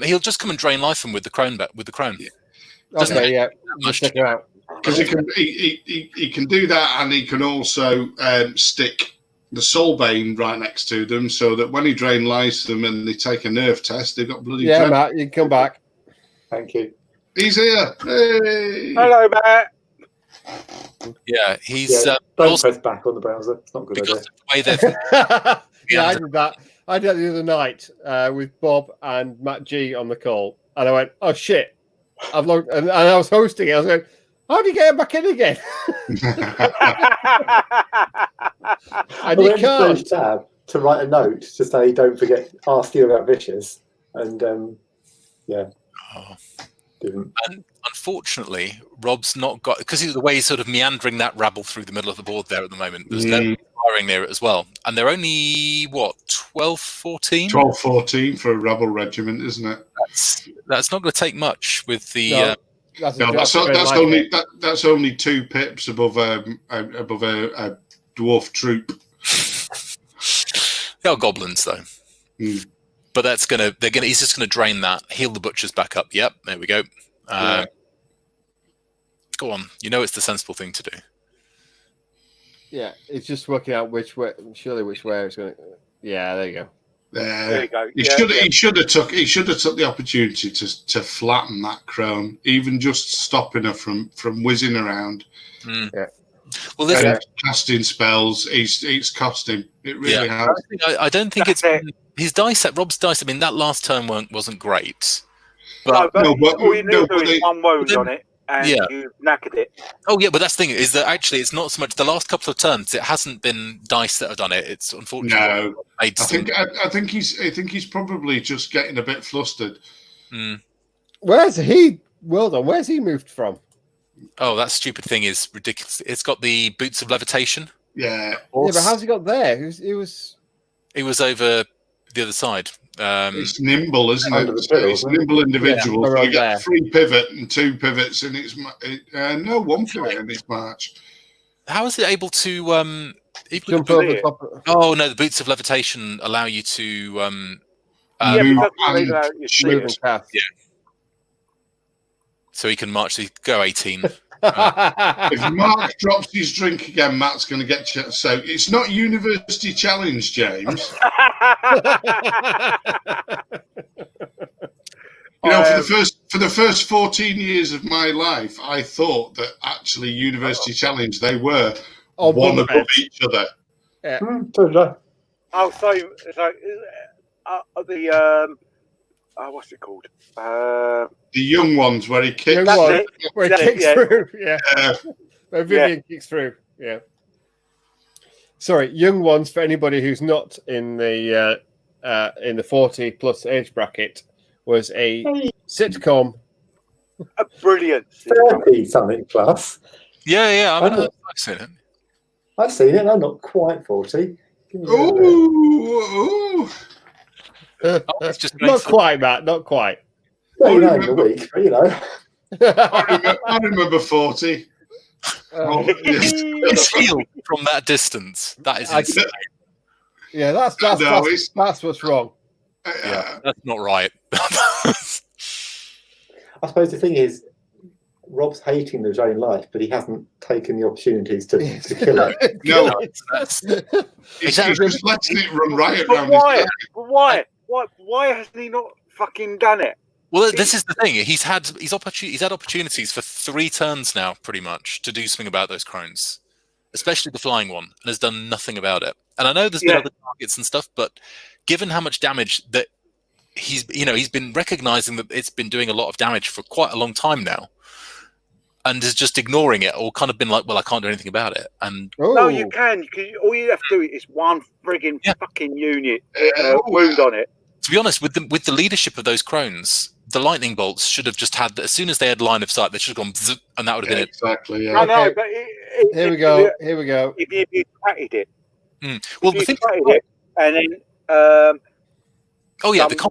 He'll just come and drain life from with the crone. Okay, let's check it out. Because he can do that, and he can also stick the Soulbane right next to them, so that when he drain lies them and they take a nerve test, they've got bloody. Yeah, Matt, you can come back. Thank you. He's here. Hey. Hello, Matt. Yeah, he's. Don't also, press back on the browser. It's not a good idea. because of the way they've. Yeah, I did that. I did that the other night with Bob and Matt G on the call, and I went, "Oh shit, I've logged," and I was hosting it. I was going, "How do you get him back in again?" And you can't. Tab to write a note to say, "Don't forget, ask you about Vicious," and yeah. Oh. Didn't. And unfortunately, Rob's not got, because he's the way he's sort of meandering that rabble through the middle of the board there at the moment. There's no firing near it as well. And they're only, what, 12, 14? 12, 14 for a rabble regiment, isn't it? That's not going to take much with the. No, that's only 2 pips above a dwarf troop. They are goblins, though. Mm. But he's just gonna drain that, heal the butchers back up. Yep, there we go. Go on, it's the sensible thing to do. Yeah, it's just working out which way it's going. Yeah, there you go. There you go. He should have took the opportunity to flatten that crone, even just stopping her from whizzing around. Mm. Yeah. Well, this casting spells, it's cost him. It really has. I don't think it's his dice set. Rob's dice. I mean, that last turn wasn't great. But all you need to do is one wound on it, and you knackered it. Oh yeah, but that's the thing is that actually it's not so much the last couple of turns. It hasn't been dice that have done it. It's unfortunately. No, I think he's probably just getting a bit flustered. Mm. Where's he? Well done. Where's he moved from? Oh, that stupid thing is ridiculous. It's got the boots of levitation. Yeah. But how's he got there? He was over the other side. It's nimble, isn't it? It's a nimble individual. Yeah, you get 3 pivot and 2 pivots, and it's 1 pivot in this match. How is it able to jump over the top? Oh no, the boots of levitation allow you to move and shoot. Cast. Yeah. So he can march. So he go 18. If Mark drops his drink again, Matt's going to get you. So it's not University Challenge, James. For the first 14 years of my life, I thought that actually University Challenge, they were one above each other. Yeah. Oh, so what's it called? The young ones where he kicks. Where he kicks through. Yeah. Where Vivian kicks through. Yeah. Sorry, young ones for anybody who's not in the 40+ age bracket was a sitcom. A brilliant 30 something plus. Yeah. I've seen it. I've seen it. I'm not quite 40. Ooh. It's just Not quite, Matt. Not quite. 39 in a week, but I remember 40. It's healed from that distance. That is insane. Yeah, that's what's wrong. Yeah, that's not right. I suppose the thing is, Rob's hating the Jane life, but he hasn't taken the opportunities to kill it. No, he's just letting it run riot around his Why? Why hasn't he not fucking done it? Well, this is the thing. He's had opportunities for 3 turns now, pretty much, to do something about those crones, especially the flying one, and has done nothing about it. And I know there's been other targets and stuff, but given how much damage that he's been recognizing that it's been doing a lot of damage for quite a long time now, and is just ignoring it, or kind of been like, well, I can't do anything about it. And no, you can. All you have to do is one frigging fucking unit wound on it. To be honest, with the leadership of those crones, the lightning bolts should have just had, as soon as they had line of sight, they should have gone, zzz, and that would have been exactly, I know, but here we go. Here we go. If you patted it, well, the thing, and then the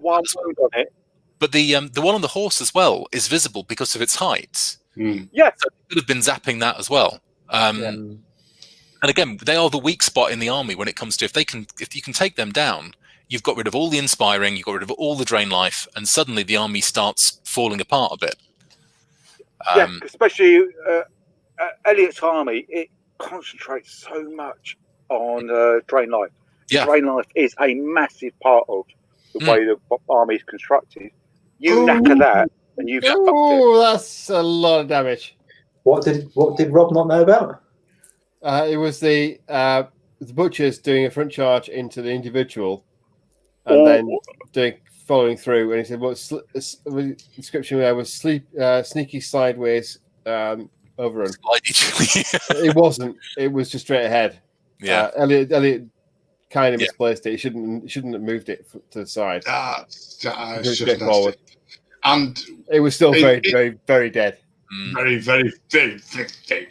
one wound on it. But the one on the horse as well is visible because of its height. Yeah, so it could have been zapping that as well. And again, they are the weak spot in the army when it comes to if you can take them down. You've got rid of all the inspiring, you've got rid of all the drain life, and suddenly the army starts falling apart a bit. Especially Elliot's army, it concentrates so much on Drain Life. Yeah. Drain Life is a massive part of the way the army is constructed. You knacker that, and you've fucked it. Oh, that's a lot of damage. What did Rob not know about? It was the butchers doing a front charge into the individual, and then following through. And he said, "What the description there was sneaky sideways overrun." It wasn't. It was just straight ahead. Yeah. Elliot kind of misplaced it. He shouldn't have moved it to the side. That's just forward. And it was still very, very dead. Very, very, very,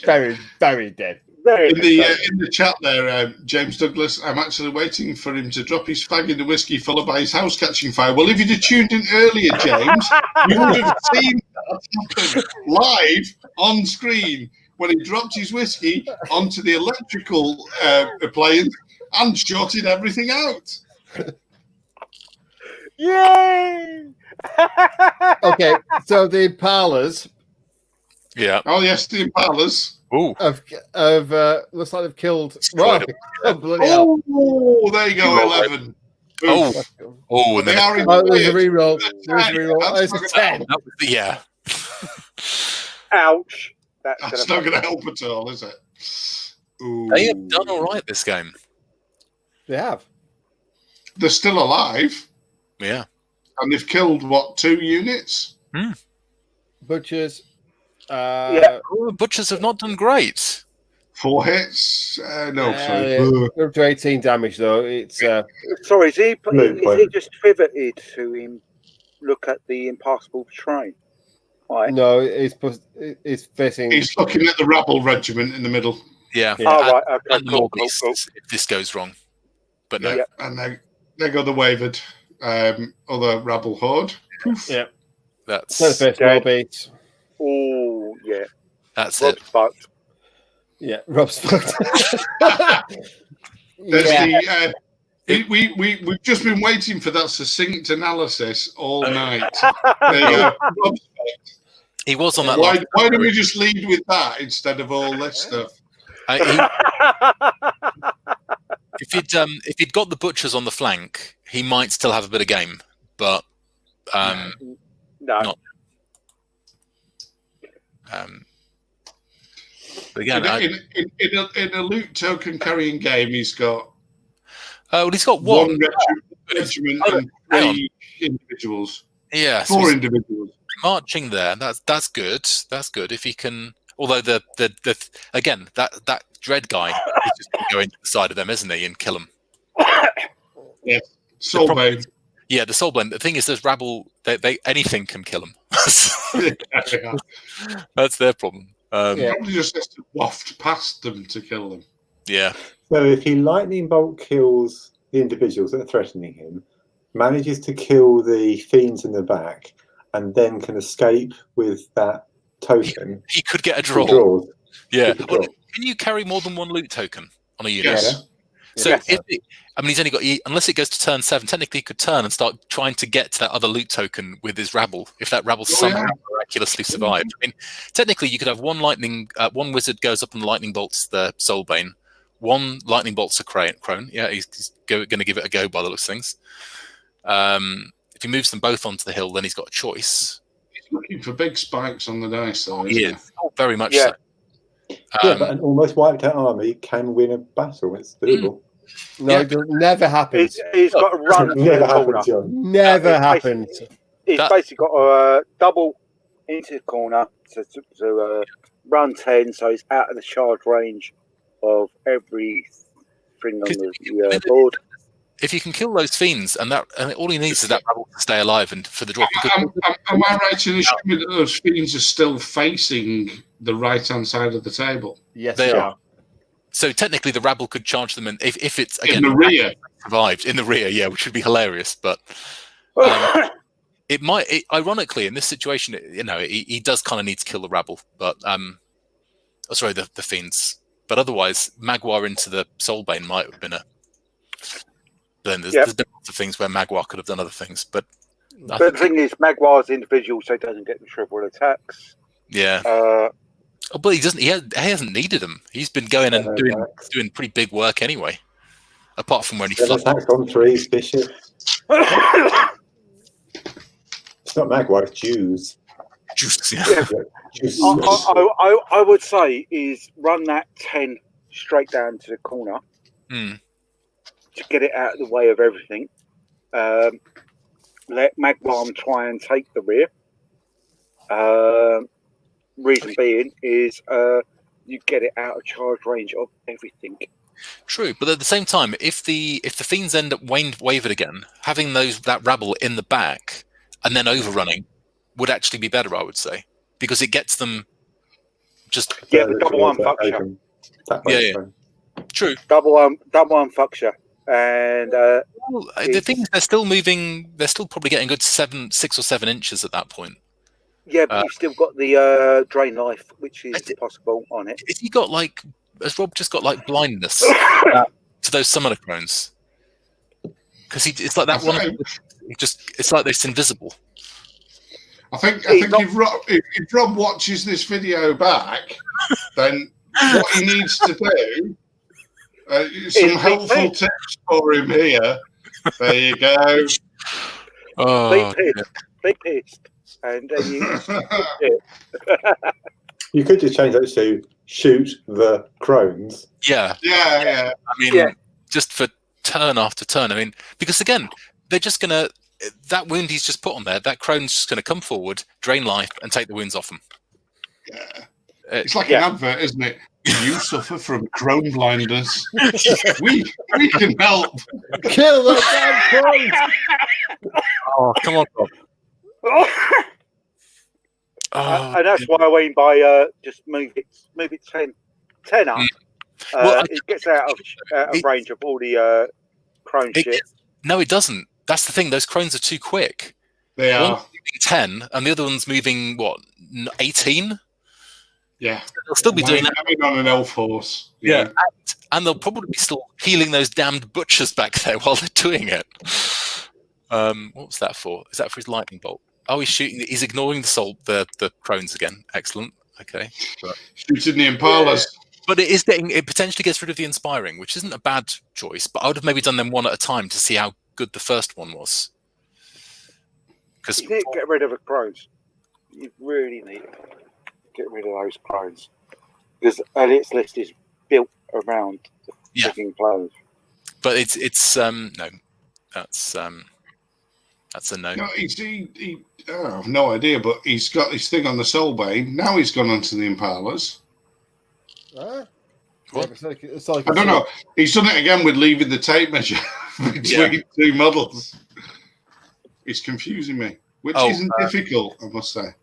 very, very dead. In the chat there, James Douglas, I'm actually waiting for him to drop his fag in the whiskey, followed by his house catching fire. Well, if you'd have tuned in earlier, James, you would have seen that happen live on screen when he dropped his whiskey onto the electrical appliance and shorted everything out. Yay! Okay, so the Impalas. Yeah. Oh yes, the Impalas. Ooh. Looks like they've killed. Wow. Oh, there you go, 11. Oh, and then there's a reroll. There's a reroll. It's a 10. Yeah. Ouch. That's not going to help at all, is it? Ooh. They have done all right this game. They have. They're still alive. Yeah. And they've killed, 2 units? Butchers. Butchers have not done great. 4 hits? No, sorry. They're up to 18 damage, though. It's sorry, is he just pivoted to him look at the impassable terrain? Right. No, he's facing... He's looking at the rabble regiment in the middle. Yeah. Oh, right, okay. And the more beasts, if this goes wrong. But no. Yeah. And there go the wavered other rabble horde. Yeah. That's the first more beats. Oh, yeah. That's Rob's it. Fucked. Yeah, Rob's fucked. We've just been waiting for that succinct analysis all night. There you go. Rob's fucked. He was on that. Why don't we just lead with that instead of all this stuff? If he'd got the butchers on the flank, he might still have a bit of game, but no. Not. But again, in a loot token carrying game, he's got. He's got one regiment and 3 individuals. Yeah, 4 individuals marching there. That's good. That's good if he can. Although the again that dread guy is just going to go into the side of them, isn't he, and kill them. Yeah, Soulbane. Yeah, the Soulbane. The thing is, there's rabble. They anything can kill them. That's their problem. Probably just has to waft past them to kill them. Yeah. So if he lightning bolt kills the individuals that are threatening him, manages to kill the fiends in the back, and then can escape with that token, he could get a draw. Yeah. Draw. Can you carry more than 1 loot token on a unit? Yes. So he's only got unless it goes to turn 7. Technically, he could turn and start trying to get to that other loot token with his rabble. If that rabble somehow miraculously survived, I mean, technically, you could have one wizard goes up and lightning bolts the Soulbane, 1 lightning bolts a crone. Yeah, he's going to give it a go by the looks of things. If he moves them both onto the hill, then he's got a choice. He's looking for big spikes on the dice, though. He is very much so. But an almost wiped out army can win a battle. It's doable. No, it never happens. He's got to run. Never happens, John. Never happens. He's basically got to double into the corner to run 10, so he's out of the charge range of everything on the board. If you can kill those fiends, and all he needs is that rabble to stay alive and for the drop. Am I right in assuming that those fiends are still facing the right-hand side of the table? Yes, they are. So technically, the rabble could charge them, and if it's again in the rear, survived in the rear, yeah, which would be hilarious. But it might, ironically, in this situation, he does kind of need to kill the rabble, but the fiends. But otherwise, Magwar into the Soulbane might have been a. Then there's been lots of things where Magwar could have done other things, but the thing is, Magwar's individual, so he doesn't get the triple attacks. Yeah. Oh, but he doesn't. He hasn't needed them. He's been going and doing pretty big work anyway. Apart from when he fluffed on 3 bishop. It's not Magua, it's Jews. Yeah. I would say is run that 10 straight down to the corner to get it out of the way of everything. Let Magbarm try and take the rear. Reason being is you get it out of charge range of everything. True, but at the same time, if the fiends end up wavered again, having that rabble in the back and then overrunning would actually be better, I would say, because it gets them just the double one fucks you. Yeah. True. Double one fucks you. And the thing is, they're still moving. They're still probably getting good 6 or 7 inches at that point. Yeah, but you've still got the drain life, which is possible on it. Has he got has Rob just got blindness to those summoner crones? Because it's like that one. It's like it's invisible. I think if Rob watches this video back, then what he needs to do, some helpful tips for him here. There you go. Oh, be pissed. And you could just change that to shoot the crones. Yeah. I mean, just for turn after turn. I mean, because again, they're just gonna that wound he's just put on there. That crone's just gonna come forward, drain life, and take the wounds off him. Yeah, it's like an advert, isn't it? You suffer from crone blindness. we can help. Kill the damn crones. Oh, come on, Rob. And that's why I went by just move it 10 up. It gets out of range of all the crone shit. No, it doesn't. That's the thing. Those crones are too quick. They are. One's moving 10, and the other one's moving 18. Yeah, they'll still be doing that on an elf horse. Yeah, and they'll probably be still healing those damned butchers back there while they're doing it. What was that for? Is that for his lightning bolt? Oh, he's shooting. He's ignoring the crones again. Excellent. Okay. Shooting the impalas. But it potentially gets rid of the inspiring, which isn't a bad choice. But I would have maybe done them one at a time to see how good the first one was. Because you need to get rid of the crones. You really need to get rid of those crones. Because Elliot's list is built around the freaking clones. But it's no. That's a no. No, I have no idea, but he's got his thing on the Soulbane. Now he's gone onto the Impalas. What? It's like I don't know. He's done it again with leaving the tape measure between two models. It's confusing me, which isn't difficult, I must say.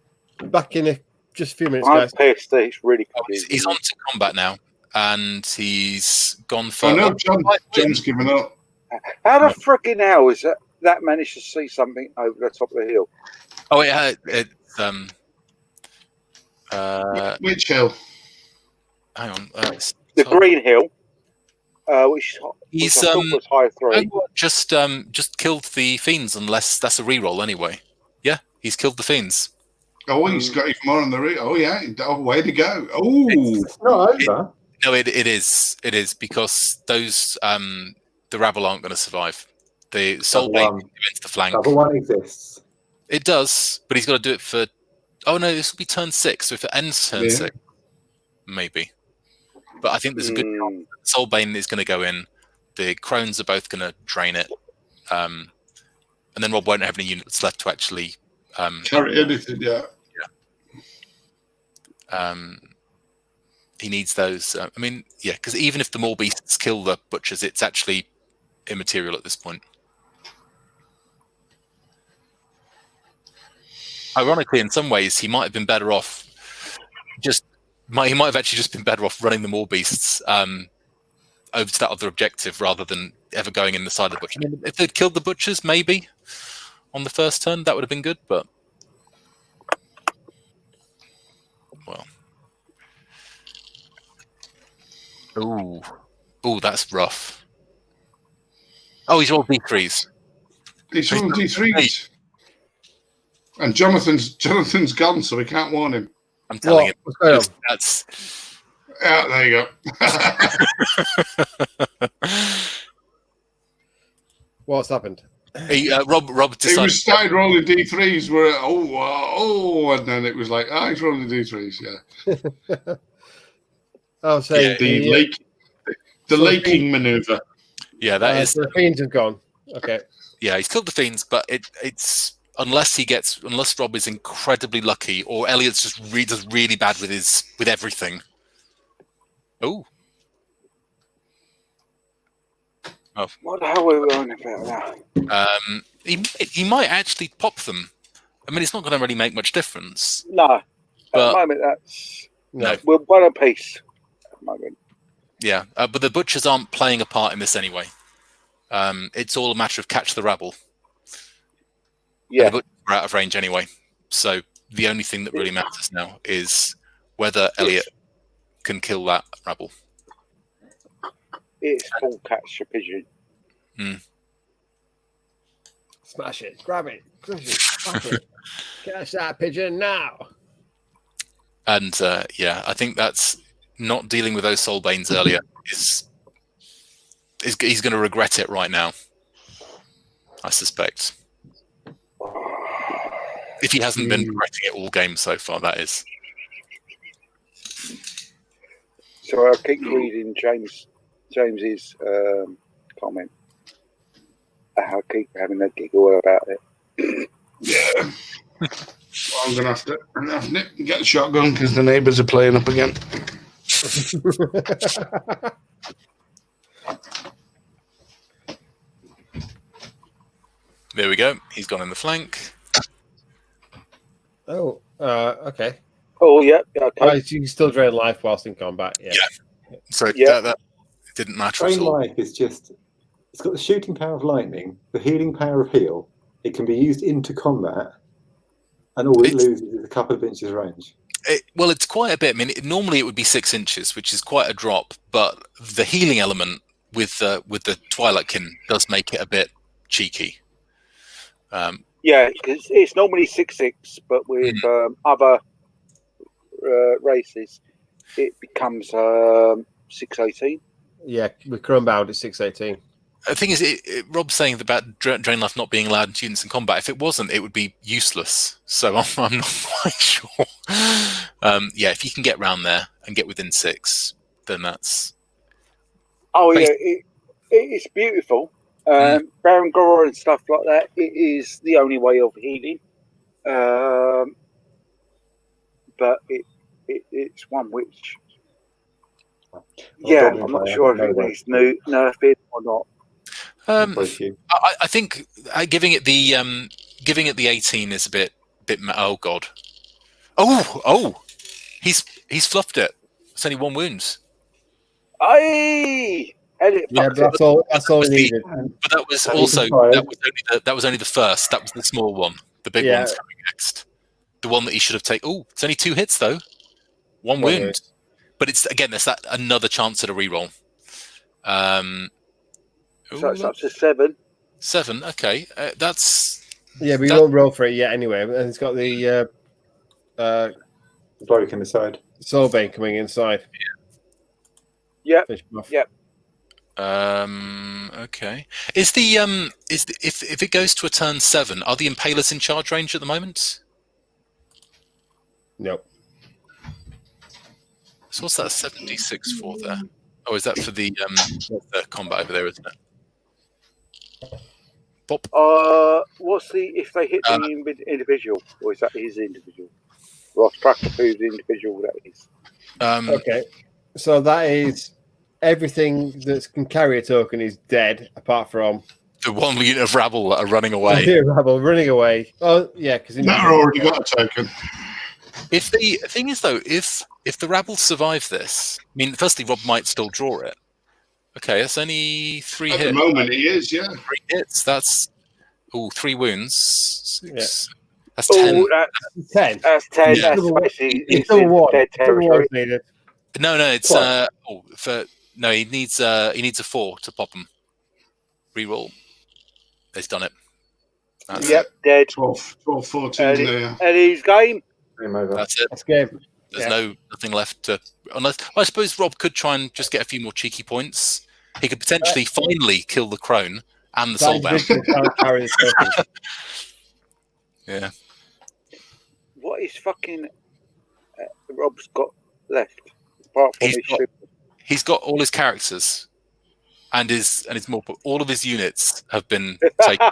Back in just a few minutes, I'm guys. pissed. It's really confusing. He's on to combat now, and he's gone for. Oh no, John's given up. How the freaking hell is that managed to see something over the top of the hill? Oh, which hill? Hang on. The green hill, which I thought was high 3. Just killed the fiends, unless that's a reroll anyway. Yeah, he's killed the fiends. Oh, he's got even more on the reroll. Oh yeah, way to go. Oh, it's not over. No, it is. It is because those the rabble aren't going to survive. The Soulbane against the flank. Double one exists. It does, but he's got to do it for. Oh no, this will be turn 6. So if it ends turn 6, maybe. But I think there's a good chance Soulbane is going to go in. The crones are both going to drain it, and then Rob won't have any units left to actually carry anything. Yeah. He needs those. Because even if the more beasts kill the butchers, it's actually immaterial at this point. Ironically, in some ways, he might have been better off. He might have actually just been better off running the more beasts over to that other objective rather than ever going in the side of the butcher. If they'd killed the butchers, maybe on the first turn, that would have been good. But well, ooh, that's rough. Oh, he's rolled D3s. He's rolled D3s. And Jonathan's gone, so we can't warn him. I'm telling him. What's going on? That's. Yeah, there you go. What's happened? Rob decided. He was started rolling D3s. Where and then it was like, he's rolling D3s. Yeah. I'll say the laking maneuver. Yeah, that is. The fiends have gone. Okay. Yeah, he's killed the fiends, but it's unless Rob is incredibly lucky, or Elliot's just does really bad with everything. Oh. What the hell were we on about that? He might actually pop them. I mean, it's not going to really make much difference. No. At the moment, no. We're one apiece at the moment. Yeah, but the butchers aren't playing a part in this anyway. It's all a matter of catch the rabble. Yeah. And the butchers are out of range anyway. So the only thing that really matters now is whether Elliot can kill that rabble. It's full catch a pigeon. Smash it, grab it, crush it, smash it. Catch that pigeon now. And I think that's not dealing with those soulbanes earlier is he's going to regret it right now. I suspect. If he hasn't been regretting it all game so far, that is. So I'll keep reading James's comment. I'll keep having a giggle about it. Yeah. I'm going to have to get the shotgun because the neighbours are playing up again. There we go. He's gone in the flank. Oh, okay. Oh, yeah. Okay. You can still drain life whilst in combat. Yeah. So that didn't matter at Drain all. life is just... It's got the shooting power of lightning, the healing power of heal. It can be used into combat, and all it loses is a couple of inches range. Well, it's quite a bit. I mean, normally it would be 6 inches, which is quite a drop. But the healing element with the Twilight Kin does make it a bit cheeky. Yeah, because it's normally 6/6, but with other races, it becomes 6/18. Yeah, with Chromebound, it's 6/18. The thing is, Rob's saying about Drain Life not being allowed in units in combat. If it wasn't, it would be useless. So I'm not quite sure. If you can get round there and get within 6, then that's... Oh, yeah, it's beautiful. Baron Gora and stuff like that, it is the only way of healing. But it's one which... Yeah, I'm not sure if it needs nerfing or not. I think giving it the 18 is a bit. Oh god! Oh! He's fluffed it. It's only 1 wound. Aye! Yeah, but that's all we needed. But that was also that was only the first. That was the small one. The big one's coming next. The one that he should have taken. Oh, it's only 2 hits though. 1 wound. But it's there's that another chance at a reroll. So it's up to 7. 7, okay. That's... Yeah, but you won't roll for it yet anyway. And it's got the... bloke in the side. Soulbane coming inside. Yep. Yep. Okay. Is the if it goes to a turn 7, are the Impalers in charge range at the moment? Nope. So what's that 76 for there? Oh, is that for the combat over there, isn't it? Pop. What's if they hit the individual, or is that his individual? Ross Tracker, whose individual that is. Okay, so that is everything that can carry a token is dead, apart from the 1 unit of rabble that are running away. Rabble running away. Oh yeah, because Never already got a token. If the thing is though, if the rabble survive this, I mean, firstly, Rob might still draw it. Okay, that's only 3 hits. At the moment, he is, yeah. 3 hits. That's 3 wounds. 6. Yeah. That's 10. That's 10. That's 10. Yeah. That's basically it's a 1. dead territory. No, it's he needs a 4 to pop him. Reroll. He's done it. Dead. 12, 14 there. Eddie's game. Game over. That's it. That's game. There's nothing left to, unless I suppose Rob could try and just get a few more cheeky points. He could potentially finally kill the crone and the soulbound. Yeah. What is fucking Rob's got left apart from he's got all his characters and his more. All of his units have been taken.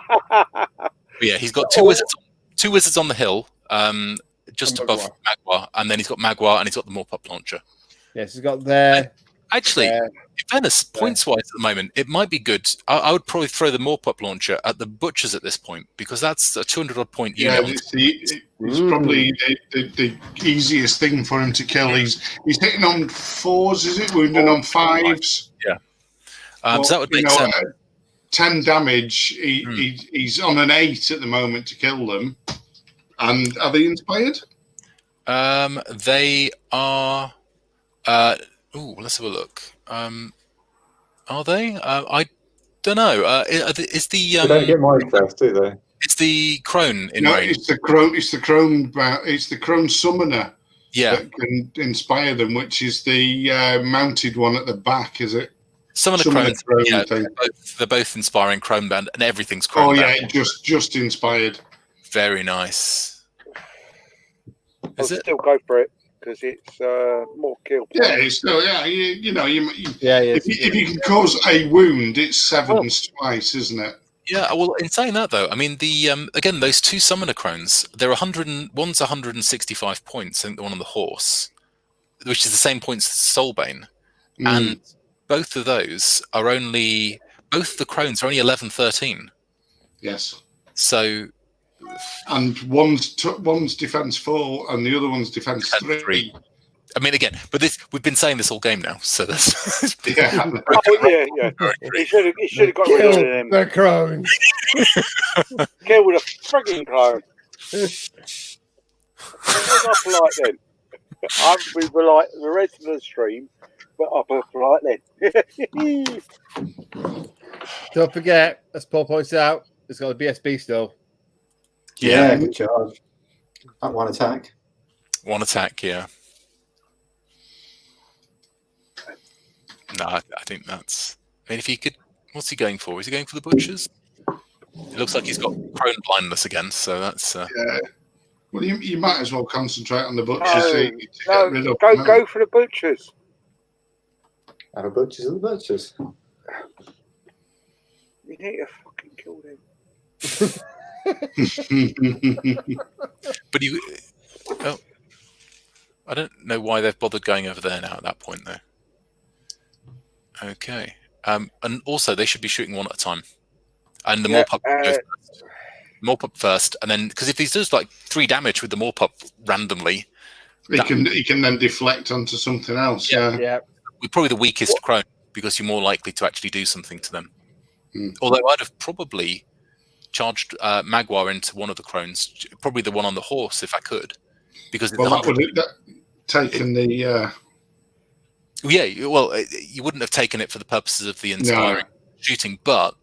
Yeah, he's got two wizards on the hill, just above Magua, and then he's got Magua and he's got the Morpop launcher. Yes, he's got there. Actually, in fairness, points-wise at the moment, it might be good. I would probably throw the Morpop launcher at the butchers at this point because that's a 200-odd point unit. It's probably the easiest thing for him to kill. He's hitting on 4s, is it? Wounding on 5s. Yeah. So that would make sense. 10 damage. He's on an 8 at the moment to kill them. And are they inspired? They are. Let's have a look. Are they? I don't know. Is the they don't get my first, do they? It's the crone in rain. It's the crone summoner. Yeah, that can inspire them, which is the mounted one at the back. Is it? Some of the crones. Yeah, they're both inspiring crone band, and everything's crone. Oh band. yeah, just inspired. Very nice. I'll still go for it because it's more kill. Yeah, it's still if you can cause a wound, it's 7s twice, isn't it? Yeah. Well, in saying that though, I mean the again those two summoner crones, they're one's 165 points. I think the one on the horse, which is the same points as Soulbane, and both of those are both the crones are only 11, 13. Yes. So. And one's defense 4 and the other one's defense 3. I mean, again, but we've been saying this all game now, so that's yeah. He should have got rid of them. The crones. Kill with a frigging crone. What's up polite then? We were like the rest of the stream, but up polite then. Don't forget, as Paul points out, it's got a BSB still. Yeah, good charge. At one attack. One attack, yeah. No, I think that's. I mean, if he could, what's he going for? Is he going for the butchers? It looks like he's got crone blindness again, so that's. Yeah. Well, you might as well concentrate on the butchers. Go for the butchers. Have a butchers and the butchers. You need to fucking kill them. But I don't know why they've bothered going over there now at that point, though. Okay, and also they should be shooting one at a time, and the Morpop goes first. Morpop first, and then because if he does like 3 damage with the Morpop randomly, he can then deflect onto something else. Yeah. We're probably the weakest crone because you're more likely to actually do something to them. Although I'd have probably charged Magua into one of the crones, probably the one on the horse if I could, because it's taken the. Yeah, well, you wouldn't have taken it for the purposes of the inspiring shooting, but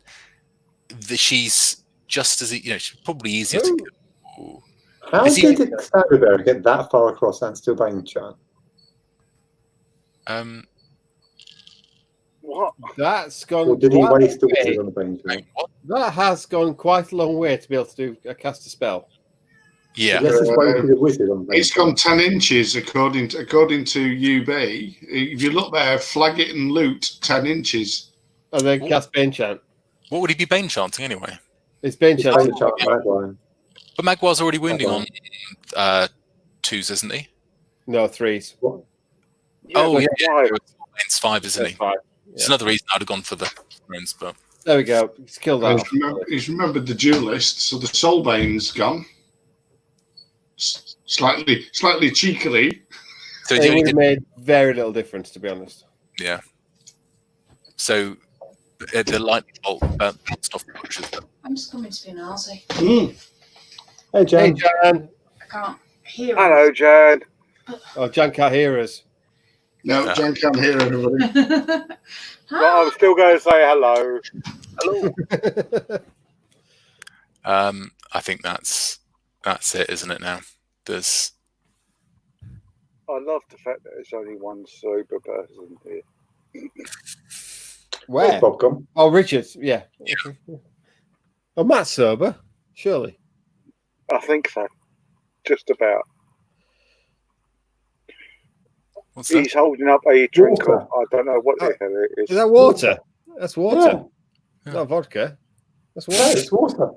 she's just as she's probably easier to kill. How did the Shadow Bearer get that far across and still bang chant? What? That's gone. Or did he waste the wizard on the bang chant? That has gone quite a long way to be able to cast a spell. Yeah, it's gone 10 inches according to UB. If you look there, flag it and loot 10 inches, and then cast Bane Chant. What would he be Bane chanting anyway? It's Bane Chant. But Magwar's already wounding on 2s, isn't he? No, 3s. It's 5, isn't he? 5. It's another reason I'd have gone for the runes, but there we go. He's killed that. He's remembered the duelist, so the Soulbane's gone. Slightly cheekily. So it would have made very little difference, to be honest. Yeah. So the lightning bolt stuff. I'm just coming to be nosy. Hey, Jan. I can't hear. Hello, Jan. Oh, Jan can't hear us. No, Jan can't hear everybody. Well, I'm still going to say hello. I think that's it, isn't it? Now there's I love the fact that there's only one sober person here. Where? Where's Bob gone? Oh, Richard. Yeah. Okay. Oh, Matt's sober. Surely. I think so. Just about. What's that? He's holding up a drink. Water. I don't know what the hell it is. Is that water? That's water. Yeah. Not vodka. That's No, water. it's water.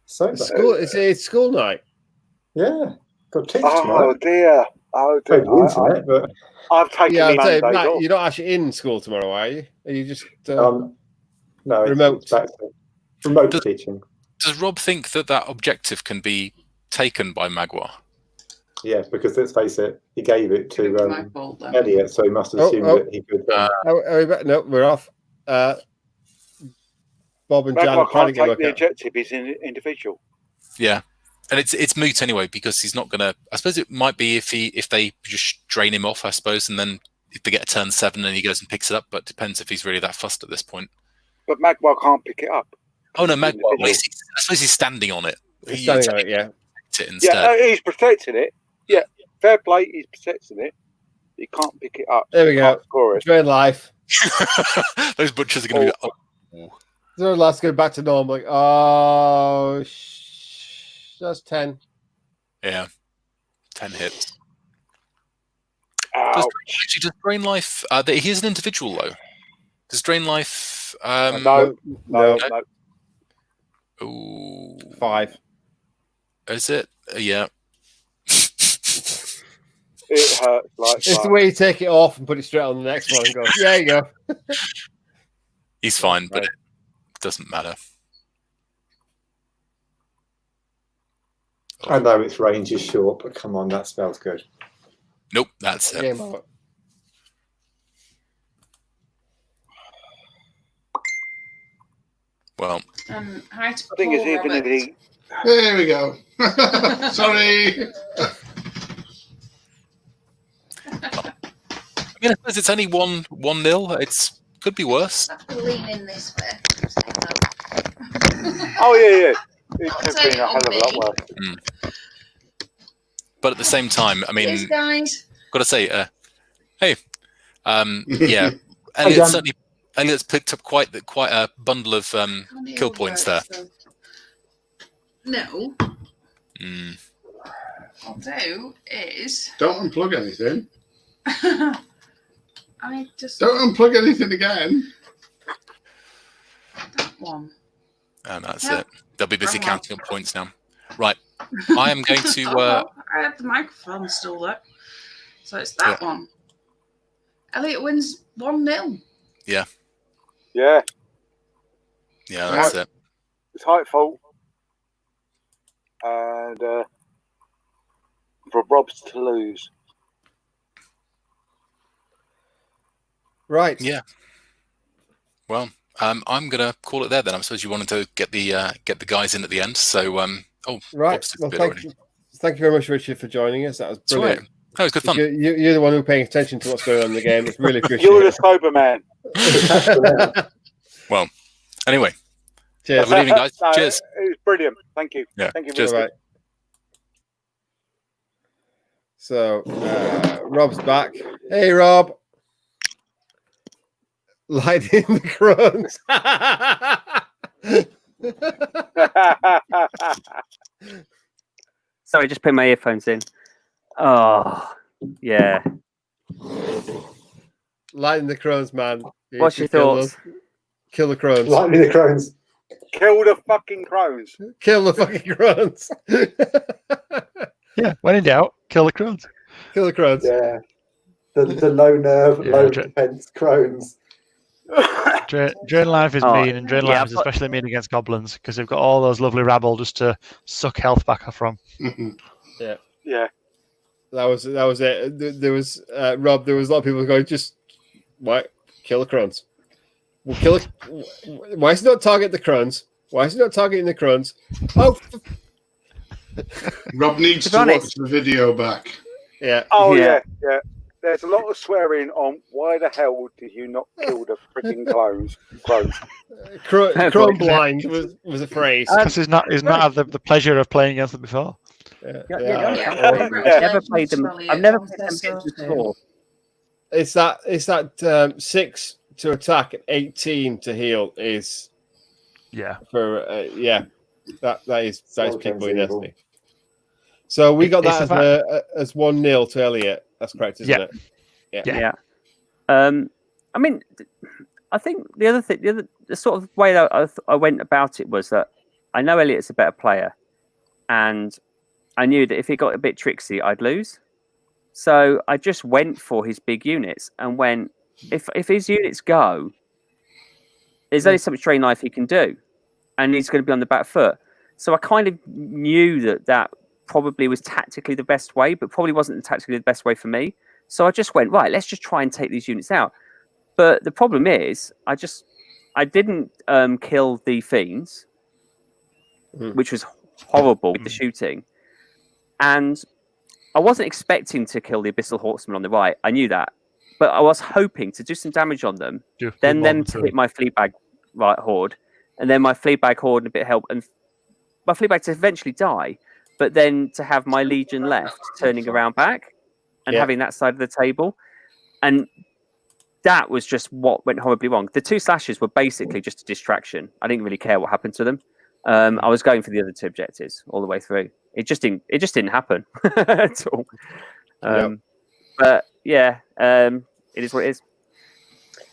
Sober. It's school night. Yeah. Got teach Oh tomorrow. dear. Oh dear. Played the internet, but I've taken Yeah, the I'd say, Mondays Matt, off. you're not actually in school tomorrow, are you? Are you just no, remote? It's back to remote teaching. Does Rob think that objective can be taken by Magua? Yeah, because let's face it, he gave it Give it to my fault, then. Elliot, so he must assume that he could. Are we back? No, we're off. Bob and Jan Magma are trying to can't get take the back up. objective. He's an individual. Yeah, and it's moot anyway because he's not gonna. I suppose it might be if they just drain him off. I suppose, and then if they get a turn 7 and he goes and picks it up. But it depends if he's really that fussed at this point. But Magma can't pick it up. Oh no, Magua. I suppose he's standing on it. He's standing on it, yeah. It instead. Yeah, he's protecting it. Yeah, fair play. He's protecting it. He can't pick it up. There we go. Score it. Drain life. Those butchers are going to go. So let's go back to normal. Like, oh, that's 10. Yeah, 10 hits. Ouch. Does Drain Life? He is an individual though. Does Drain Life? No. Ooh, 5. is it? Yeah. It hurts like It's the way you take it off and put it straight on the next one and go, yeah, you go. He's fine, but it doesn't matter. I know its range is short, but come on, that smells good. Nope, that's it. Game over. Well, Hi to The thing is, Paul, even if Robert. he. There we go. Sorry. I mean, I suppose it's only 1-0. It's could be worse. I have to lean in this way. Oh yeah. It I'll could take be a hell of a lot worse. But at the same time, I mean, Cheers, guys. got to say, hey, yeah, Elliot's picked up quite a bundle of kill points there. No. Mm. I'll do is Don't unplug anything. I just Don't unplug anything again. that one. And that's Yep. it. They'll be busy Wrong one. counting up points now. Right. I am going to. I had the microphone still there. So it's that one. Elliot wins 1-0. Yeah. Yeah, that's it. It's Heightfall. And for Rob's to lose. Right. Yeah. Well, I'm going to call it there then. I suppose you wanted to get the guys in at the end. So, Right. Rob's Well, a bit already. thank you very much, Richard, for joining us. That was That's all right. brilliant. That was good fun. You're the one who's paying attention to what's going on in the game. It's really appreciated. You're the sober man. Well, anyway. Cheers. Good evening, guys. No, Cheers. It was brilliant. Thank you. Yeah. Thank you. Cheers. All right. So, Rob's back. Hey, Rob. Lighting the crones. Sorry, just put my earphones in. Oh, yeah. Lighting the crones, man. You What's should your kill thoughts? them. Kill the crones. Lightning the crones. Kill the fucking crones. Kill the fucking crones. Yeah, when in doubt, kill the crones. Kill the crones. Yeah. The low nerve, Yeah, low okay. defense crones. Drain Life is Oh, mean, and Drain yeah, Life is but- especially mean against goblins because they've got all those lovely rabble just to suck health back off from. Yeah. That was it. There was Rob. There was a lot of people going, just why kill the crones? Well, kill it. Why is it not target the crones? Why is it not targeting the crones? Oh, Rob needs To to be watch honest- the video back. yeah. Oh Yeah. yeah. There's a lot of swearing on why the hell did you not kill the freaking crones? Crone blind was a phrase. Because he's not had the pleasure of playing against them before. I've never played them. I've never played them to score. It's that 6 to attack and 18 to heal is that is peak boy nasty. So we got that as 1-0 to Elliot. That's correct, isn't it? Yeah. I mean, I think the sort of way that I went about it was that I know Elliot's a better player, and I knew that if he got a bit tricksy, I'd lose. So I just went for his big units and went, if his units go, there's only so much drain life he can do, and he's going to be on the back foot. So I kind of knew that probably was tactically the best way, but probably wasn't tactically the best way for me. So I just went, right, let's just try and take these units out. But the problem is, I didn't kill the fiends, which was horrible with the shooting, and I wasn't expecting to kill the Abyssal Horsemen on the right. I knew that, but I was hoping to do some damage on them, then them to hit my Fleabag horde, and then my Fleabag horde and a bit of help, and my Fleabag to eventually die, but then to have my Legion left turning around back and having that side of the table, and that was just what went horribly wrong. The 2 slashes were basically just a distraction. I didn't really care what happened to them. I was going for the other 2 objectives all the way through. It just didn't happen at all. But yeah, it is what it is.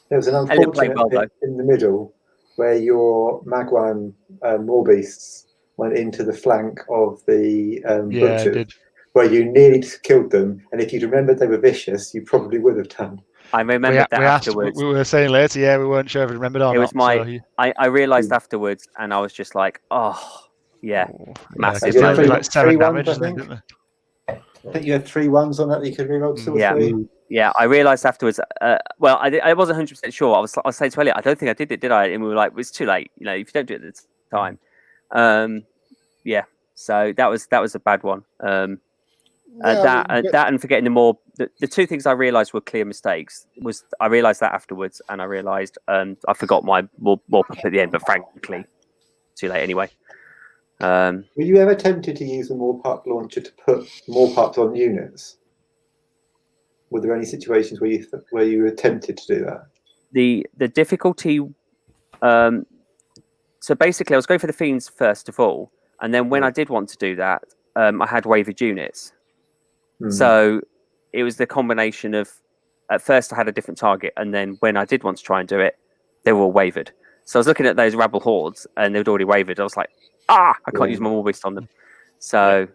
There was an unfortunate bit in the middle where your Magwan Morbeasts went into the flank of the butcher, where you nearly killed them. And if you'd remembered they were vicious, you probably would have done. I remembered that afterwards. We were saying later, we weren't sure if we remembered or not. It was I realised afterwards, and I was just like, massive. Like 7 damage, I think. I think you had 3 1s on that you could reload. Yeah, I realised afterwards. Well, I wasn't 100% sure. I was saying to Elliot, I don't think I did it, did I? And we were like, it's too late. You know, if you don't do it at the time. So that was a bad one. That and forgetting the 2 things I realised were clear mistakes was I realised that afterwards, and I realised I forgot my more at the end, but frankly, too late anyway. Were you ever tempted to use a Morpark launcher to put Morparks on units? Were there any situations where you were tempted to do that? The difficulty. So basically, I was going for the fiends first of all, and then when I did want to do that, I had wavered units. So it was the combination of, at first I had a different target, and then when I did want to try and do it, they were all wavered. So I was looking at those rabble hordes, and they'd already wavered. I was like, I can't use my Morbeast on them. So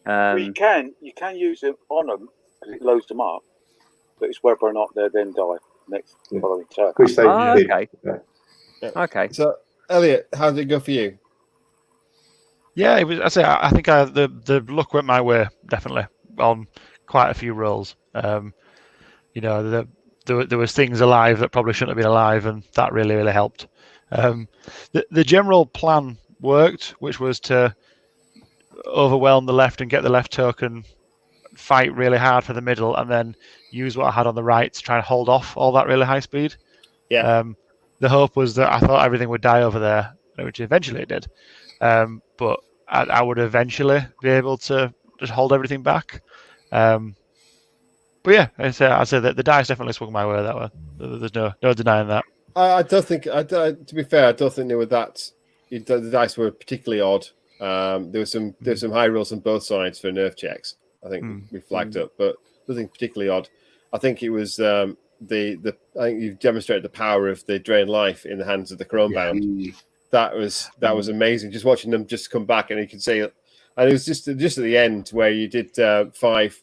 you can use them on them because it loads them up, but it's whether or not they then die next following turn. Okay. So Elliot, how did it go for you? Yeah, it was. I think the luck went my way definitely on quite a few rolls. There was things alive that probably shouldn't have been alive, and that really helped. The general plan worked, which was to overwhelm the left and get the left token, fight really hard for the middle, and then use what I had on the right to try and hold off all that really high speed. The hope was that I thought everything would die over there, which eventually it did. But I would eventually be able to just hold everything back. But yeah, I'd say that the dice definitely swung my way that way. There's no denying that. I don't think. To be fair, I don't think they were that. The dice were particularly odd. There was some high rolls on both sides for nerf checks. I think we flagged up, but nothing particularly odd. I think it was I think you've demonstrated the power of the drain life in the hands of the Chronebound. That was amazing. Just watching them just come back, and you can see it. And it was just at the end where you did 5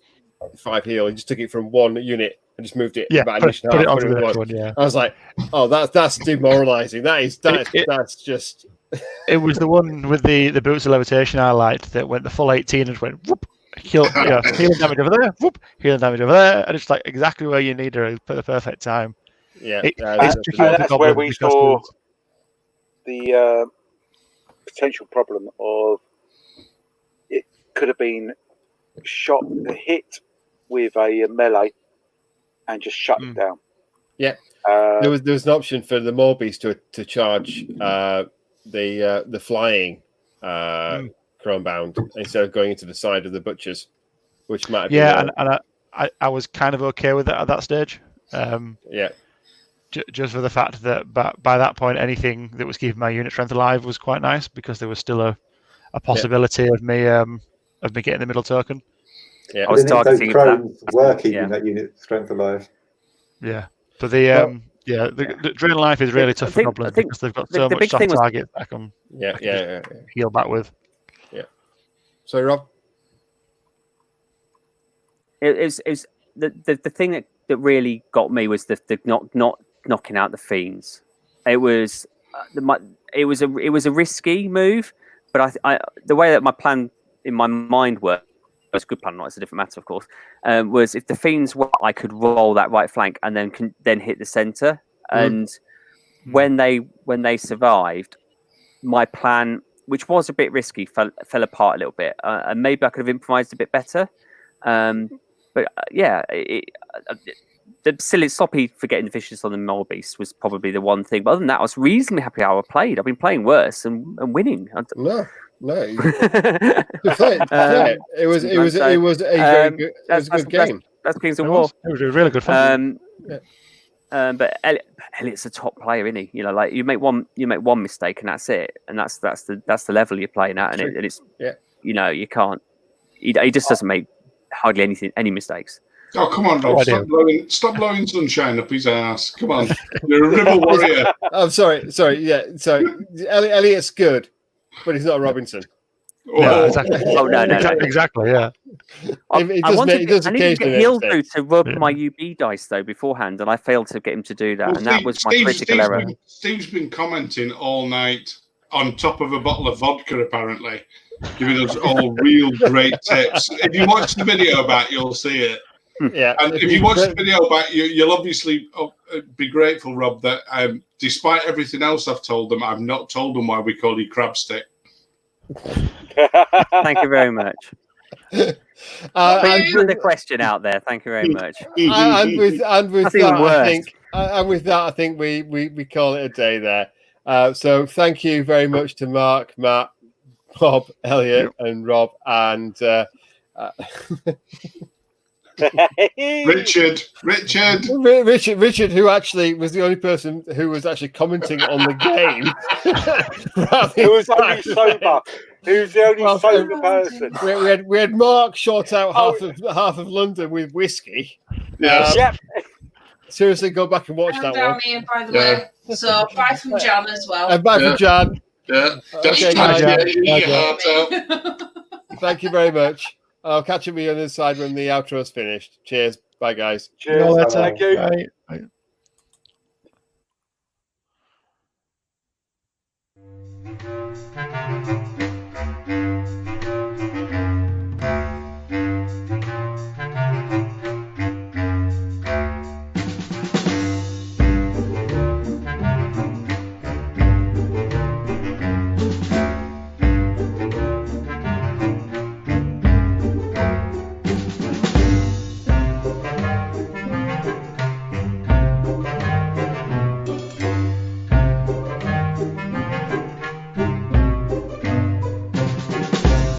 heal. You just took it from one unit and just moved it about an inch and a half. Put it onto the next one. Yeah. I was like, oh, that's demoralizing. That's just. It was the one with the boots of levitation I liked that went the full 18 and went whoop, healing damage over there, whoop, healing damage over there, and it's like exactly where you need her at the perfect time. Yeah, that's where we saw the potential problem of it could have been hit with a melee and just shut it down. Yeah, there was an option for the Morbeast to charge the flying Chronebound Crone bound instead of going into the side of the butchers, which might have and been I was kind of okay with that at that stage. Just for the fact that by that point, anything that was keeping my unit strength alive was quite nice, because there was still a possibility of me getting the middle token. Yeah, I was targeting those were keeping that unit strength alive. Yeah, but the Drain Life is really tough for goblins because they've got so much soft target I can heal back with. Yeah. So Rob, it was the thing that really got me was the not knocking out the fiends. It was a risky move, but I the way that my plan in my mind worked, it's a good plan, not it's a different matter, of course. Was if the fiends were, I could roll that right flank and then hit the center. And when they survived, my plan, which was a bit risky, fell apart a little bit. And maybe I could have improvised a bit better. But the silly sloppy forgetting the vicious on the mole beast was probably the one thing. But other than that, I was reasonably happy how I played. I've been playing worse and winning. No. It was a very good, good game. That's Kings of War. It was a really good fun. But Elliot's a top player, isn't he? You know, like you make one mistake and that's it, and that's the level you're playing at, and it's you know, you can't. He just doesn't make hardly any mistakes. Oh, come on, Rob. Stop blowing sunshine up his ass. Come on. You're a river warrior. I'm sorry. Yeah, sorry. Elliot's good, but he's not a Robinson. No, exactly. Oh, no. Exactly, yeah. I needed to get healed through to rub my UB dice, though, beforehand, and I failed to get him to do that, and that was my critical error. Steve's been commenting all night on top of a bottle of vodka, apparently, giving us all real great tips. If you watch the video back, you'll see it. Yeah, and if you watch the video back, you'll obviously be grateful, Rob, that despite everything else I've told them, I've not told them why we call you Crabstick. Thank you very much. Put the question out there. Thank you very much. And with that, I think we call it a day there. So thank you very much to Mark, Matt, Bob, Elliot, and Rob, and Richard, who actually was the only person who was actually commenting on the game. Who was only sober. Who's the only sober person? We had Mark short out half of London with whiskey. Yes. Seriously, go back and watch that down one. here, by the way. So bye from Jan as well. And bye from Jan. Yeah. Okay, thank you very much. I'll catch you on the other side when the outro's finished. Cheers. Bye, guys. Cheers. Thank you. Bye.